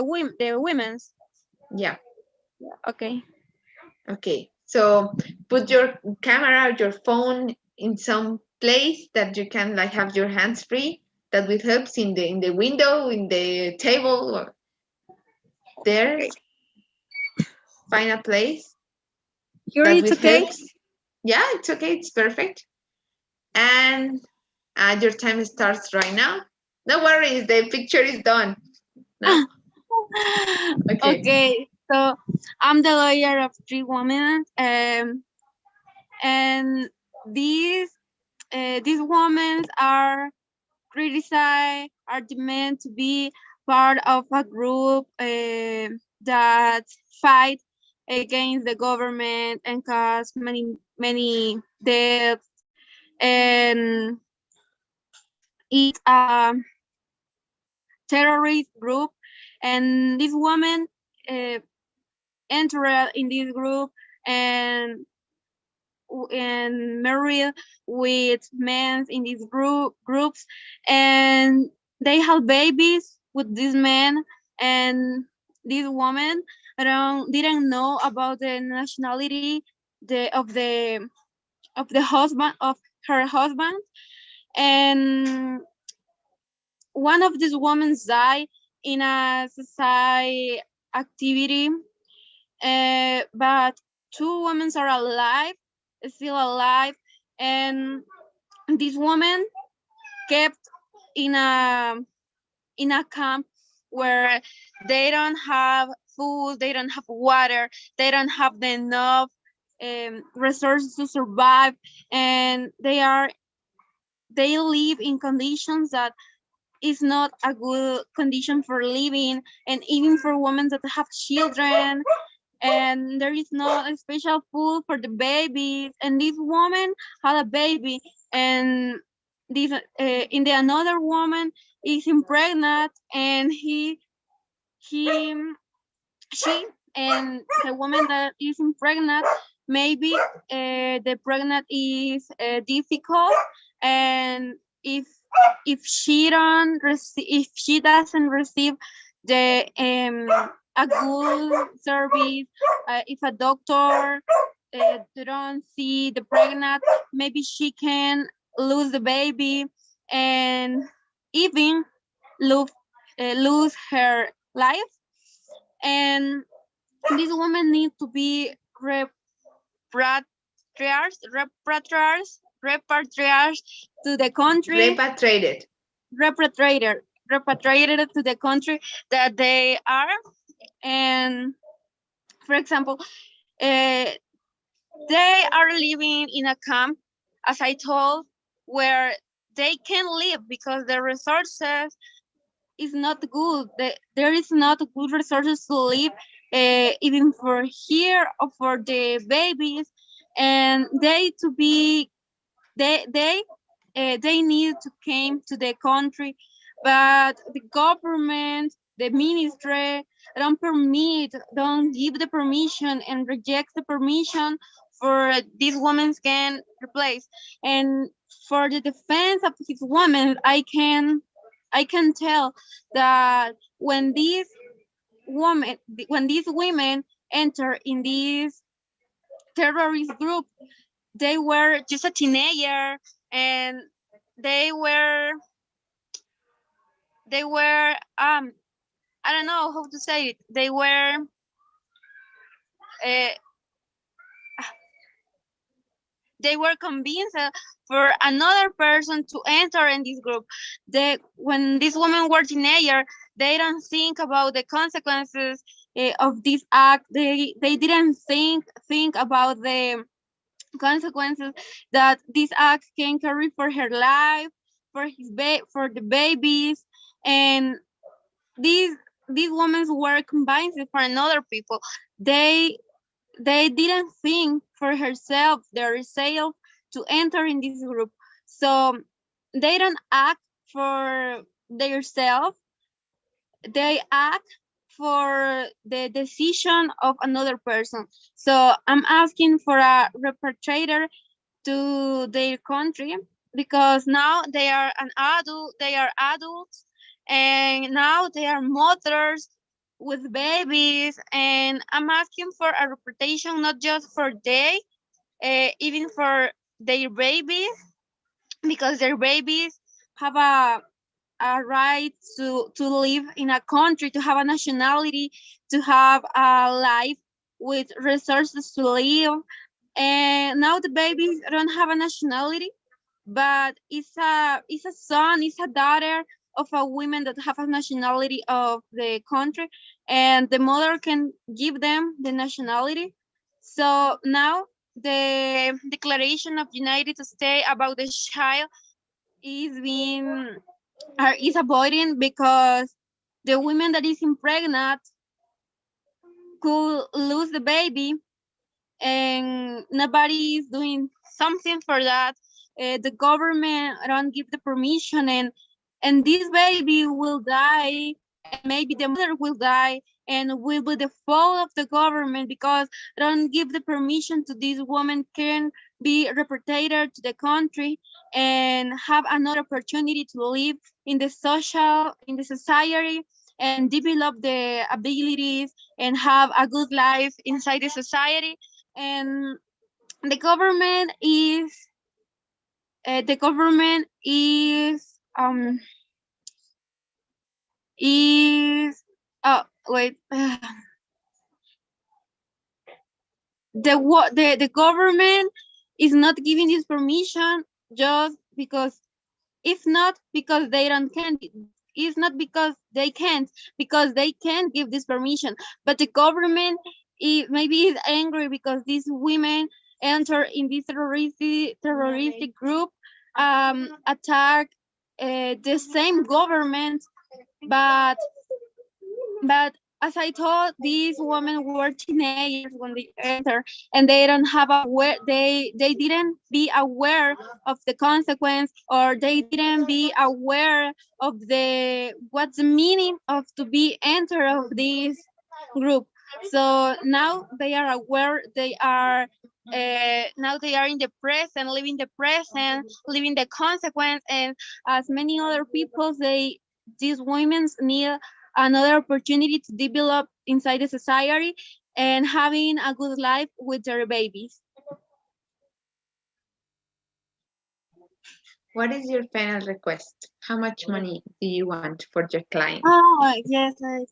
women's. Yeah. Okay. Okay. So put your camera, your phone in some place that you can like have your hands free. That will help in the window, in the table, or there. Okay. Find a place Here that it's will okay. help. Yeah, it's okay. It's perfect. And your time starts right now. No worries, the picture is done. No? Okay. Okay. So I'm the lawyer of three women, and these women are criticized, are demand to be part of a group that fight against the government and cause many deaths, and it's a terrorist group, and this woman uh, entered in this group and married with men in these groups, and they have babies with this man, and this woman didn't know about the nationality of the husband of her husband, and one of these women died in a suicide activity, but two women are alive, still alive, and this woman kept in a camp where they don't have food, they don't have water, they don't have the enough resources to survive, and they live in conditions that is not a good condition for living, and even for women that have children, and there is no special food for the babies, and this woman had a baby, and this in the another woman is impregnant, and he she and the woman that is impregnant, maybe the pregnant is difficult, and if she doesn't receive the a good service, if a doctor don't see the pregnant, maybe she can lose the baby, and even lose lose her life, and this woman need to be repatriated to the country, repatriated to the country that they are. And for example, uh, they are living in a camp, as I told, where they can live because the resources is not good. There is not good resources to live, even for here or for the babies, and they need to came to the country, but the government, the ministry don't give the permission and reject the permission for these women can replace. And for the defense of these women, I can tell that when these women enter in this terrorist group, they were just a teenager, and they were I don't know how to say it. Uh, they were convinced for another person to enter in this group. When these women were teenager, they don't think about the consequences of this act. They didn't think about the consequences that this act can carry for her life, for the babies, and these women were combined for another people. They didn't think for herself, their self, to enter in this group. So they don't act for themselves, they act for the decision of another person. So I'm asking for a repatriator to their country because now they are they are adults, and now they are mothers with babies, and I'm asking for a reputation not just for they, even for their babies, because their babies have a right to live in a country, to have a nationality, to have a life with resources to live. And now the babies don't have a nationality, but it's a son, it's a daughter of a woman that have a nationality of the country, and the mother can give them the nationality. So now the Declaration of United States about the child is being is avoiding because the woman that is impregnant could lose the baby, and nobody is doing something for that. The government don't give the permission, and this baby will die, and maybe the mother will die, and will be the fault of the government because don't give the permission to this woman can be repatriated to the country and have another opportunity to live in the society, and develop the abilities and have a good life inside the society. And the government is the government is oh wait the government is not giving this permission just because, if not because they don't can, it's not because they can't, because they can't give this permission, but the government maybe is angry because these women enter in this terroristic group, attack the same government. But but as I told, these women were teenagers when they enter, and they don't have aware. They didn't be aware of the consequence, or they didn't be aware of the what's the meaning of to be enter of this group. So now they are aware. They are now they are in the present, living the consequence, and as many other people, these women need another opportunity to develop inside the society and having a good life with their babies. What is your final request? How much money do you want for your client? Oh, yes, I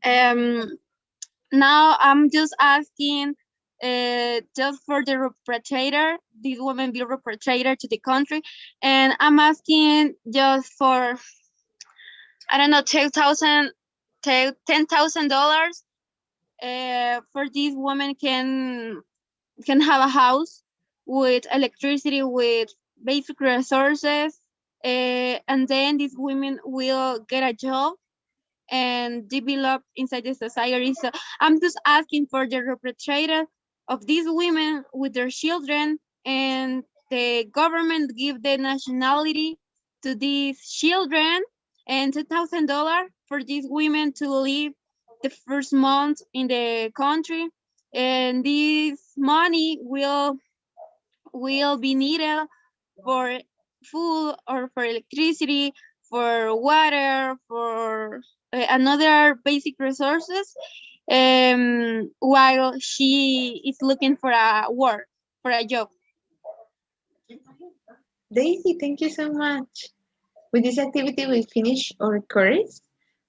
do. Now I'm just asking just for the repatriator, this woman be repatriated to the country, and I'm asking just for, I don't know, $10,000 for this woman can have a house with electricity, with basic resources, and then these women will get a job and develop inside the society. So I'm just asking for the repatriation of these women with their children, and the government give the nationality to these children, and $2,000 for these women to live the first month in the country, and this money will be needed for food or for electricity, for water, for another basic resources, while she is looking for a work, for a job. Daisy, thank you so much. With this activity, we finish our course.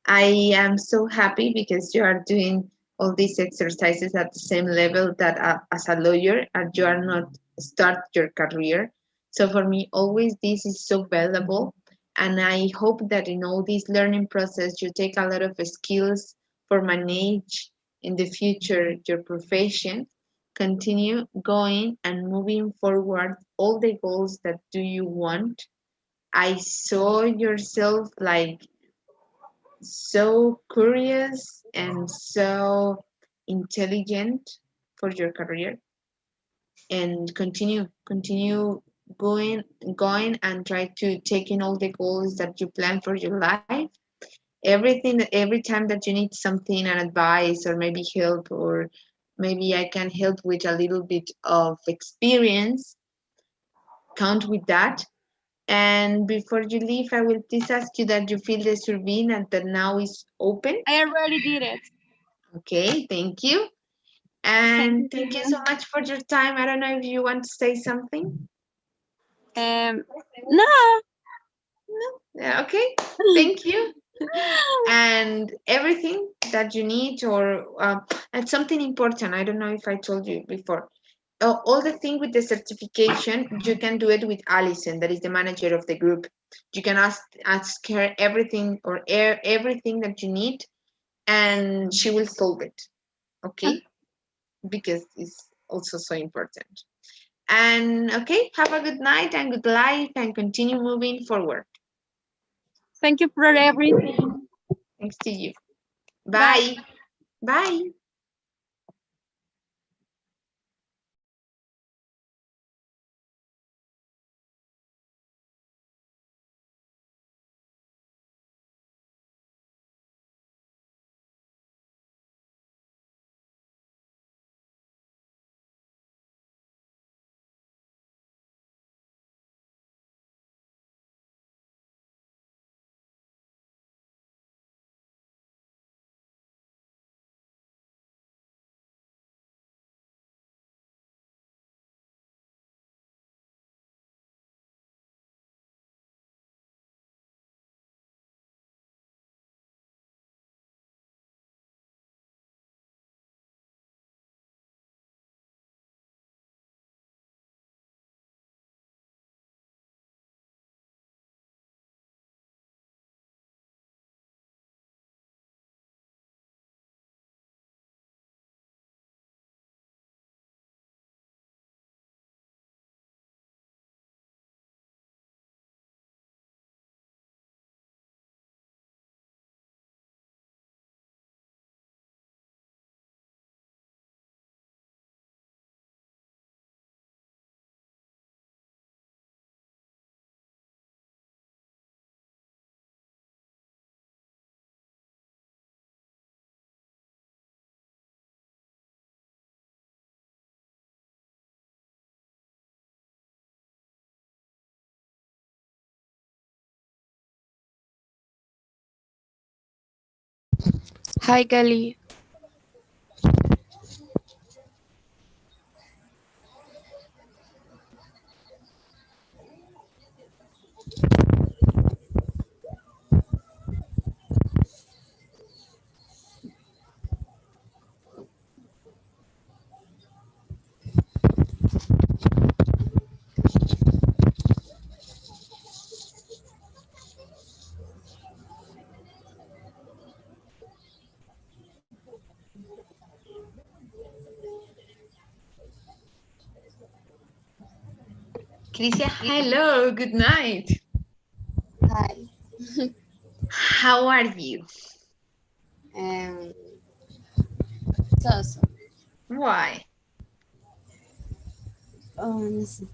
I am so happy because you are doing all these exercises at the same level that as a lawyer, and you are not start your career. So for me, always this is so valuable. And I hope that in all this learning process, you take a lot of skills for manage in the future your profession. Continue going and moving forward all the goals that do you want. I saw yourself like so curious and so intelligent for your career, and continue going going and try to take in all the goals that you plan for your life. Every time that you need something, an advice or maybe help, or maybe I can help with a little bit of experience, count with that. And before you leave, I will please ask you that you fill the survey and that now is open. I already did it. Okay, thank you. Thank And you. thank you so much for your time. I don't know if you want to say something. No. Yeah, okay, thank you. And everything that you need, or and something important, I don't know if I told you before. All the thing with the certification, you can do it with Alison, that is the manager of the group. You can ask her everything or everything that you need, and she will solve it. Okay, because it's also so important. And okay, have a good night and good life, and continue moving forward. Thank you for everything. Thanks to you. Bye. Bye. Bye. Hi, Kelly. Crisia, hello, good night. Hi. How are you? Um, so. Why? No sé.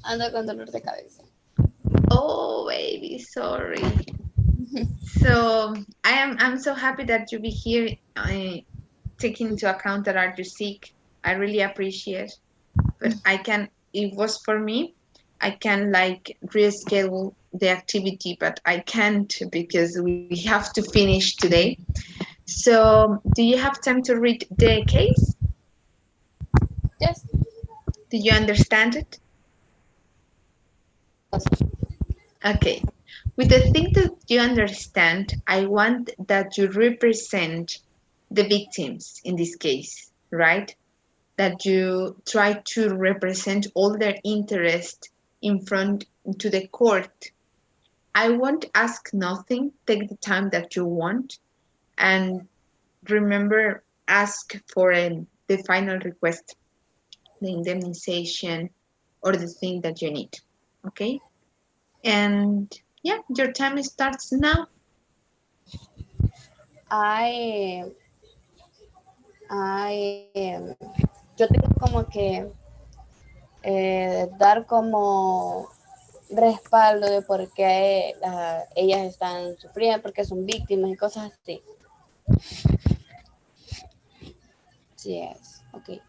Ando con dolor de cabeza. Oh, baby, sorry. So I'm so happy that you be here, taking into account that are you sick. I really appreciate. But I can, if it was for me, I can like reschedule the activity, but I can't because we have to finish today. So do you have time to read the case? Yes. Do you understand it? Okay. With the thing that you understand, I want that you represent the victims in this case, right? That you try to represent all their interest in front to the court. I won't ask nothing. Take the time that you want, and remember, ask for the final request, the indemnization, or the thing that you need. Okay? And yeah, your time starts now. I, I, yo tengo como que dar como respaldo de por qué ellas están sufriendo, porque son víctimas y cosas así. Yes, ok.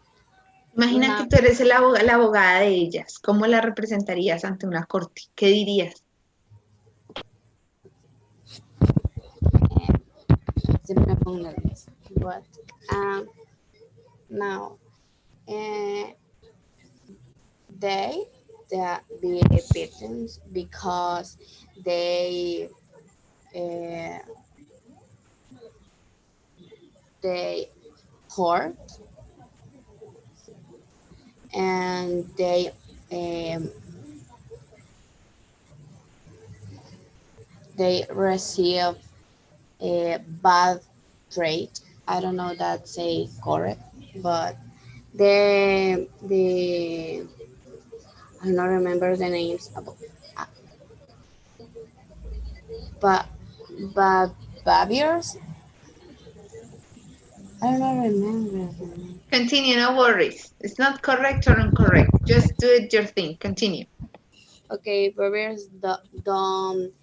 Imagina que tú eres la abogada de ellas. ¿Cómo la representarías ante una corte? ¿Qué dirías? Siempre me pongo nerviosa. But now, they be victims because uh, they hurt and um, they receive a bad trait. I don't know that say correct, but the I don't remember the names about, but but behaviors. I don't remember the name. Continue, no worries. It's not correct or incorrect. Just do it your thing. Continue. Okay, behaviors don't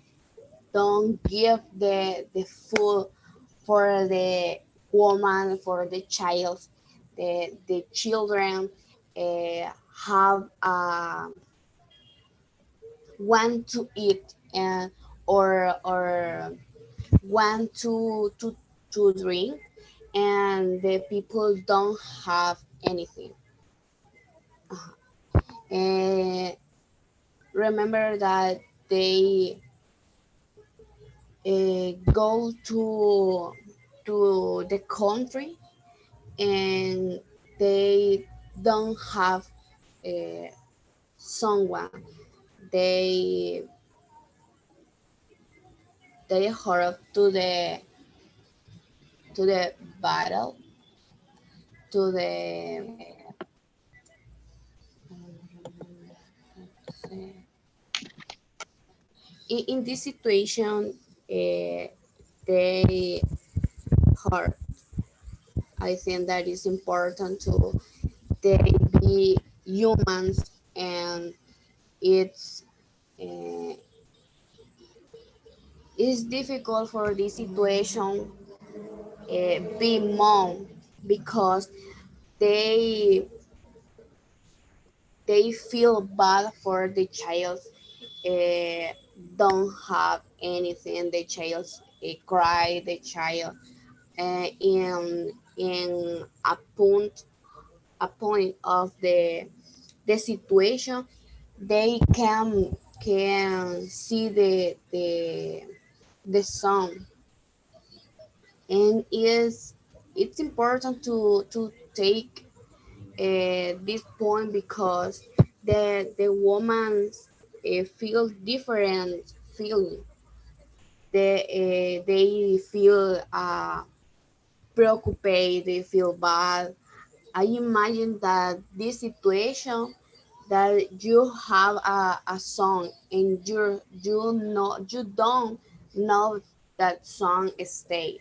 give the food for the woman, for the child. The children have want to eat and or want to drink, and the people don't have anything. And remember that they go to the country and they don't have uh, someone. They they hurry to the battle, to the in this situation they hurt. I think that is important to they be humans, and it's uh, it's difficult for this situation be mom because they they feel bad for the child uh, don't have anything. The child cry, the child in a point of the situation, they can see the song, and it's important to take this point because the woman feel different feeling. They feel preoccupied, they feel bad. I imagine that this situation that you have a song and you don't know that song stay.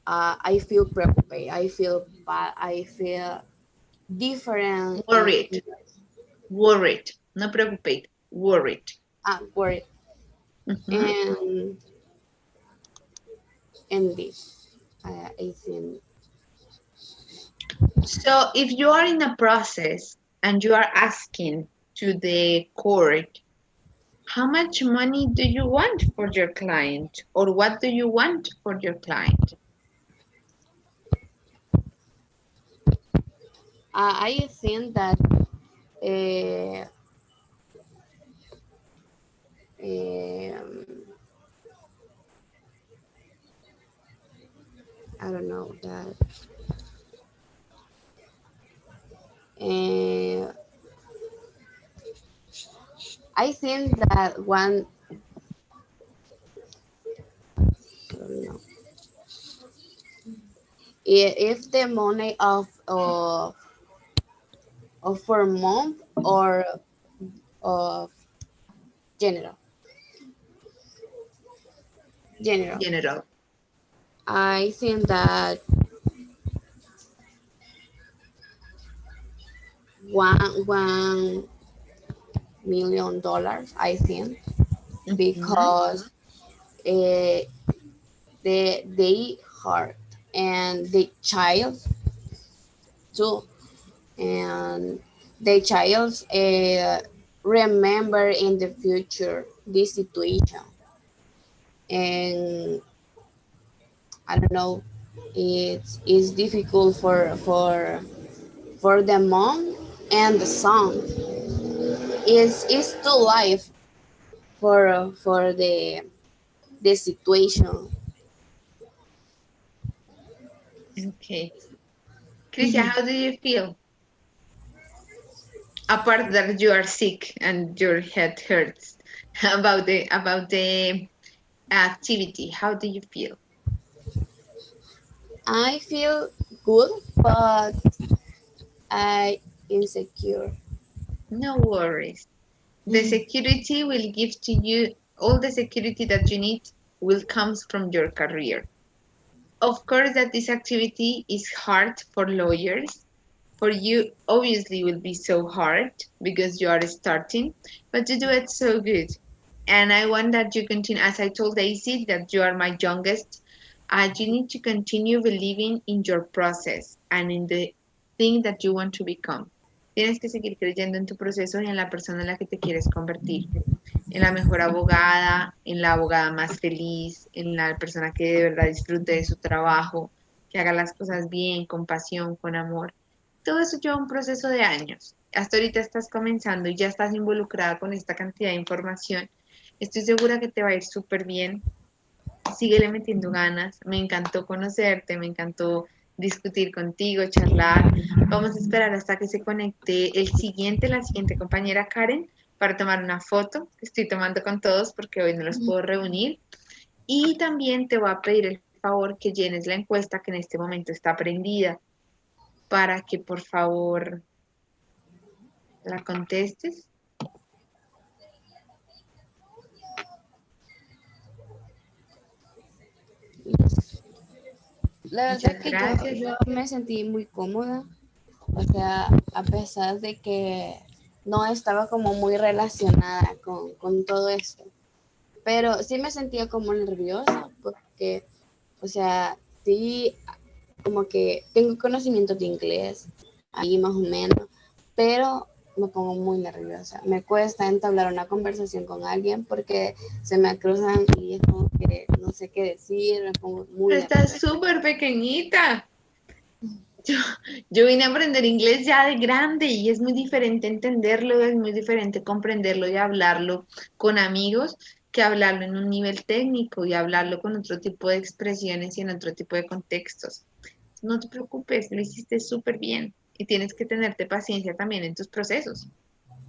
I feel preoccupied. I feel bad. I feel different. Worried. Worried. No preocuped. Worried. Worried. And this, I think. So if you are in a process and you are asking to the court, how much money do you want for your client, or what do you want for your client? I think that I don't know that. I think that one. I don't know. If the money of for month or of general. General. General. I think that $1 million, I think, because uh, they hurt and the child too, and the child remember in the future this situation, and I don't know, it's difficult for the mom and the son. Is to life for the situation. Okay. Crisia, how do you feel? Apart that you are sick and your head hurts about the activity, how do you feel? I feel good, but I insecure. No worries. The security will give to you all the security that you need will comes from your career. Of course that this activity is hard for lawyers. For you, obviously, will be so hard because you are starting, but you do it so good. And I want that you continue, as I told Daisy, that you are my youngest. You need to continue believing in your process and in the thing that you want to become. Tienes que seguir creyendo en tu proceso y en la persona en la que te quieres convertir. En la mejor abogada, en la abogada más feliz, en la persona que de verdad disfrute de su trabajo, que haga las cosas bien, con pasión, con amor. Todo eso lleva un proceso de años. Hasta ahorita estás comenzando y ya estás involucrada con esta cantidad de información. Estoy segura que te va a ir súper bien. Síguele metiendo ganas. Me encantó conocerte, me encantó discutir contigo, charlar. Vamos a esperar hasta que se conecte la siguiente compañera Karen, para tomar una foto. Estoy tomando con todos porque hoy no los puedo reunir. Y también te voy a pedir el favor que llenes la encuesta que en este momento está prendida, para que por favor la contestes. La verdad Muchas que gracias. yo me sentí muy cómoda, o sea, a pesar de que no estaba como muy relacionada con todo esto, pero sí me sentía como nerviosa porque, o sea, sí, como que tengo conocimiento de inglés, ahí más o menos, pero me pongo muy nerviosa. Me cuesta entablar una conversación con alguien porque se me cruzan y es como que no sé qué decir, me pongo muy Pero nerviosa. estás súper pequeñita. Yo vine a aprender inglés ya de grande y es muy diferente entenderlo, es muy diferente comprenderlo y hablarlo con amigos que hablarlo en un nivel técnico y hablarlo con otro tipo de expresiones y en otro tipo de contextos. No te preocupes, lo hiciste súper bien y tienes que tenerte paciencia también en tus procesos.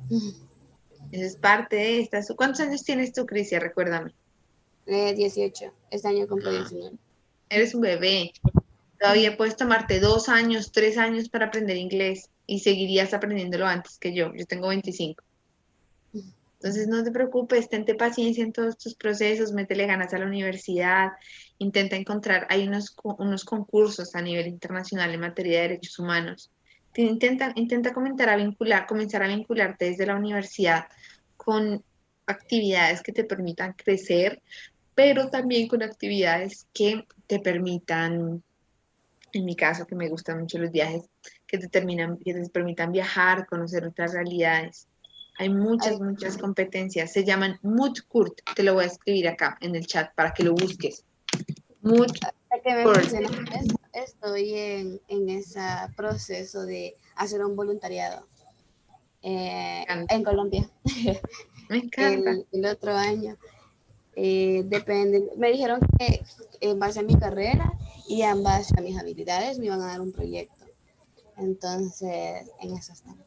Eso es parte de estas. ¿Cuántos años tienes tú, Crisia? Recuérdame. 18, este año cumplo 19. Eres un bebé. Todavía puedes tomarte 2 años, 3 años para aprender inglés y seguirías aprendiéndolo antes que yo. Yo tengo 25. Entonces no te preocupes, tente paciencia en todos tus procesos, métele ganas a la universidad, intenta encontrar, hay unos concursos a nivel internacional en materia de derechos humanos. Intenta comenzar a vincularte desde la universidad con actividades que te permitan crecer, pero también con actividades que te permitan, en mi caso, que me gustan mucho los viajes, que te permitan viajar, conocer otras realidades. Hay muchas competencias. Se llaman Moodcourt. Te lo voy a escribir acá en el chat para que lo busques. Moodcourt. Que me mencionas eso, estoy en ese proceso de hacer un voluntariado en Colombia. Me encanta. El otro año. Depende. Me dijeron que en base a mi carrera y en base a mis habilidades me iban a dar un proyecto. Entonces, en eso estamos.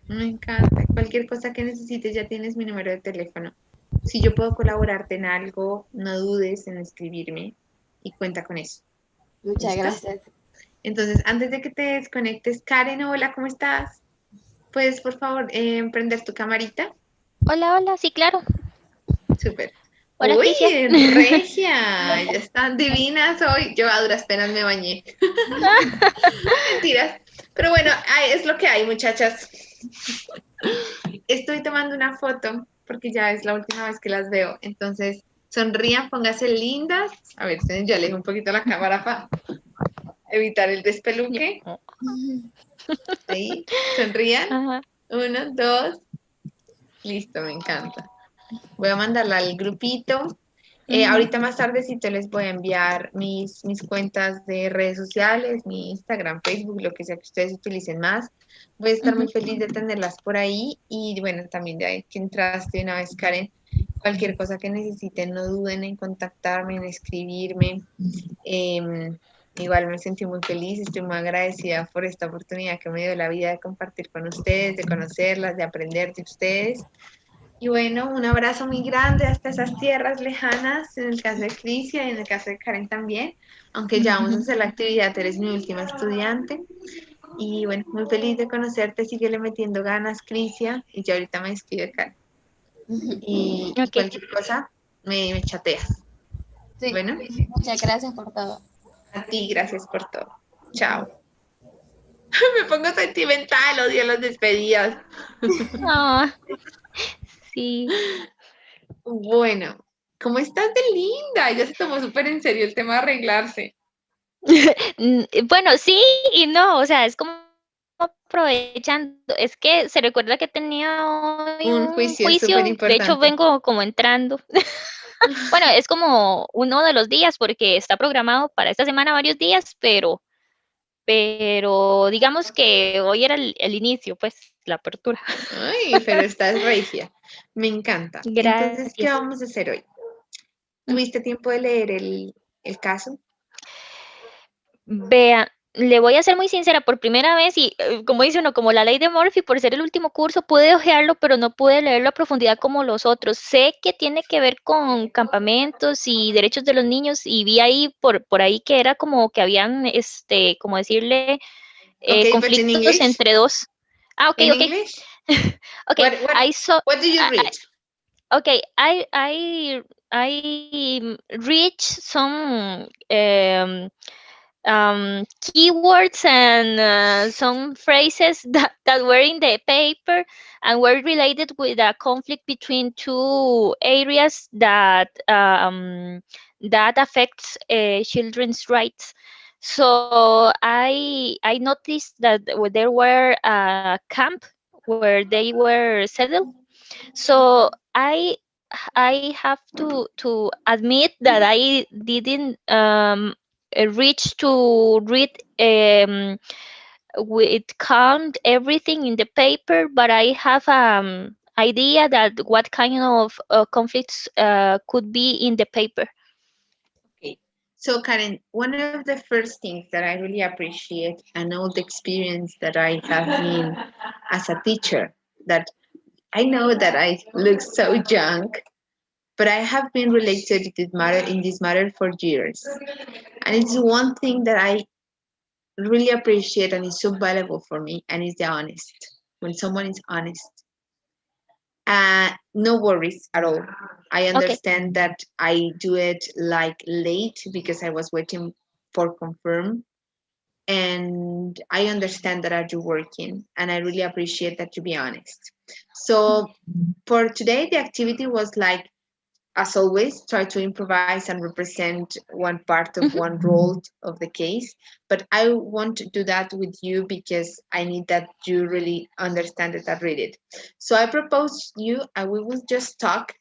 Me encanta. Cualquier cosa que necesites, ya tienes mi número de teléfono. Si yo puedo colaborarte en algo, no dudes en escribirme y cuenta con eso. Muchas gracias. Entonces, antes de que te desconectes, Karen, hola, ¿cómo estás? ¿Puedes, por favor, prender tu camarita? Hola, hola, sí, claro. Súper. Hola, Uy, Crisia. regia, ya están divinas hoy. Yo a duras penas me bañé. Mentiras. Pero bueno, es lo que hay, muchachas. Estoy tomando una foto porque ya es la última vez que las veo. Entonces, sonrían, pónganse lindas. A ver, yo alejo un poquito la cámara para evitar el despeluque. Ahí, sonrían. Ajá. 1, 2. Listo, me encanta. Voy a mandarla al grupito. Ahorita más tardecito les voy a enviar mis cuentas de redes sociales, mi Instagram, Facebook, lo que sea que ustedes utilicen más. Voy a estar muy feliz de tenerlas por ahí y bueno, también de ahí que entraste una vez, Karen, cualquier cosa que necesiten, no duden en contactarme, en escribirme. Igual me sentí muy feliz, estoy muy agradecida por esta oportunidad que me dio la vida de compartir con ustedes, de conocerlas, de aprender de ustedes. Y bueno, un abrazo muy grande hasta esas tierras lejanas, en el caso de Crisia y en el caso de Karen también, aunque ya vamos a hacer la actividad, eres mi última estudiante. Y bueno, muy feliz de conocerte, síguele metiendo ganas, Crisia, y yo ahorita me despido, Karen. Y Ok. cualquier cosa, me chateas. Sí, Bueno, muchas gracias por todo. a ti, gracias por todo. Chao. Me pongo sentimental, odio las despedidas. Ah, sí. Bueno, ¿cómo estás de linda? Ella se tomó súper en serio el tema de arreglarse. Bueno, sí y no, o sea, es como aprovechando. Es que se recuerda que tenía hoy Un un juicio súper juicio, de hecho importante. vengo como entrando. Bueno, es como uno de los días porque está programado para esta semana varios días, pero digamos que hoy era el inicio, pues, la apertura. Ay, pero estás regia. Me encanta. Entonces, ¿qué Gracias. vamos a hacer hoy? ¿Tuviste tiempo de leer el caso? Vea, le voy a ser muy sincera, por primera vez, y como dice uno, como la ley de Murphy, por ser el último curso, pude hojearlo, pero no pude leerlo a profundidad como los otros. Sé que tiene que ver con campamentos y derechos de los niños, y vi ahí por ahí que era como que habían, como decirle, Okay, but in conflictos English? entre dos. Ah, ok, In ok. English? Okay, I What, saw. what do you read? Okay, I reach some keywords and some phrases that were in the paper and were related with a conflict between two areas that affects children's rights. So I noticed that there were a camp where they were settled. So I have to admit that I didn't reach to read with calm everything in the paper, but I have idea that what kind of conflicts could be in the paper. Okay. So, Karen, one of the first things that I really appreciate and all the experience that I have been as a teacher, that I know that I look so young, but I have been related to this matter for years. And it's one thing that I really appreciate and is so valuable for me, and is the honest. When someone is honest. No worries at all. I Okay. understand that I do it like late because I was waiting for confirm. And I understand that are you working, and I really appreciate that, to be honest. So for today, the activity was like, as always, try to improvise and represent one part of Mhm. one role of the case. But I want to do that with you because I need that you really understand it and read it. So I propose you, and we will just talk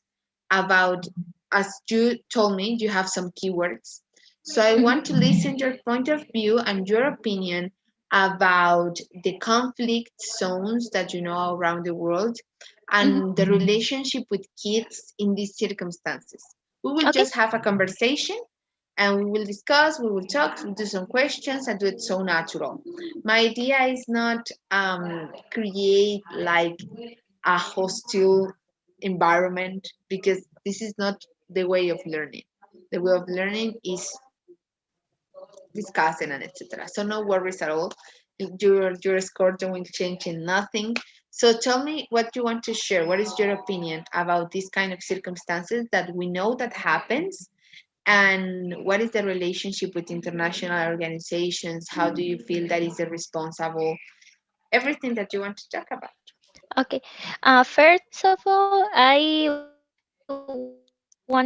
about, as you told me, you have some keywords. So I want to listen your point of view and your opinion about the conflict zones that you know around the world Mhm. and the relationship with kids in these circumstances. We will Okay. just have a conversation and we will discuss, we will talk, we'll do some questions and do it so natural. My idea is not create like a hostile environment because this is not the way of learning. The way of learning is discussing and etc. So no worries at all. Your score don't change in nothing. So tell me what you want to share. What is your opinion about these kind of circumstances that we know that happens And what is the relationship with international organizations? How do you feel that is the responsible? Everything that you want to talk about. Okay. First of all, I want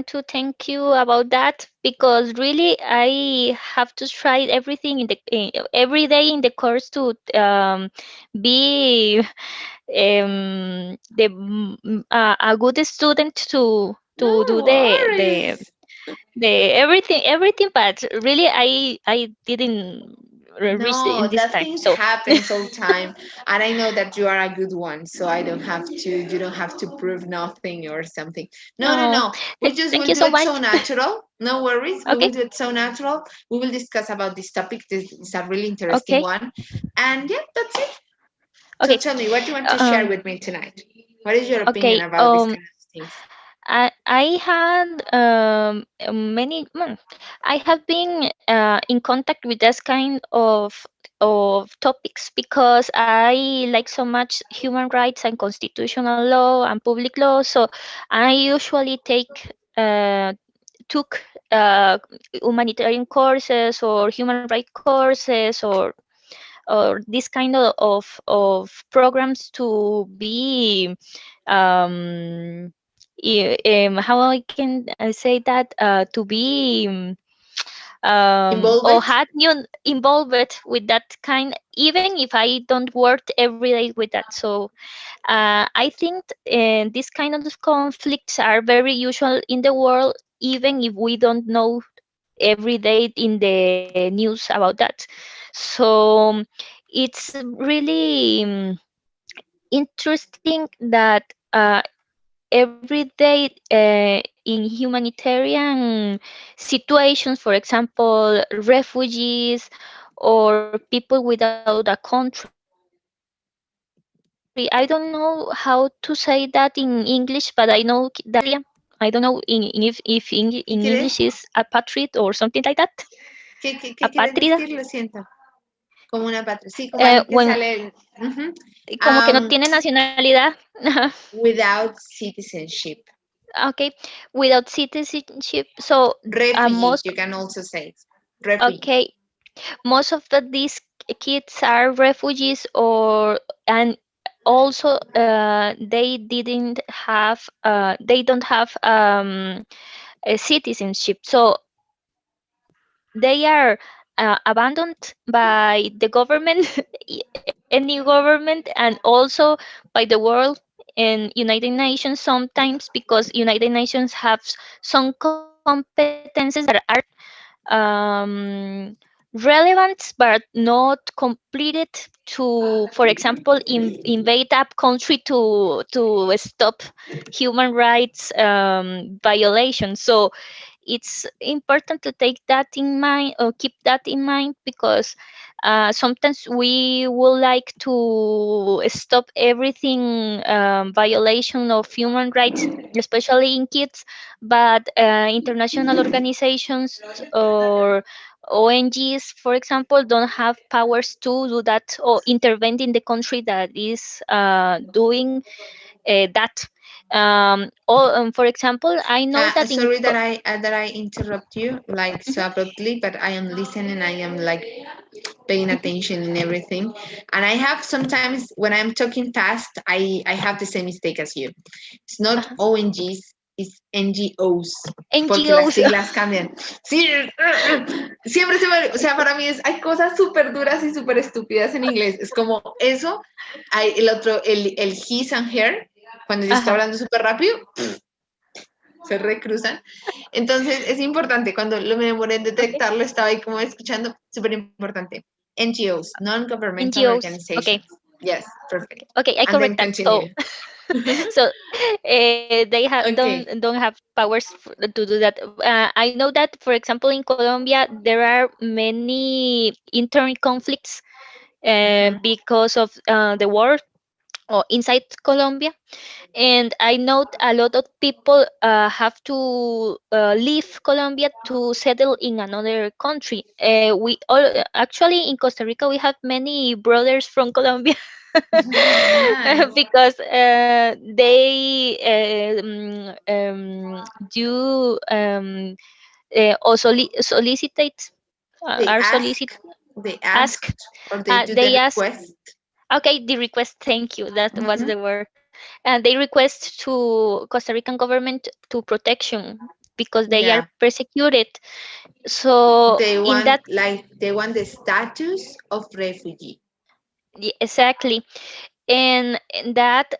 to thank you about that because really I have to try everything every day in the course to be a good student to do No worries. the everything, but really I didn't reach No, in this that time. things So happens all time, and I know that you are a good one, so I don't have to. You don't have to prove nothing or something. No, no, no, no. We just thank will you do so it so much. natural. No worries. We Okay, will do it so natural. We will discuss about this topic. This is a really interesting okay, one, and yeah, that's it. So okay. tell me, what do you want to share Um, with me tonight? What is your opinion okay. about these kind of things? I had many. I have been in contact with this kind of topics because I like so much human rights and constitutional law and public law. So I usually took uh, humanitarian courses or human rights courses or this kind of programs to be how I can say that to be or Involved? had you involved with that kind, even if I don't work every day with that. So I think these kind of conflicts are very usual in the world, even if we don't know every day in the news about that. So it's really interesting that every day in humanitarian situations, for example, refugees or people without a country. I don't know how to say that in English, but I know that patria. I don't know in English ¿Qué is quieres? a patriot or something like that. ¿Qué A quieres patrida. decir? Lo siento. Como una patria. Sí, como alguien que When sale. Ujú. como que no Um, tiene nacionalidad. without citizenship. Okay, without citizenship. So Refugee, most you can also say it. Refugee. okay, most of these kids are refugees or and also they don't have a citizenship, so they are abandoned by the government any government, and also by the world and United Nations sometimes, because United Nations have some competences that are relevant but not completed to, for example, invade a country to stop human rights violations. So it's important to take that in mind or keep that in mind, because sometimes we would like to stop everything violation of human rights, especially in kids, but international organizations or ONGs, for example, don't have powers to do that or intervene in the country that is doing that. For example, I know that in Sorry that I interrupt you like so Mhm, abruptly, but I am listening. I am like paying mhm. attention in everything, and I have sometimes when I'm talking fast, I have the same mistake as you. It's not Uh-huh. ONGs, it's NGOs, porque las NGOs. siglas cambian. Sí, siempre se me, o sea, para mí es, hay cosas súper duras y súper estúpidas en inglés. Es como eso, hay el otro, el his and her, cuando yo estoy Ajá. hablando súper rápido, se recruzan. Entonces es importante, cuando lo me demoré en Okay. detectarlo, estaba ahí como escuchando, súper importante. NGOs, non-governmental NGOs. organizations. Okay. Yes, perfect. Okay, I And then correct that. So continue. so they have Okay. don't have powers to do that. I know that, for example, in Colombia there are many internal conflicts Mhm. because of the war or inside Colombia, and I know a lot of people have to leave Colombia to settle in another country. We all actually in Costa Rica we have many brothers from Colombia Nice. because they do or solicitates They are ask, solicit they ask asked, or they do the they ask. request. Okay, the request, thank you, that was Mhm. the word. And they request to Costa Rican government to protection because they are Yeah, persecuted. So they in want that, the status of refugee exactly. And in that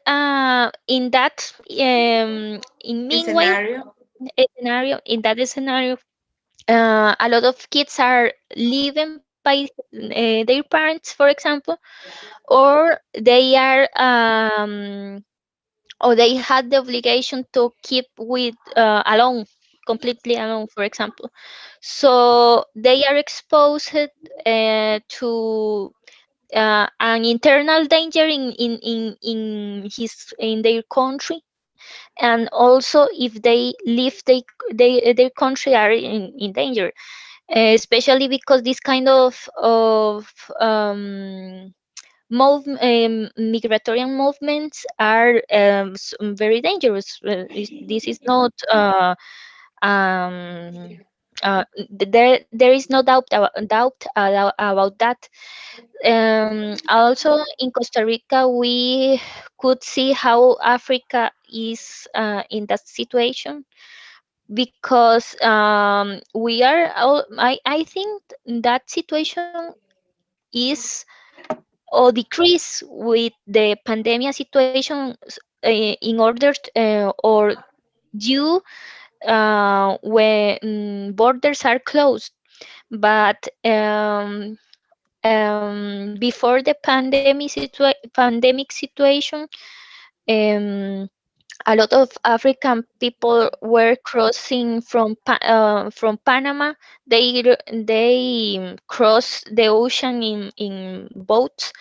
in meanwhile scenario. scenario, in that scenario, a lot of kids are living by their parents, for example, or they are or they had the obligation to keep with alone, completely alone, for example. So they are exposed to an internal danger in their country, and also if they leave their country are in danger, especially because this kind of migratory movements are very dangerous. This is not um, there is no doubt that. Also, in Costa Rica, we could see how Africa is in that situation because we are. I think that situation is or decrease with the pandemic situation in order or due when borders are closed. But before the pandemic situation, um, a lot of African people were crossing from Panama. They crossed the ocean in boats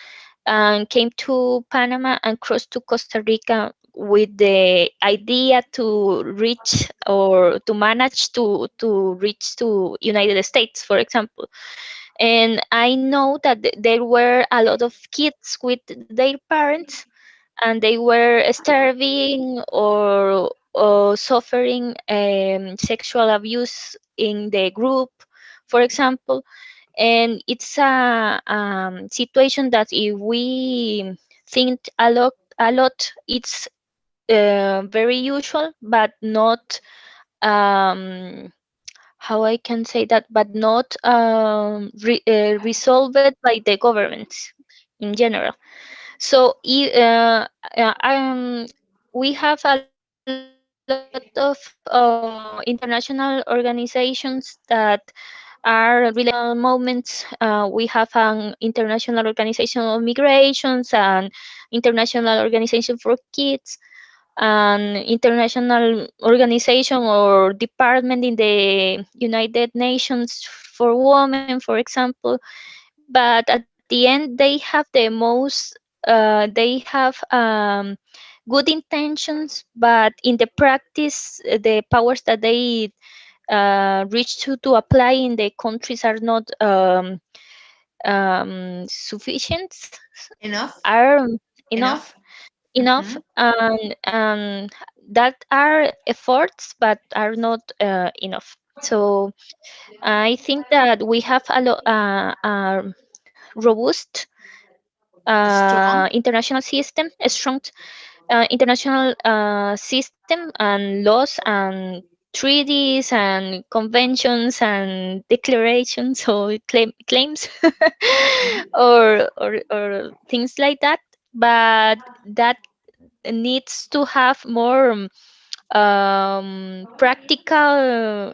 and came to Panama and crossed to Costa Rica with the idea to reach or to manage to reach to United States, for example. And I know that there were a lot of kids with their parents, and they were starving or suffering sexual abuse in the group, for example. And it's a situation that if we think a lot, it's very usual, but not how I can say that, but not resolved by the governments in general. So we have a lot of international organizations that are related moments. We have an international organization of migrations and international organization for kids, an international organization or department in the United Nations for women, for example. But at the end, they have the most. They have good intentions, but in the practice, the powers that they reach to apply in the countries are not sufficient, Enough, are enough. enough, Hmm. and that are efforts but are not enough. So I think that we have a robust Strong. international system, a strong international system and laws and treaties and conventions and declarations or claims Mhm. or things like that. But that needs to have more practical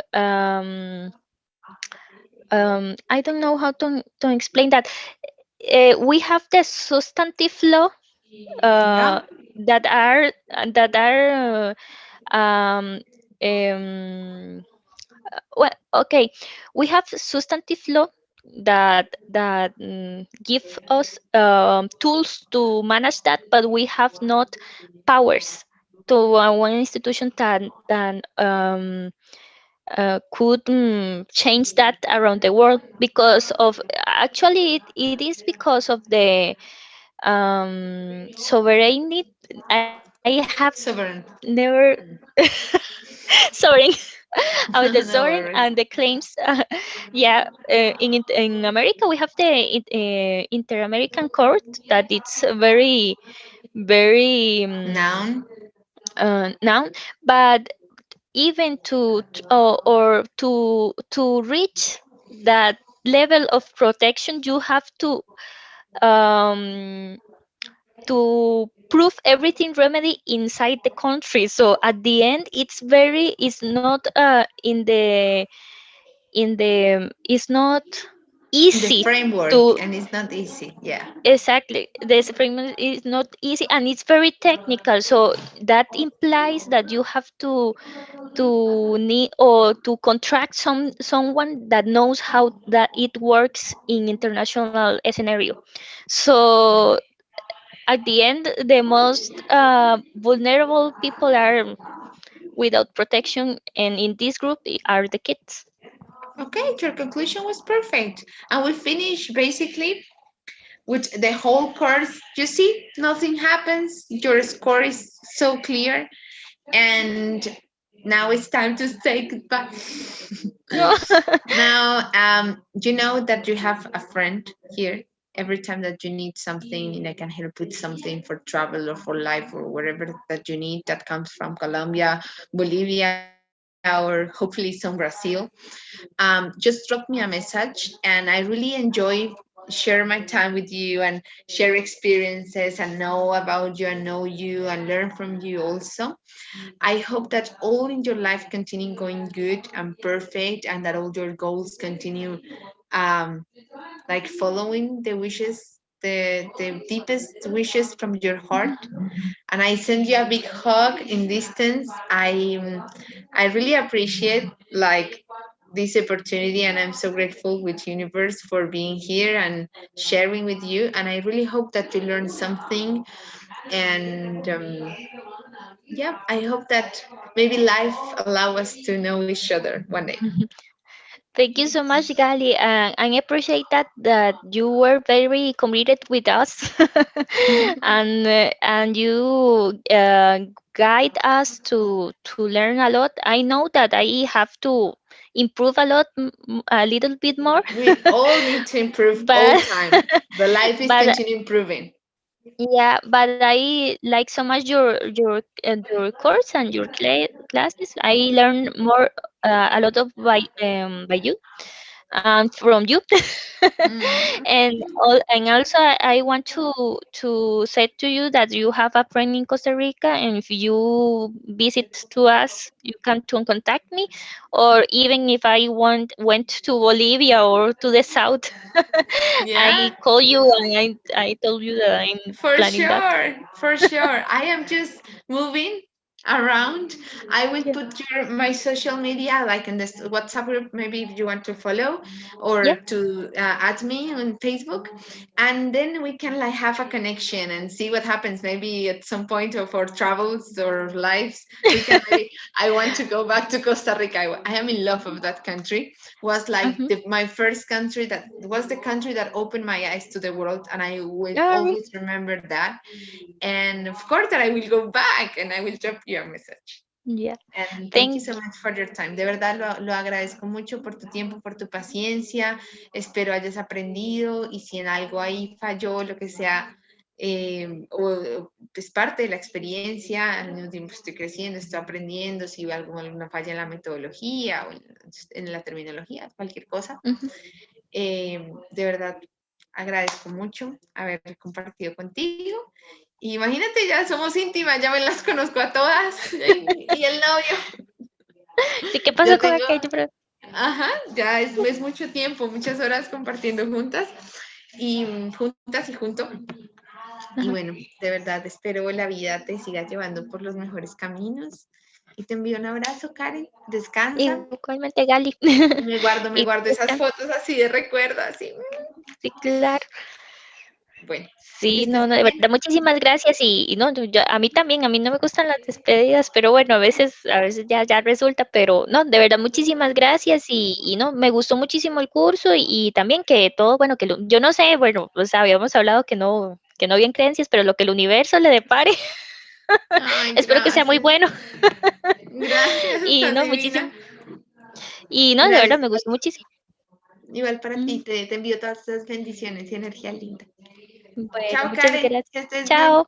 I don't know how to explain that. We have the substantive law Yeah. uh, that are um, um, well, okay, we have substantive law that give us tools to manage that, but we have not powers to one institution that could change that around the world because of actually it is because of the sovereignty. I have Sovereign. never sorry. about the No soaring worries. and the claims. Yeah, in America we have the Inter-American Court that it's very very now, but even to reach that level of protection, you have um, to prove everything remedy inside the country. So at the end, it's not it's not The easy framework, to. and it's not easy. Yeah. Exactly. The experiment is not easy and it's very technical. So that implies that you have to need or to contract someone that knows how that it works in international scenario. So at the end, the most vulnerable people are without protection, and in this group are the kids. Okay, your conclusion was perfect. And we finish basically with the whole course. You see, nothing happens. Your score is so clear. And now it's time to say goodbye. No. Now, you know that you have a friend here. Every time that you need something and I can help with something for travel or for life or wherever that you need that comes from Colombia, Bolivia, or hopefully some Brazil, just drop me a message. And I really enjoy share my time with you and share experiences and know about you and know you and learn from you also. I hope that all in your life continue going good and perfect, and that all your goals continue um, like following the wishes, the deepest wishes from your heart. And I send you a big hug in distance. I really appreciate like this opportunity, and I'm so grateful with universe for being here and sharing with you. And I really hope that you learn something. And yeah, I hope that maybe life allow us to know each other one day. Thank you so much, Gali. I appreciate that you were very committed with us, and you guide us to learn a lot. I know that I have to improve a lot, a little bit more, We all need to improve all but time. The life is but continue improving. yeah, but I like so much your course and your classes. I learn more a lot of by you and from you. And also I want to say to you that you have a friend in Costa Rica, and if you visit to us, you can to contact me, or even if I went to Bolivia or to the south, Yeah. I call you and I told you that I'm For planning that. sure, for sure. I am just moving around. I will Yeah. put my social media like in this WhatsApp group, maybe if you want to follow or Yeah. to add me on Facebook, and then we can like have a connection and see what happens. Maybe at some point of our travels or lives, we can maybe. I want to go back to Costa Rica. I am in love of that country. Was like Mm-hmm. my first country that was the country that opened my eyes to the world, and I will Yeah. always remember that. And of course, that I will go back and I will drop you a message. Yeah. And thank you Thank so much for your time. De verdad lo agradezco mucho por tu tiempo, por tu paciencia. Espero hayas aprendido y si en algo ahí falló, lo que sea, es parte de la experiencia. Al mismo tiempo estoy creciendo, estoy aprendiendo. Si hubo alguna falla en la metodología o en la terminología, cualquier cosa. Mhm. De verdad, agradezco mucho haber compartido contigo. Y imagínate, ya somos íntimas, ya me las conozco a todas. Y el novio. Sí, ¿qué Ya pasó con tengo, aquello? ajá, ya es mucho tiempo, muchas horas compartiendo juntas y juntas y junto. Y Ajá. bueno, de verdad espero la vida te siga llevando por los mejores caminos. Y te envío un abrazo, Karen. Descansa. Igualmente, Gali. Y me Y guardo tú, esas fotos así de recuerdo, así. sí, claro. Bueno, que Sí, estés no, no, muy de bien. verdad, muchísimas gracias. Y no, a mí también, a mí no me gustan las despedidas, pero bueno, a veces ya resulta, pero no, de verdad, muchísimas gracias. Y no, me gustó muchísimo el curso y también que todo, bueno, yo no sé, bueno, pues habíamos hablado que no habían creencias, pero lo que el universo le depare, Ay, espero que sea muy gracias. bueno. Gracias, Y estás no, divina. muchísimas. Y no, de Igual, verdad me gustó muchísimo. igual para ti, Mm, te envío todas esas bendiciones y energía linda. Bueno, Chao, muchas Karen, gracias. que estés bien. Chao.